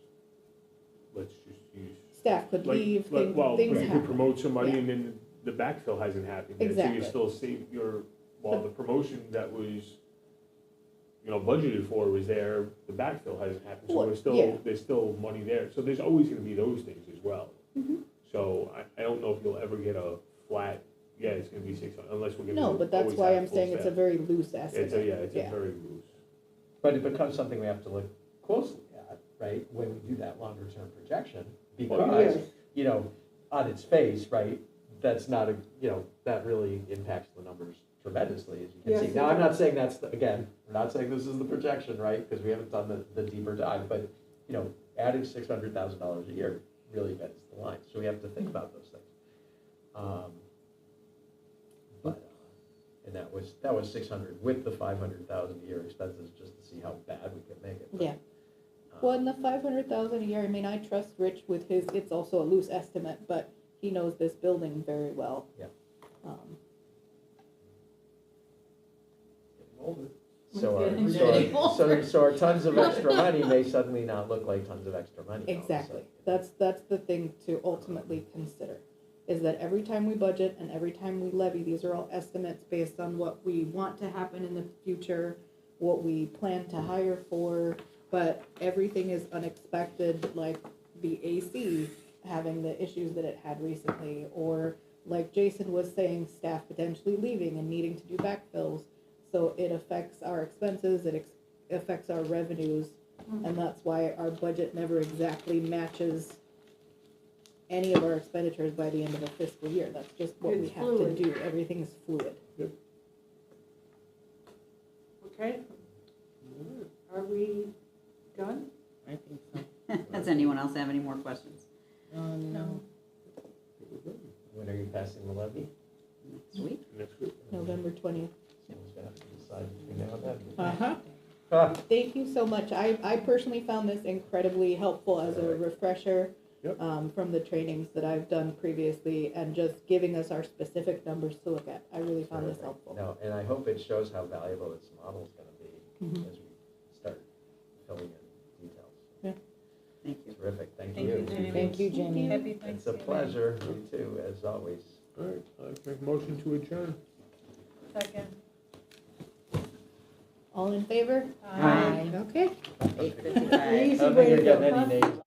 [SPEAKER 5] let's just use.
[SPEAKER 3] Staff could leave, things
[SPEAKER 5] You could
[SPEAKER 3] happen.
[SPEAKER 5] promote somebody
[SPEAKER 3] Yeah.
[SPEAKER 5] and then the backfill hasn't happened yet.
[SPEAKER 3] Exactly.
[SPEAKER 5] So you still save while the promotion that was, budgeted for was there, the backfill hasn't happened. So
[SPEAKER 3] Well, yeah.
[SPEAKER 5] there's still money there. So there's always gonna be those things as well.
[SPEAKER 3] Mhm.
[SPEAKER 5] So I don't know if you'll ever get a flat, it's gonna be 600, unless we're gonna.
[SPEAKER 3] No, but that's
[SPEAKER 5] always
[SPEAKER 3] why
[SPEAKER 5] have
[SPEAKER 3] I'm
[SPEAKER 5] full
[SPEAKER 3] saying it's a
[SPEAKER 5] staff.
[SPEAKER 3] very loose
[SPEAKER 5] It's
[SPEAKER 3] estimate.
[SPEAKER 5] a very loose.
[SPEAKER 4] But it becomes something we have to look closely at, right, when we do that longer term projection, because, on its face, right, that's not that really impacts the numbers tremendously, as you can
[SPEAKER 7] Yes,
[SPEAKER 4] see.
[SPEAKER 7] it
[SPEAKER 4] Now, I'm not
[SPEAKER 7] does.
[SPEAKER 4] saying again, we're not saying this is the projection, right, because we haven't done the deeper dive, but, adding $600,000 a year really bends the line, so we have to think about those things. And that was 600 with the 500,000 a year expenses, just to see how bad we could make it. But,
[SPEAKER 3] Yeah. Well, and the 500,000 a year, I mean, I trust Rich with his, it's also a loose estimate, but he knows this building very well.
[SPEAKER 4] Yeah.
[SPEAKER 3] Um,
[SPEAKER 4] older.
[SPEAKER 3] We're
[SPEAKER 4] So
[SPEAKER 3] getting
[SPEAKER 4] our,
[SPEAKER 3] older.
[SPEAKER 4] so our tons of extra money may suddenly not look like tons of extra money. all of a
[SPEAKER 3] Exactly.
[SPEAKER 4] sudden.
[SPEAKER 3] That's the thing to ultimately consider, is that every time we budget and every time we levy, these are all estimates based on what we want to happen in the future, what we plan to hire for, but everything is unexpected, like the AC having the issues that it had recently, or like Jason was saying, staff potentially leaving and needing to do backfills. So it affects our expenses, it affects our revenues, and that's why our budget never exactly matches any of our expenditures by the end of a fiscal year. That's just what we
[SPEAKER 7] It's
[SPEAKER 3] have
[SPEAKER 7] fluid.
[SPEAKER 3] to do. Everything's fluid.
[SPEAKER 7] Okay? Are we done?
[SPEAKER 6] I think so.
[SPEAKER 1] Does anyone else have any more questions?
[SPEAKER 6] No.
[SPEAKER 4] When are you passing the levy?
[SPEAKER 1] Next week?
[SPEAKER 5] Next week.
[SPEAKER 3] November 20th.
[SPEAKER 4] Someone's gonna have to decide between now and then.
[SPEAKER 3] Uh-huh.
[SPEAKER 4] Ah,
[SPEAKER 3] Thank you so much. I personally found this incredibly helpful as a refresher
[SPEAKER 5] Yep.
[SPEAKER 3] from the trainings that I've done previously, and just giving us our specific numbers to look at. I really found this helpful.
[SPEAKER 4] No, and I hope it shows how valuable this model is gonna be
[SPEAKER 3] Mhm.
[SPEAKER 4] as we start filling in details.
[SPEAKER 1] Thank you.
[SPEAKER 4] Terrific, thank
[SPEAKER 10] Thank
[SPEAKER 4] you.
[SPEAKER 10] you, Jamie.
[SPEAKER 6] Thank you, Jamie.
[SPEAKER 10] Happy
[SPEAKER 4] It's a
[SPEAKER 10] Thanksgiving.
[SPEAKER 4] pleasure, you too, as always.
[SPEAKER 5] All right, I make a motion to adjourn.
[SPEAKER 10] Second.
[SPEAKER 3] All in favor?
[SPEAKER 10] Aye.
[SPEAKER 3] Okay.
[SPEAKER 1] 8:55.
[SPEAKER 7] Easy
[SPEAKER 4] I don't
[SPEAKER 7] way
[SPEAKER 4] think
[SPEAKER 7] to
[SPEAKER 4] you're
[SPEAKER 7] go,
[SPEAKER 4] getting
[SPEAKER 7] huh?
[SPEAKER 4] any names.